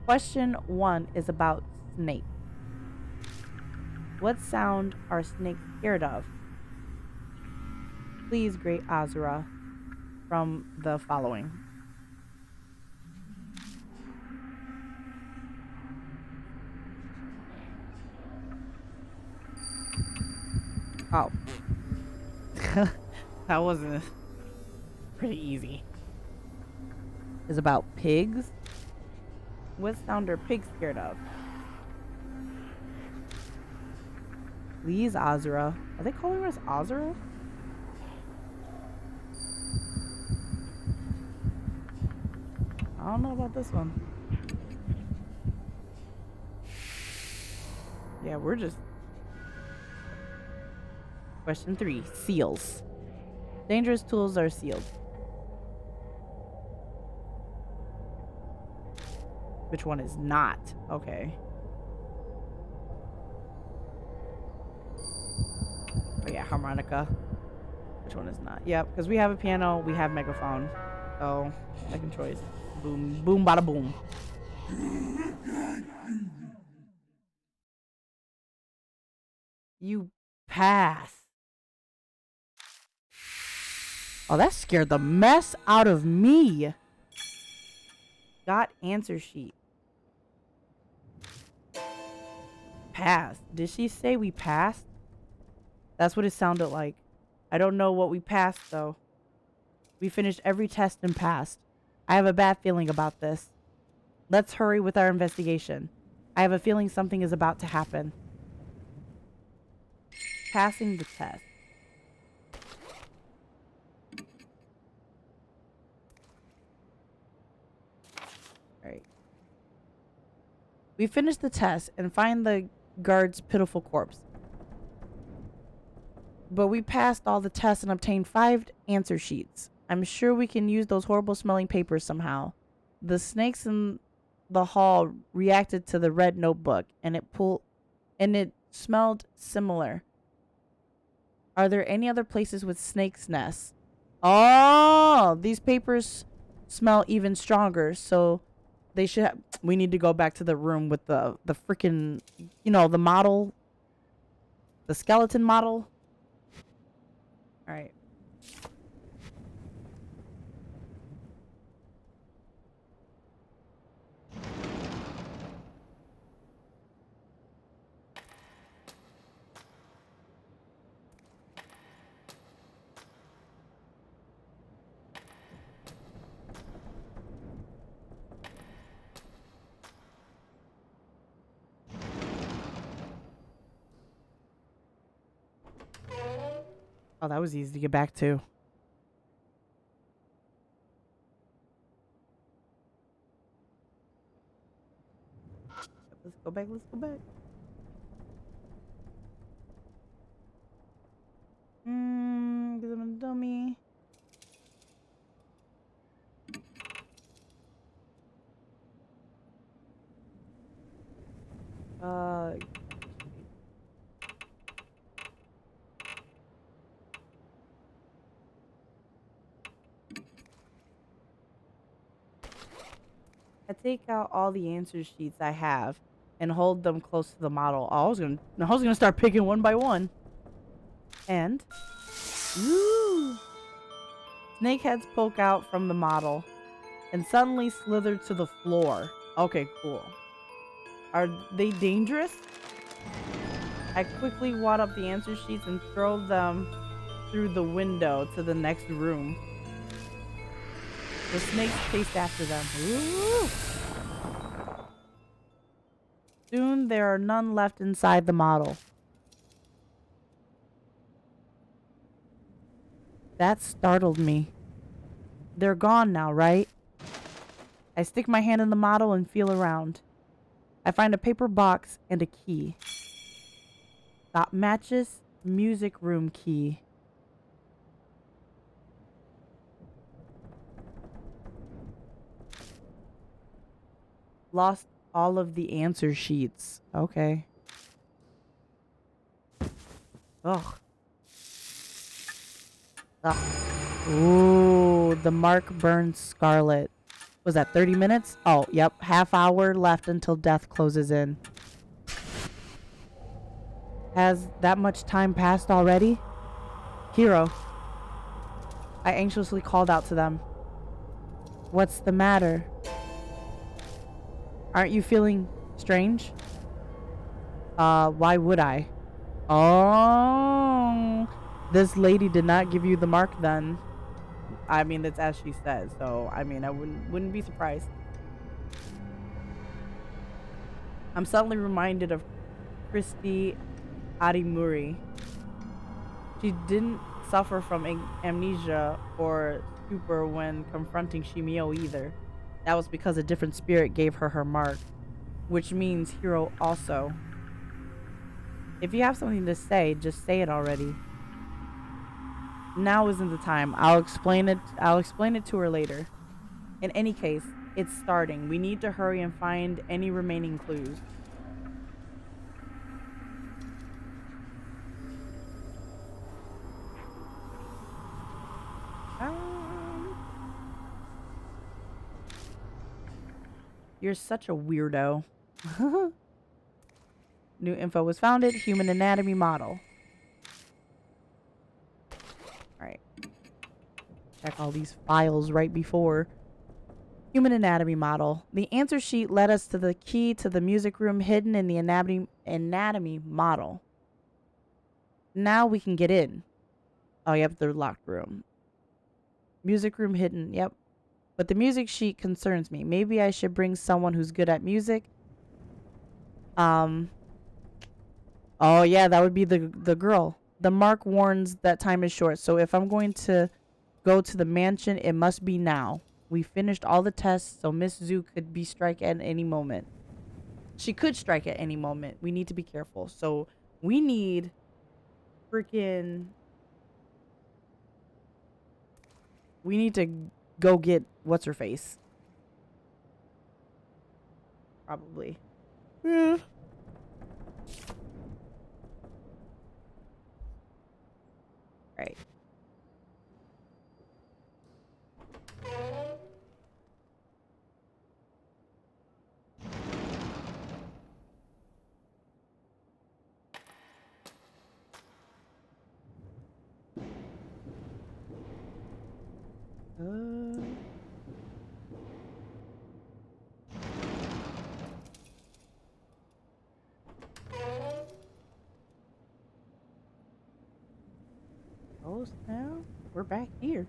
S1: Question 1 is about snakes. What sound are snakes scared of? Please grade Azura from the following. Oh. That wasn't pretty easy. Is about pigs. What sound are pigs scared of? Please, Azura. Are they calling us Azura? I don't know about this one. Yeah, we're just... Question 3. Seals. Dangerous tools are sealed. Which one is not? Okay. Oh yeah, harmonica. Which one is not? Yep, because we have a piano, we have megaphone. So, second choice. Boom, boom, bada boom. You pass. Oh, that scared the mess out of me. Got answer sheet. Passed. Did she say we passed? That's what it sounded like. I don't know what we passed, though. We finished every test and passed. I have a bad feeling about this. Let's hurry with our investigation. I have a feeling something is about to happen. Passing the test. Alright. We finished the test and find the guard's pitiful corpse. But we passed all the tests and obtained 5 answer sheets. I'm sure we can use those horrible smelling papers somehow. The snakes in the hall reacted to the red notebook and it smelled similar. Are there any other places with snakes' nests? Oh, these papers smell even stronger, so they should we need to go back to the room with the freaking, the model, the skeleton model. All right. Oh, that was easy to get back to. Let's go back. Let's go back. Because I'm a dummy. Uh, I take out all the answer sheets I have and hold them close to the model. Oh, I was gonna start picking one by one. And ooh, snakeheads poke out from the model and suddenly slither to the floor. Okay, cool. Are they dangerous? I quickly wad up the answer sheets and throw them through the window to the next room. The snakes chased after them. Ooh. Soon there are none left inside the model. That startled me. They're gone now, right? I stick my hand in the model and feel around. I find a paper box and a key. Got matches, music room key. Lost all of the answer sheets. Okay. Ugh. Ugh. Ooh, the mark burns scarlet. Was that 30 minutes? Oh, yep. Half hour left until death closes in. Has that much time passed already? Hero. I anxiously called out to them. What's the matter? Aren't you feeling strange? Why would I? Oh, this lady did not give you the mark then. I mean, that's as she says. So, I mean, I wouldn't be surprised. I'm suddenly reminded of Christy Arimuri. She didn't suffer from amnesia or stupor when confronting Shimio either. That was because a different spirit gave her her mark, which means Hero also. If you have something to say, just say it already. Now isn't the time. I'll explain it to her later. In any case, it's starting. We need to hurry and find any remaining clues. Um, you're such a weirdo. New info was founded. Human anatomy model. Alright. Check all these files right before. Human anatomy model. The answer sheet led us to the key to the music room hidden in the anatomy model. Now we can get in. Oh, yep, the locked room. Music room hidden, yep. But the music sheet concerns me. Maybe I should bring someone who's good at music. Oh yeah, that would be the girl. The mark warns that time is short, so if I'm going to go to the mansion, it must be now. We finished all the tests, so Miss Zhu could be strike at any moment. She could strike at any moment. We need to be careful. So we need freaking. We need to go get what's her face. Probably. Yeah. Right. Oh, now we're back here.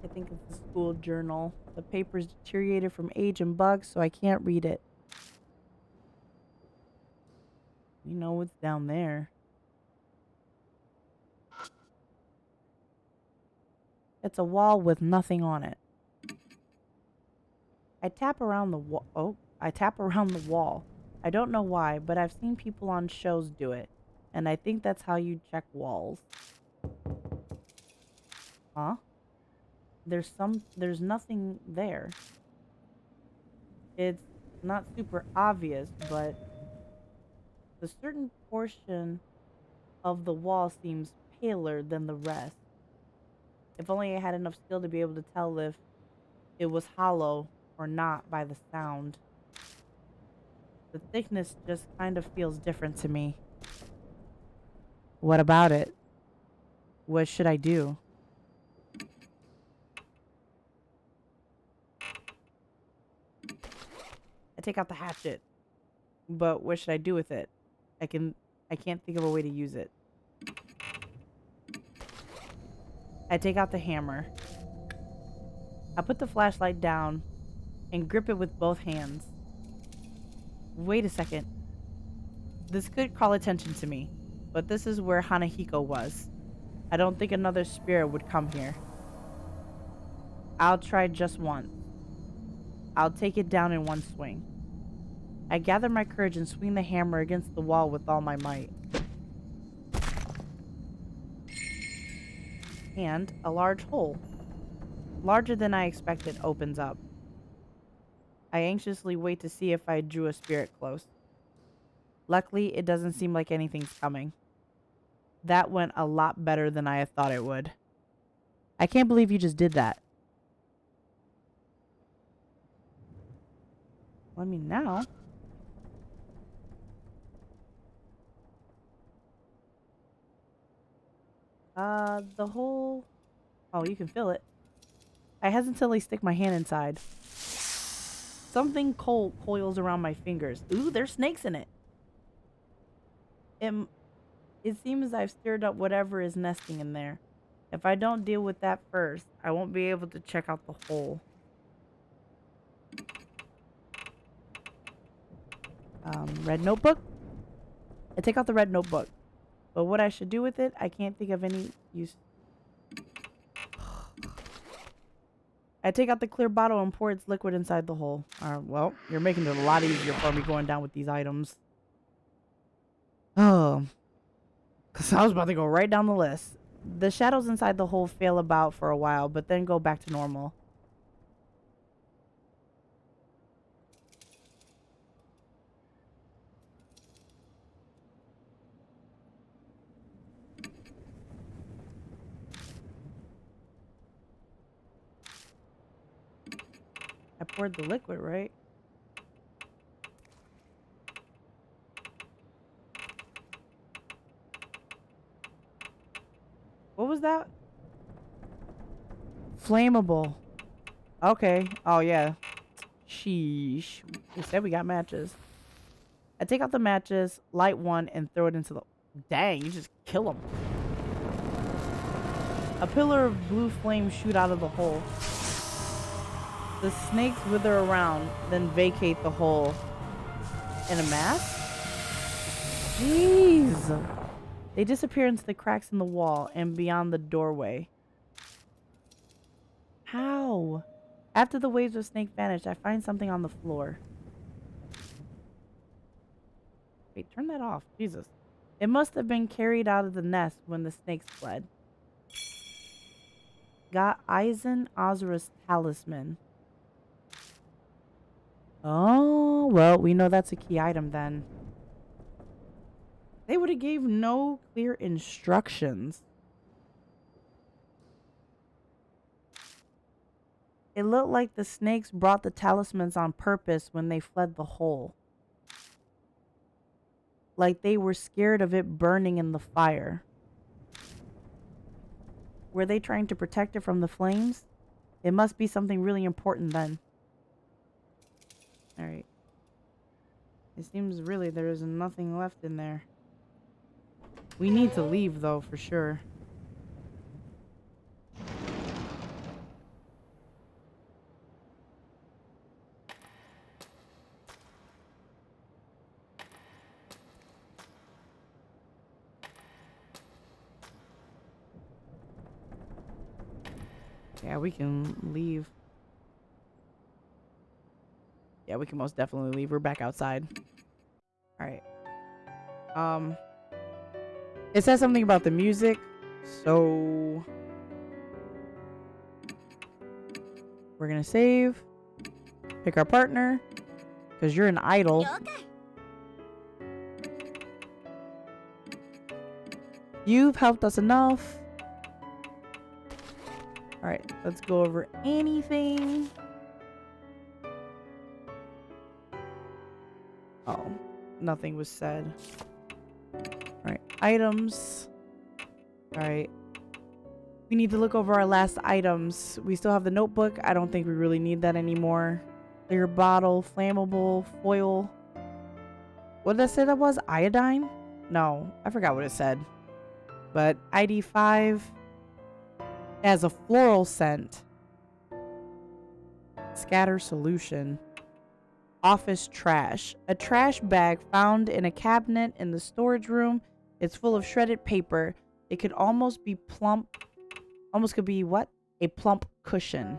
S1: I think it's the school journal. The paper's deteriorated from age and bugs, so I can't read it. You know what's down there. It's a wall with nothing on it. I tap around the wall. Oh, I tap around the wall. I don't know why, but I've seen people on shows do it. And I think that's how you check walls. Huh? There's nothing there. It's not super obvious, but the certain portion of the wall seems paler than the rest. If only I had enough skill to be able to tell if it was hollow or not by the sound. The thickness just kind of feels different to me. What about it? What should I do? I take out the hatchet, but what should I do with it? I can't think of a way to use it. I take out the hammer. I put the flashlight down and grip it with both hands. Wait a second. This could call attention to me, but this is where Hanahiko was. I don't think another spirit would come here. I'll try just once. I'll take it down in one swing. I gather my courage and swing the hammer against the wall with all my might. And a large hole, larger than I expected, opens up. I anxiously wait to see if I drew a spirit close. Luckily, it doesn't seem like anything's coming. That went a lot better than I had thought it would. I can't believe you just did that. Well, I mean, now... the hole... Oh, you can feel it. I hesitantly stick my hand inside. Something cold coils around my fingers. Ooh, there's snakes in it. It seems I've stirred up whatever is nesting in there. If I don't deal with that first, I won't be able to check out the hole. Red notebook? I take out the red notebook. But what I should do with it, I can't think of any use. I take out the clear bottle and pour its liquid inside the hole. Well, you're making it a lot easier for me going down with these items. Oh. Because I was about to go right down the list. The shadows inside the hole fail about for a while, but then go back to normal. I poured the liquid, right? What was that? Flammable. Okay. Oh, yeah. Sheesh. We said we got matches. I take out the matches, light one, and throw it into the... Dang, you just kill them. A pillar of blue flames shoot out of the hole. The snakes wither around, then vacate the hole. In a mass? Jeez. They disappear into the cracks in the wall and beyond the doorway. How? After the waves of snake vanish, I find something on the floor. Wait, turn that off. Jesus. It must have been carried out of the nest when the snakes fled. Got Eisen Ozra's talisman. Oh, well, we know that's a key item then. They would have gave no clear instructions. It looked like the snakes brought the talismans on purpose when they fled the hole. Like they were scared of it burning in the fire. Were they trying to protect it from the flames? It must be something really important then. Alright. It seems really there is nothing left in there. We need to leave though, for sure. Yeah, we can leave. Yeah, we can most definitely leave. We're back outside. Alright. It says something about the music, so we're gonna save, pick our partner, Because you're an idol. You've helped us enough. Alright, let's go over anything. Oh, nothing was said. Alright, items. Alright. We need to look over our last items. We still have the notebook. I don't think we really need that anymore. Clear bottle, flammable, foil. What did I say that was? Iodine? No, I forgot what it said. But ID 5 has a floral scent. Scatter solution. Office trash. A trash bag found in a cabinet in the storage room. It's full of shredded paper. It could almost be plump. Almost could be what? A plump cushion.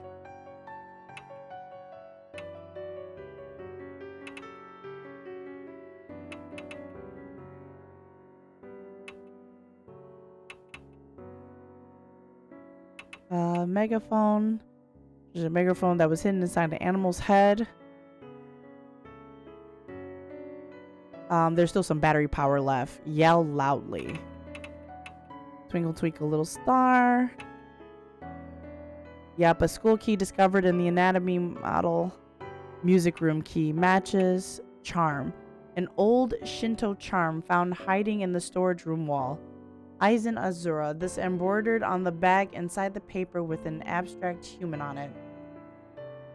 S1: Megaphone. There's a megaphone that was hidden inside the animal's head. There's still some battery power left. Yell loudly. Twinkle, twinkle, little star. Yep, a school key discovered in the anatomy model. Music room key. Matches. Charm. An old Shinto charm found hiding in the storage room wall. Aizen Azura. This embroidered on the bag inside the paper with an abstract human on it.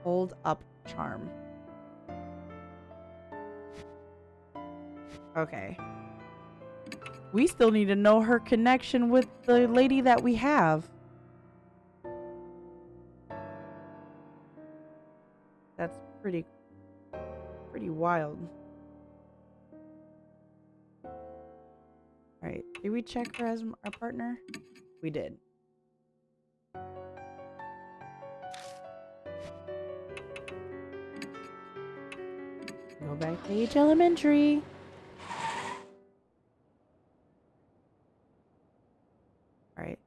S1: Hold up charm. Okay. We still need to know her connection with the lady that we have. That's pretty wild. Alright, did we check her as our partner? We did. Go back to H Elementary. Alright.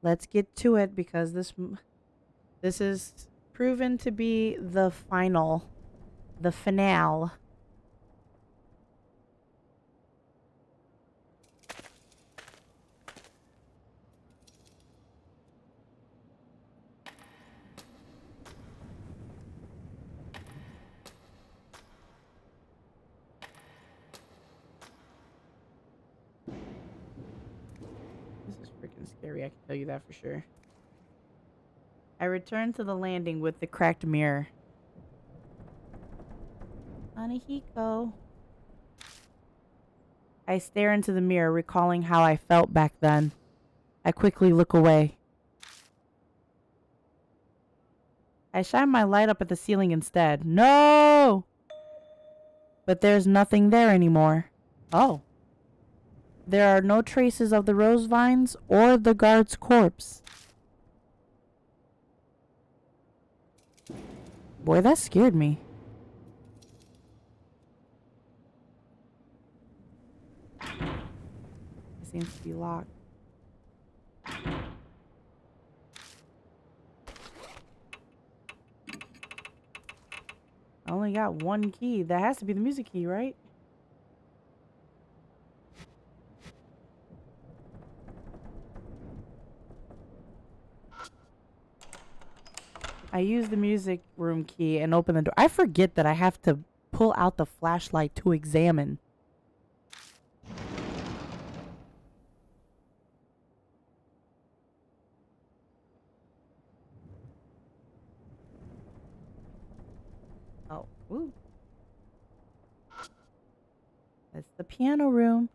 S1: Let's get to it because this is proven to be the final. The finale. This is freaking scary, I can tell you that for sure. I returned to the landing with the cracked mirror. Anahiko. I stare into the mirror, recalling how I felt back then. I quickly look away. I shine my light up at the ceiling instead. No! But there's nothing there anymore. Oh. There are no traces of the rose vines or the guard's corpse. Boy, that scared me. It seems to be locked. I only got one key. That has to be the music key, right? I use the music room key and open the door. I forget that I have to pull out the flashlight to examine. Oh, ooh. It's the piano room.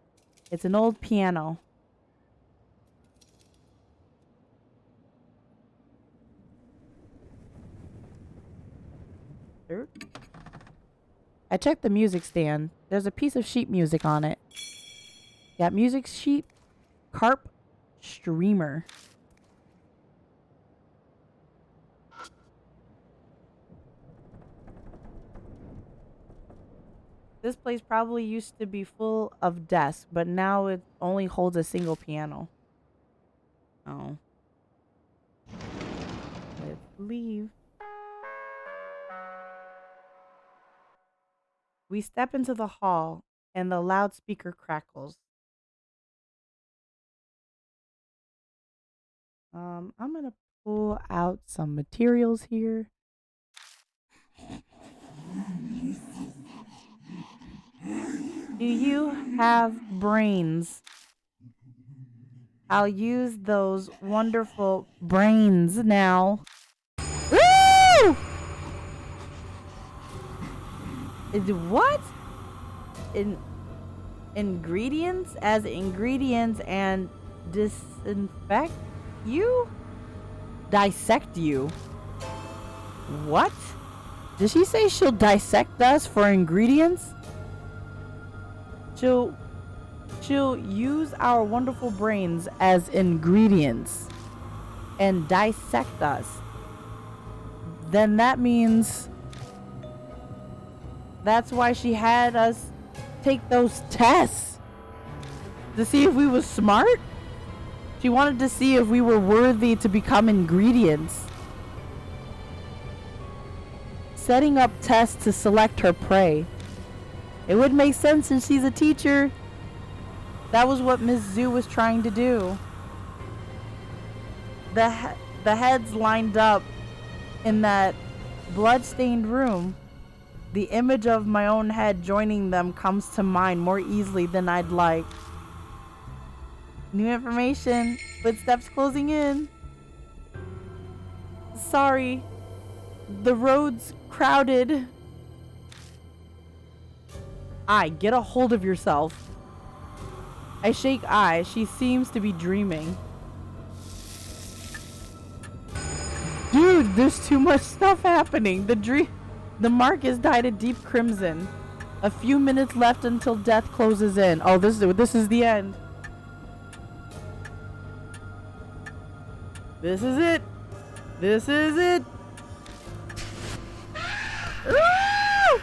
S1: It's an old piano. I checked the music stand. There's a piece of sheet music on it. Got music sheet. Carp streamer. This place probably used to be full of desks, but now it only holds a single piano. Oh. Let's leave. We step into the hall, and the loudspeaker crackles. I'm gonna pull out some materials here. Do you have brains? I'll use those wonderful brains now. Woo! What? In ingredients as ingredients and disinfect you? Dissect you. What? Did she say she'll dissect us for ingredients? She'll use our wonderful brains as ingredients and dissect us. Then that means that's why she had us take those tests to see if we were smart. She wanted to see if we were worthy to become ingredients. Setting up tests to select her prey. It would make sense since she's a teacher. That was what Miss Zhu was trying to do. The heads lined up in that blood-stained room. The image of my own head joining them comes to mind more easily than I'd like. New information. Footsteps closing in. Sorry. The road's crowded. Get a hold of yourself. I shake Ai. She seems to be dreaming. Dude, there's too much stuff happening. The mark is dyed a deep crimson. A few minutes left until death closes in. Oh, this is the end. This is it. This is it. Woo!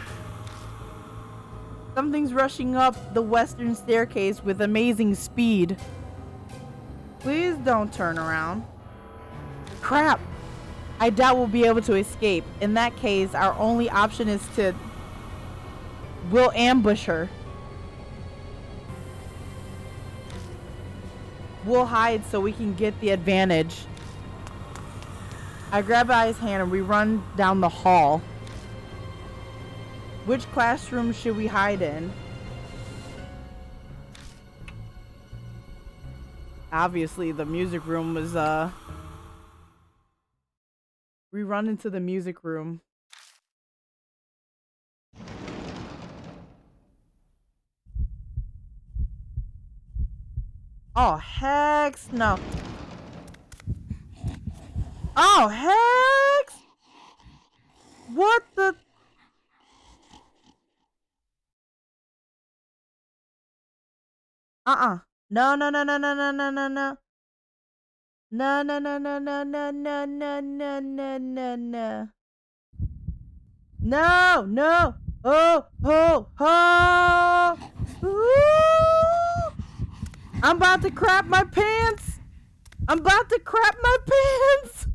S1: Something's rushing up the western staircase with amazing speed. Please don't turn around. Crap. I doubt we'll be able to escape. In that case, our only option is we'll ambush her. We'll hide so we can get the advantage. I grab Ai's hand and we run down the hall. Which classroom should we hide in? Obviously, the music room was, we run into the music room. Oh, heck no. Oh, heck! What the? No, no, no, no, no, no, no, no, no. No, no, no, no, no, no, no, no, no, no, no, no. No, no. Oh, oh, oh. Ooh. I'm about to crap my pants. I'm about to crap my pants.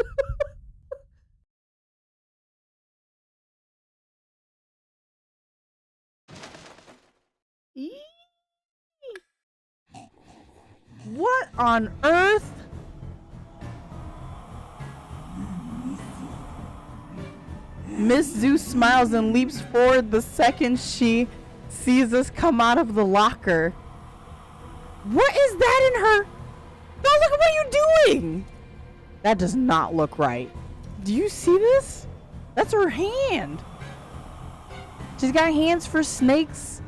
S1: What on earth? Miss Zeus smiles and leaps forward the second she sees us come out of the locker. What is that in her? No, look at what you're doing. That does not look right. Do you see this? That's her hand. She's got hands for snakes.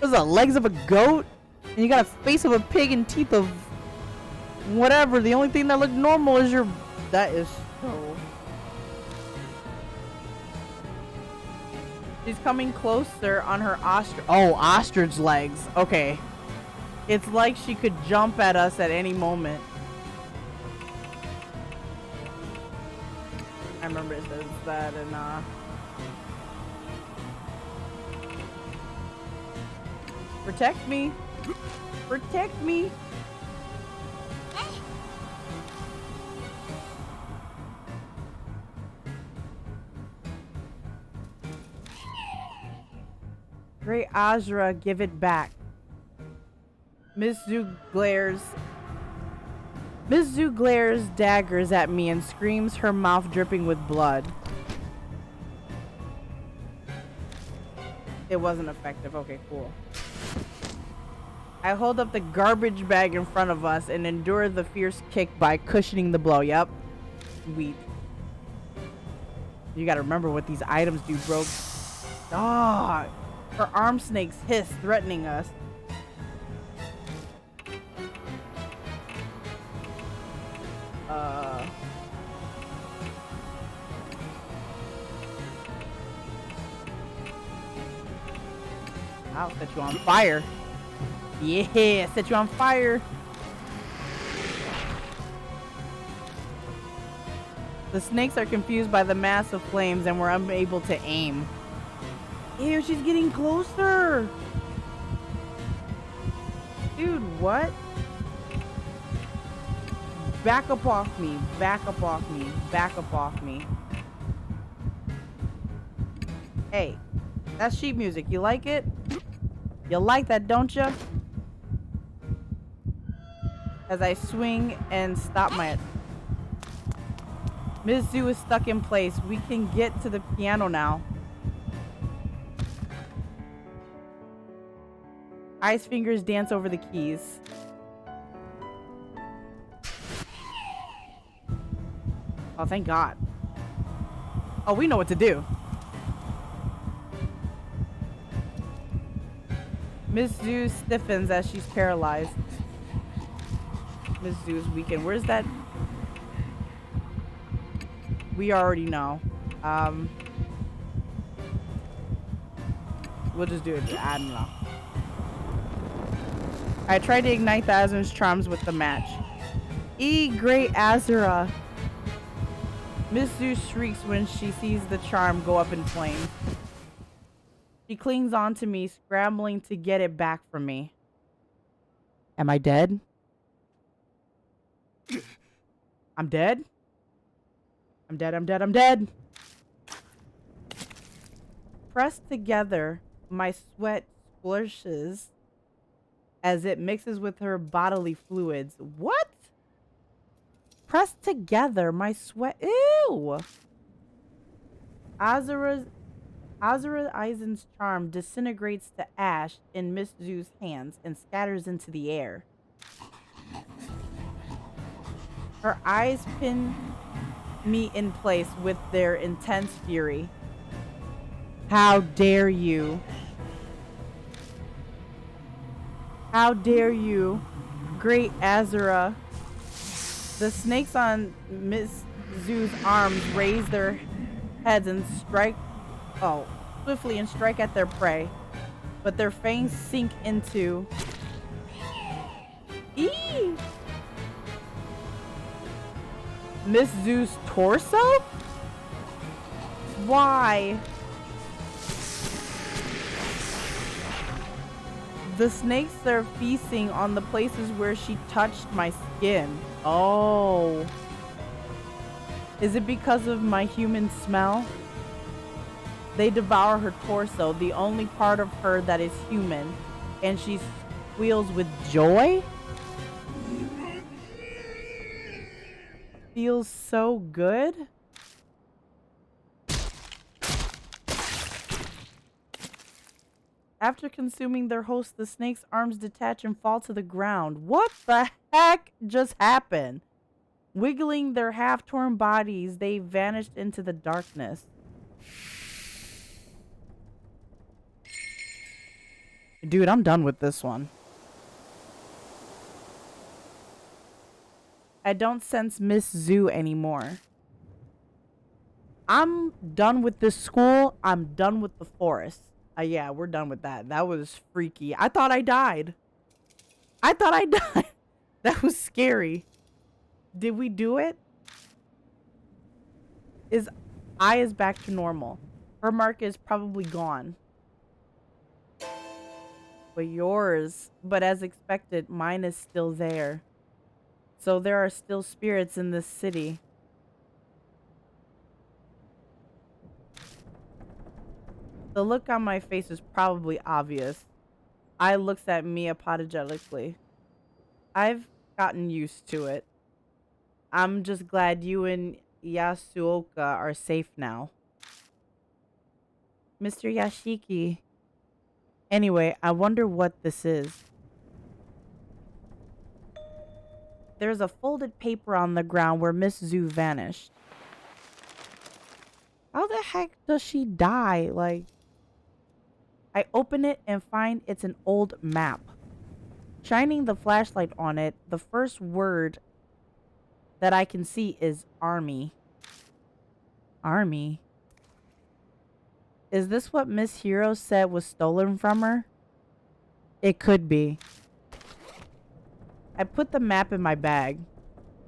S1: Those are legs of a goat. And you got a face of a pig and teeth of whatever. The only thing that looked normal is your... That is so... She's coming closer on her ostrich... Oh, ostrich legs. Okay. It's like she could jump at us at any moment. I remember it says that in, Protect me. Protect me. Great Azra, give it back. Miss Zoo glares. Miss Zoo glares daggers at me and screams, her mouth dripping with blood. It wasn't effective. Okay, cool. I hold up the garbage bag in front of us and endure the fierce kick by cushioning the blow. Yep. Sweet. You gotta remember what these items do, bro. Dog. Her arm snakes hiss, threatening us. I'll set you on fire. Yeah, set you on fire. The snakes are confused by the mass of flames and were unable to aim. Ew, she's getting closer. Dude, what? Back up off me. Back up off me. Back up off me. Hey, that's sheet music. You like it? You like that, don't you? As I swing and stop my... Ms. Zoo is stuck in place. We can get to the piano now. Ice fingers dance over the keys. Oh, thank God. Oh, we know what to do. Miss Zoo stiffens as she's paralyzed. Miss Zoo's weakened. Where's that? We already know. We'll just do it. I don't know. I tried to ignite the Azura's charms with the match. Great Azura! Miss Zoo shrieks when she sees the charm go up in flames. She clings on to me, scrambling to get it back from me. Am I dead? I'm dead? I'm dead, I'm dead, I'm dead! Pressed together, my sweat splashes as it mixes with her bodily fluids. What? Pressed together, my sweat... Ew! Azura Eisen's charm disintegrates to ash in Miss Zoo's hands and scatters into the air. Her eyes pin me in place with their intense fury. How dare you? How dare you, Great Azura? The snakes on Miss Zoo's arms raise their heads and strike swiftly and strike at their prey, but their fangs sink into Miss Zoo's torso? Why? The snakes are feasting on the places where she touched my skin. Oh. Is it because of my human smell? They devour her torso, the only part of her that is human, and she squeals with joy? Feels so good? After consuming their host, the snake's arms detach and fall to the ground. What the heck just happened? Wiggling their half-torn bodies, they vanished into the darkness. Dude, I'm done with this one. I don't sense Miss Zoo anymore. I'm done with this school. I'm done with the forest. Yeah, we're done with that. That was freaky. I thought I died. I thought I died. That was scary. Did we do it? His eye is back to normal. Her mark is probably gone. But yours, but as expected, mine is still there. So there are still spirits in this city. The look on my face is probably obvious. I looks at me apologetically. I've gotten used to it. I'm just glad you and Yasuoka are safe now. Mr. Yashiki. Anyway, I wonder what this is. There's a folded paper on the ground where Miss Zoo vanished. How the heck does she die? Like, I open it and find it's an old map. Shining the flashlight on it, the first word that I can see is army. Army? Is this what Miss Hero said was stolen from her? It could be. I put the map in my bag.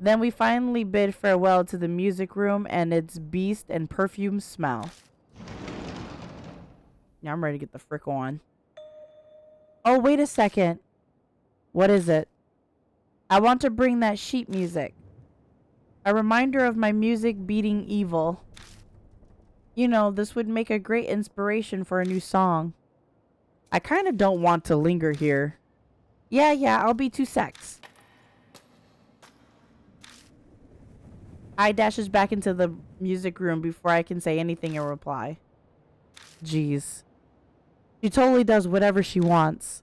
S1: Then we finally bid farewell to the music room and its beast and perfume smell. Now I'm ready to get the frick on. Oh, wait a second. What is it? I want to bring that sheet music. A reminder of my music beating evil. You know, this would make a great inspiration for a new song. I kind of don't want to linger here. Yeah, I'll be 2 secs. I dashes back into the music room before I can say anything in reply. Jeez. She totally does whatever she wants.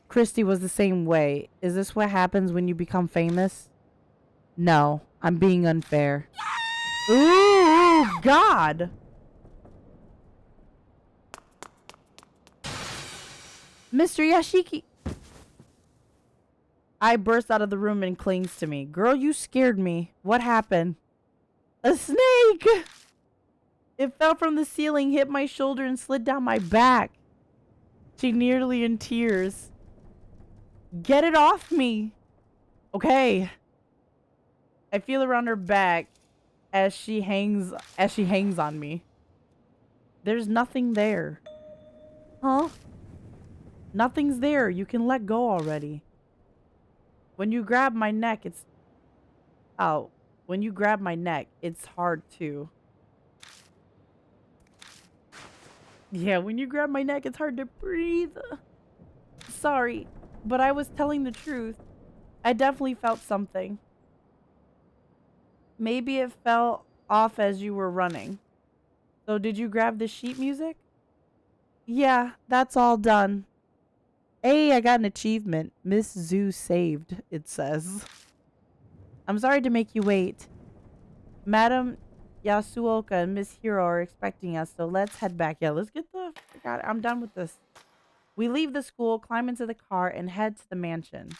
S1: Christy was the same way. Is this what happens when you become famous? No, I'm being unfair. Ooh, God! Mr. Yashiki! I burst out of the room and clings to me. Girl, you scared me. What happened? A snake! It fell from the ceiling, hit my shoulder, and slid down my back. She nearly in tears. Get it off me! Okay. I feel around her back as she hangs on me. There's nothing there. Huh? Nothing's there. You can let go already. When you grab my neck, it's... Oh. When you grab my neck, it's hard to... Yeah, when you grab my neck, it's hard to breathe. Sorry, but I was telling the truth. I definitely felt something. Maybe it fell off as you were running. So did you grab the sheet music? Yeah, that's all done. Hey, I got an achievement. Miss Zoo saved, it says. I'm sorry to make you wait. Madam Yasuoka and Miss Hiro are expecting us, so let's head back. Yeah, let's get the... God, I'm done with this. We leave the school, climb into the car, and head to the mansion.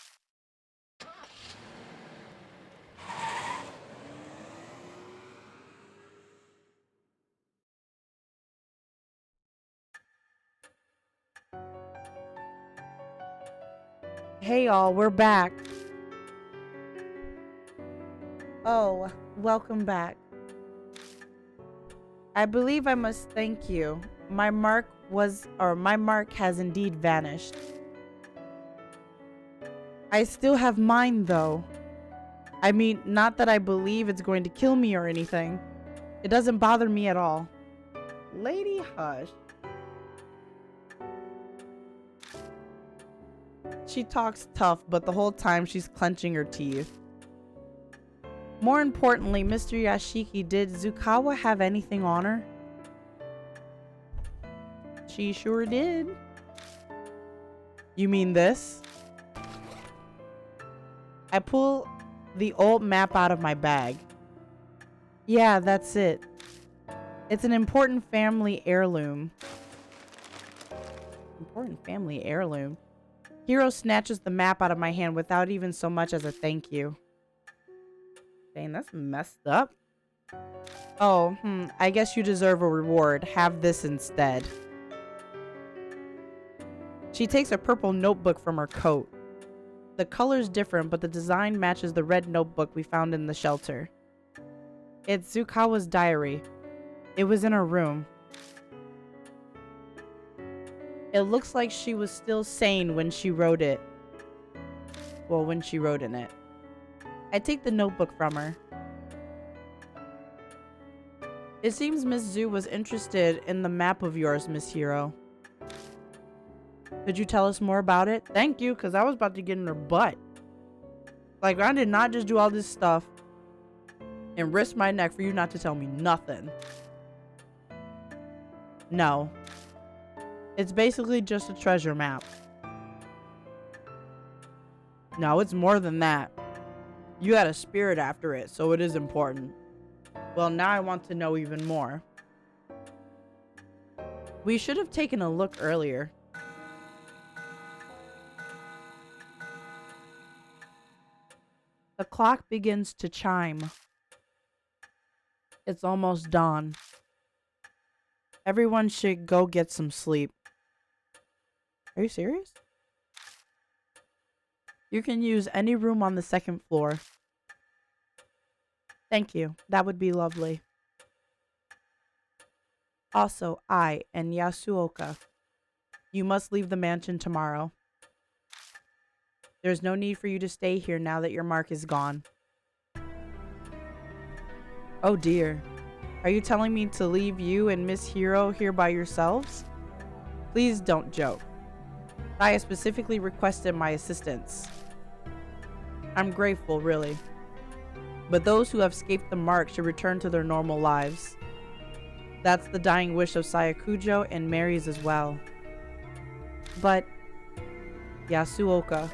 S1: Hey all, we're back. Oh, welcome back. I believe I must thank you. My mark has indeed vanished. I still have mine though. I mean, not that I believe it's going to kill me or anything. It doesn't bother me at all. Lady hush. She talks tough, but the whole time she's clenching her teeth. More importantly, Mr. Yashiki, did Zukawa have anything on her? She sure did. You mean this? I pull the old map out of my bag. Yeah, that's it. It's an important family heirloom. Important family heirloom. Hiro snatches the map out of my hand without even so much as a thank you. Dang, that's messed up. Oh, I guess you deserve a reward. Have this instead. She takes a purple notebook from her coat. The color's different, but the design matches the red notebook we found in the shelter. It's Zukawa's diary. It was in her room. It looks like she was still sane when she wrote it. Well, when she wrote in it. I take the notebook from her. It seems Miss Zoo was interested in the map of yours, Miss Hero. Could you tell us more about it? Thank you, because I was about to get in her butt. Like, I did not just do all this stuff and risk my neck for you not to tell me nothing. No. It's basically just a treasure map. No, it's more than that. You had a spirit after it, so it is important. Well, now I want to know even more. We should have taken a look earlier. The clock begins to chime. It's almost dawn. Everyone should go get some sleep. Are you serious? You can use any room on the second floor. Thank you. That would be lovely. Also, I and Yasuoka. You must leave the mansion tomorrow. There's no need for you to stay here now that your mark is gone. Oh dear. Are you telling me to leave you and Miss Hero here by yourselves? Please don't joke. I specifically requested my assistance. I'm grateful, really. But those who have escaped the mark should return to their normal lives. That's the dying wish of Sayakujo and Mary's as well. But, Yasuoka,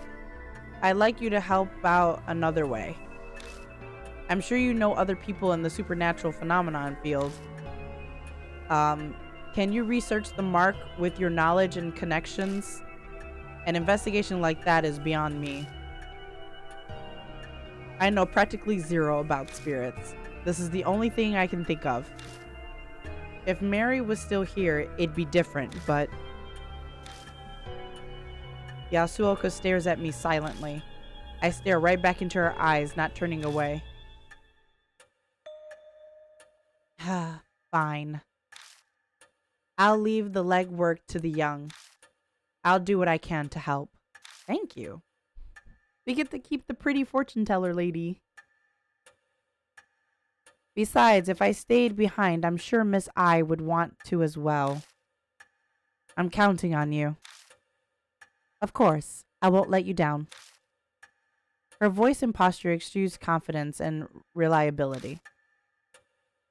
S1: I'd like you to help out another way. I'm sure you know other people in the supernatural phenomenon field. Can you research the mark with your knowledge and connections? An investigation like that is beyond me. I know practically zero about spirits. This is the only thing I can think of. If Mary was still here, it'd be different, but... Yasuoka stares at me silently. I stare right back into her eyes, not turning away. Fine. I'll leave the legwork to the young. I'll do what I can to help. Thank you. We get to keep the pretty fortune teller lady. Besides, if I stayed behind, I'm sure Miss I would want to as well. I'm counting on you. Of course, I won't let you down. Her voice and posture exudes confidence and reliability.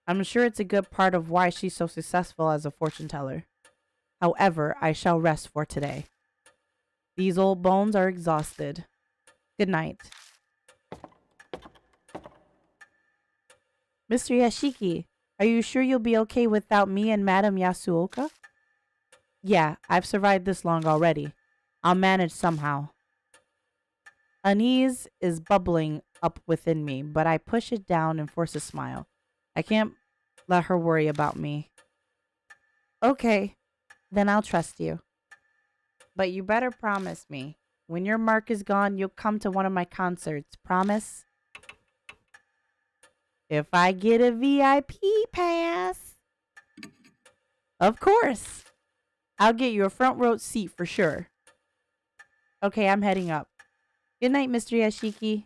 S1: I'm sure it's a good part of why she's so successful as a fortune teller. However, I shall rest for today. These old bones are exhausted. Good night. Mr. Yashiki, are you sure you'll be okay without me and Madame Yasuoka? Yeah, I've survived this long already. I'll manage somehow. Unease is bubbling up within me, but I push it down and force a smile. I can't let her worry about me. Okay, then I'll trust you. But you better promise me. When your mark is gone, you'll come to one of my concerts. Promise? If I get a VIP pass. Of course. I'll get you a front row seat for sure. Okay, I'm heading up. Good night, Mr. Yashiki.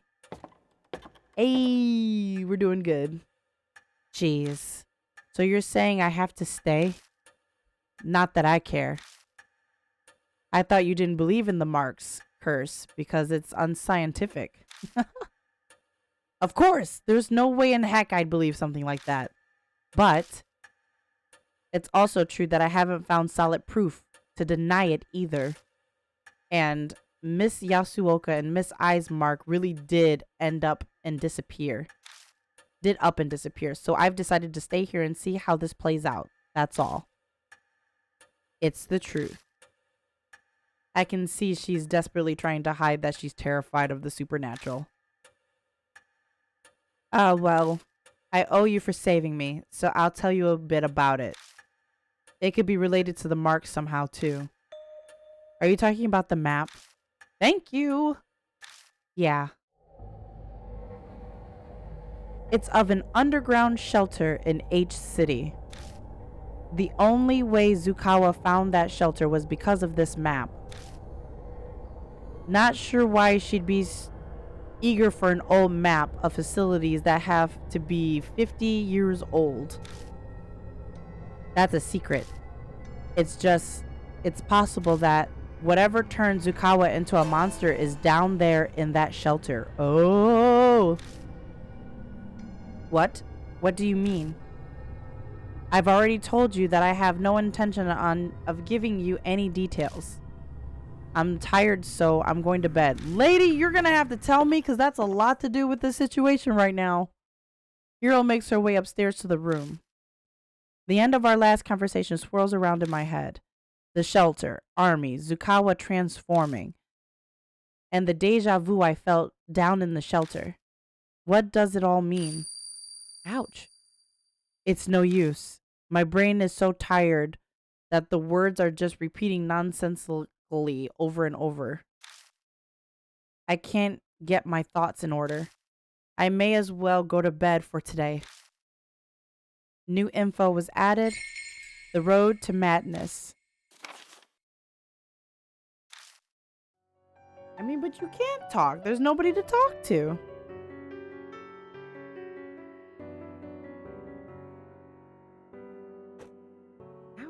S1: Hey, we're doing good. Jeez. So you're saying I have to stay? Not that I care. I thought you didn't believe in the marks curse because it's unscientific. Of course, there's no way in heck I'd believe something like that. But it's also true that I haven't found solid proof to deny it either. And Miss Yasuoka and Miss I's mark really did end up and disappear. Did up and disappear. So I've decided to stay here and see how this plays out. That's all. It's the truth. I can see she's desperately trying to hide that she's terrified of the supernatural. Well, I owe you for saving me, so I'll tell you a bit about it. It could be related to the mark somehow, too. Are you talking about the map? Thank you! Yeah. It's of an underground shelter in H City. The only way Zukawa found that shelter was because of this map. Not sure why she'd be eager for an old map of facilities that have to be 50 years old. That's a secret. It's just, it's possible that whatever turned Zukawa into a monster is down there in that shelter. Oh. What? What do you mean? I've already told you that I have no intention of giving you any details. I'm tired, so I'm going to bed. Lady, you're gonna have to tell me, because that's a lot to do with the situation right now. Hiro makes her way upstairs to the room. The end of our last conversation swirls around in my head. The shelter, army, Zukawa transforming, and the deja vu I felt down in the shelter. What does it all mean? Ouch. It's no use. My brain is so tired that the words are just repeating nonsensically over and over. I can't get my thoughts in order. I may as well go to bed for today. New info was added. The road to madness. I mean, but you can't talk. There's nobody to talk to. Ouch.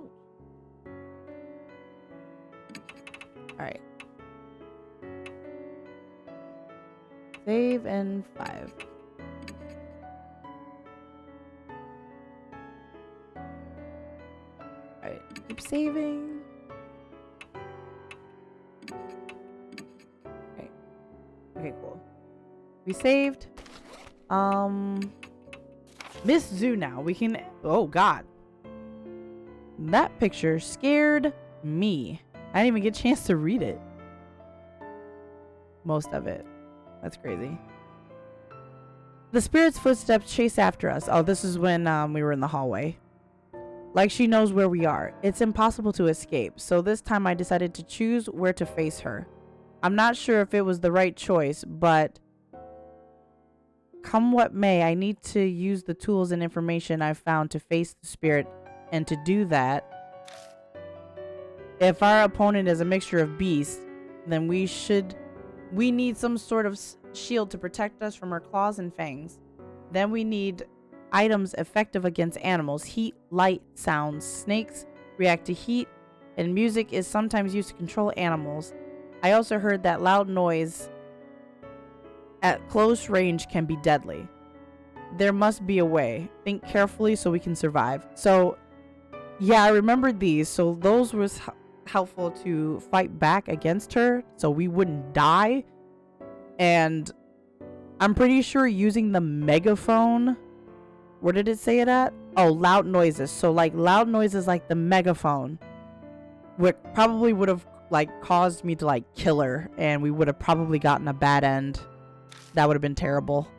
S1: All right. Save in 5. Alright, keep saving. Okay. Okay, cool. We saved. Miss Zoo now. We can, oh god. That picture scared me. I didn't even get a chance to read it. Most of it. That's crazy. The spirit's footsteps chase after us. Oh, this is when we were in the hallway. Like she knows where we are. It's impossible to escape. So this time I decided to choose where to face her. I'm not sure if it was the right choice, but come what may, I need to use the tools and information I've found to face the spirit. And to do that, if our opponent is a mixture of beasts, then we need some sort of shield to protect us from her claws and fangs. Then we need items effective against animals. Heat, light, sounds. Snakes react to heat, and music is sometimes used to control animals. I also heard that loud noise at close range can be deadly. There must be a way. Think carefully so we can survive. So, yeah, I remembered these. So those was helpful to fight back against her so we wouldn't die. And I'm pretty sure using the megaphone, where did it say it at? Oh, loud noises. So like loud noises like the megaphone probably would have like caused me to like kill her, and we would have probably gotten a bad end. That would have been terrible.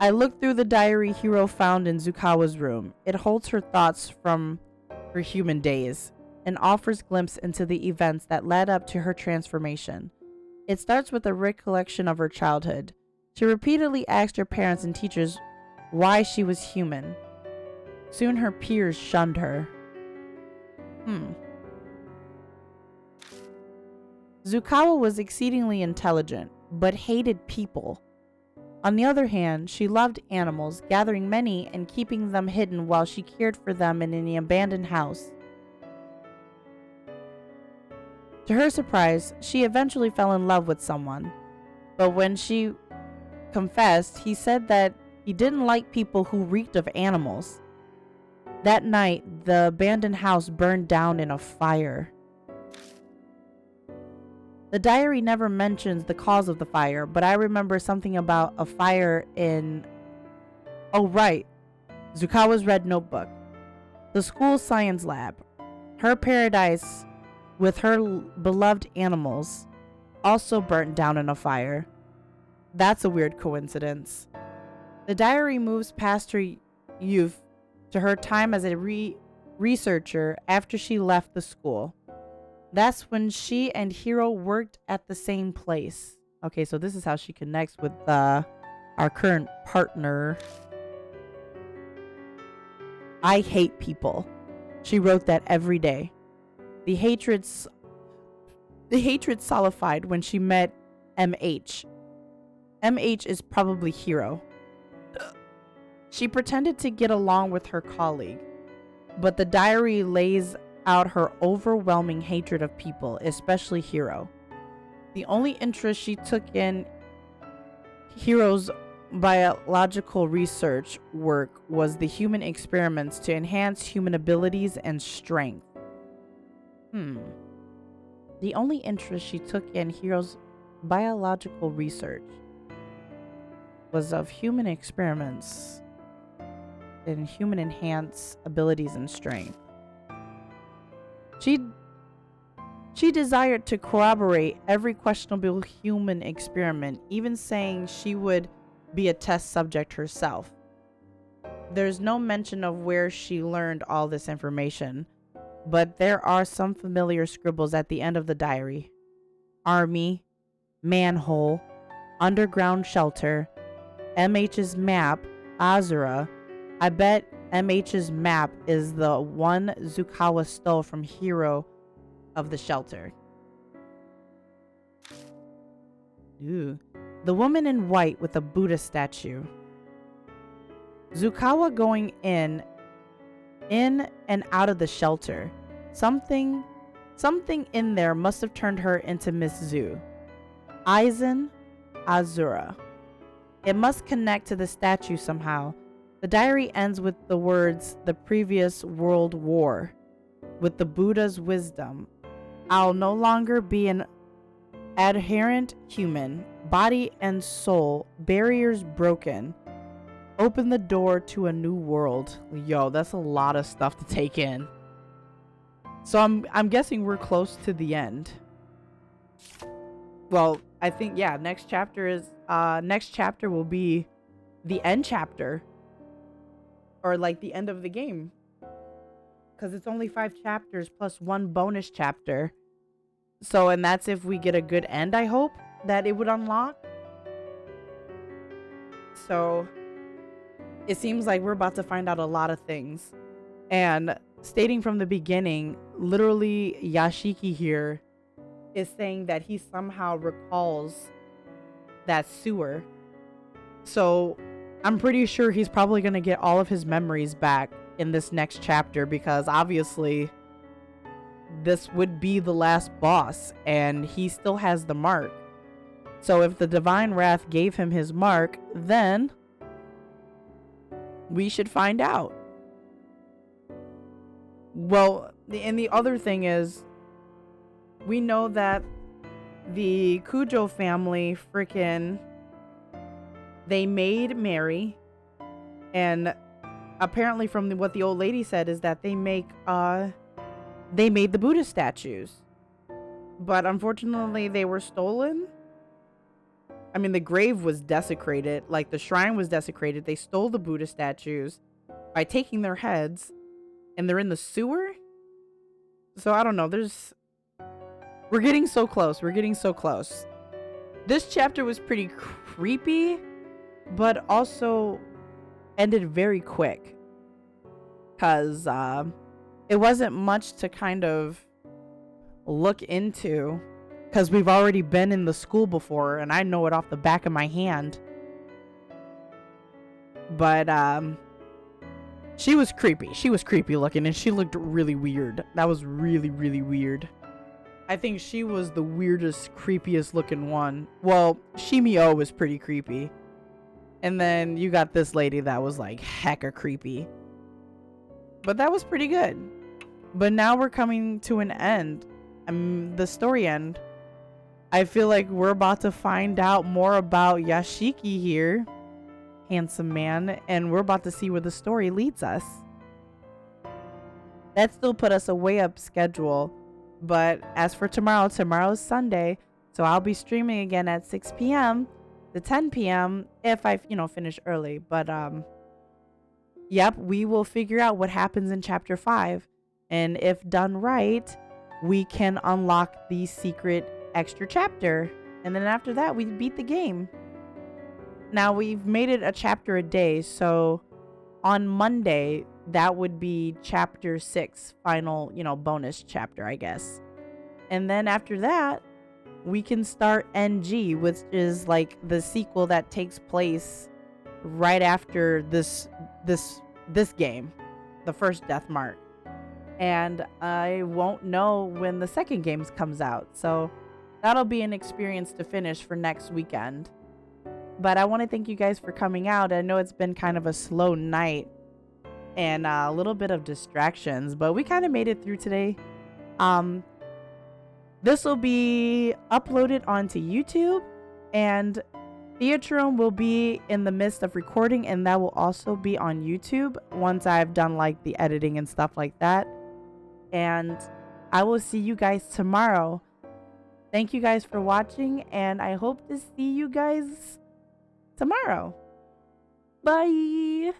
S1: I looked through the diary Hiro found in Zukawa's room. It holds her thoughts from her human days and offers glimpse into the events that led up to her transformation. It starts with a recollection of her childhood. She repeatedly asked her parents and teachers why she was human. Soon her peers shunned her. Zukawa was exceedingly intelligent, but hated people. On the other hand, she loved animals, gathering many and keeping them hidden while she cared for them in an abandoned house. To her surprise, she eventually fell in love with someone, but when she confessed, he said that he didn't like people who reeked of animals. That night, the abandoned house burned down in a fire. The diary never mentions the cause of the fire, but I remember something about a fire in... Oh, right. Zukawa's red notebook. The school science lab. Her paradise with her beloved animals also burnt down in a fire. That's a weird coincidence. The diary moves past her youth to her time as a researcher after she left the school. That's when she and Hiro worked at the same place. Okay, so this is how she connects with our current partner. I hate people. She wrote that every day. The hatred solidified when she met MH. MH is probably Hiro. She pretended to get along with her colleague, but the diary lays out her overwhelming hatred of people, especially Hiro. The only interest she took in Hiro's biological research work was the human experiments to enhance human abilities and strength. The only interest she took in Hiro's biological research was of human experiments and human enhanced abilities and strength. She desired to corroborate every questionable human experiment, even saying she would be a test subject herself. There's no mention of where she learned all this information, but there are some familiar scribbles at the end of the diary. Army, manhole, underground shelter, MH's map, Azura. I bet MH's map is the one Zukawa stole from Hiro of the shelter. Ooh. The woman in white with a Buddha statue. Zukawa going in and out of the shelter. Something in there must have turned her into Miss Zu. Aizen Azura. It must connect to the statue somehow. The diary ends with the words, "The previous world war." With the Buddha's wisdom. I'll no longer be an adherent human. Body and soul. Barriers broken. Open the door to a new world. Yo, that's a lot of stuff to take in. So I'm guessing we're close to the end. Well, I think next chapter will be the end chapter. Or like the end of the game. Because it's only 5 chapters plus 1 bonus chapter. So, and that's if we get a good end, I hope, that it would unlock. So, it seems like we're about to find out a lot of things. And stating from the beginning, literally Yashiki here is saying that he somehow recalls that sewer. So, I'm pretty sure he's probably going to get all of his memories back in this next chapter, because obviously this would be the last boss and he still has the mark. So if the divine wrath gave him his mark, then we should find out. Well, and the other thing is, we know that the Kujo family they made Mary, and apparently from what the old lady said is that they made the Buddha statues, but unfortunately they were stolen. I mean, the grave was desecrated, like the shrine was desecrated. They stole the Buddha statues by taking their heads, and they're in the sewer. So I don't know, we're getting so close. This chapter was pretty creepy, but also ended very quick, because it wasn't much to kind of look into, because we've already been in the school before and I know it off the back of my hand. But she was creepy looking, and she looked really weird. That was really, really weird. I think she was the weirdest, creepiest looking one. Well, Shimio was pretty creepy. And then you got this lady that was like hecka creepy. But that was pretty good. But now we're coming to an end. The story end. I feel like we're about to find out more about Yashiki here. Handsome man. And we're about to see where the story leads us. That still put us a way up schedule. But as for tomorrow's Sunday. So I'll be streaming again at 6 p.m. to 10 p.m. if I, finish early. But, yep, we will figure out what happens in chapter 5. And if done right, we can unlock the secret extra chapter. And then after that, we beat the game. Now, we've made it a chapter a day. So on Monday, that would be chapter 6, final, bonus chapter, I guess. And then after that, we can start NG, which is like the sequel that takes place right after this this game, the first Death Mark, and I won't know when the second game comes out. So that'll be an experience to finish for next weekend. But I want to thank you guys for coming out. I know it's been kind of a slow night and a little bit of distractions, but we kind of made it through today. Um, this will be uploaded onto YouTube, and Theatrome will be in the midst of recording, and that will also be on YouTube once I've done like the editing and stuff like that. And I will see you guys tomorrow. Thank you guys for watching, and I hope to see you guys tomorrow. Bye.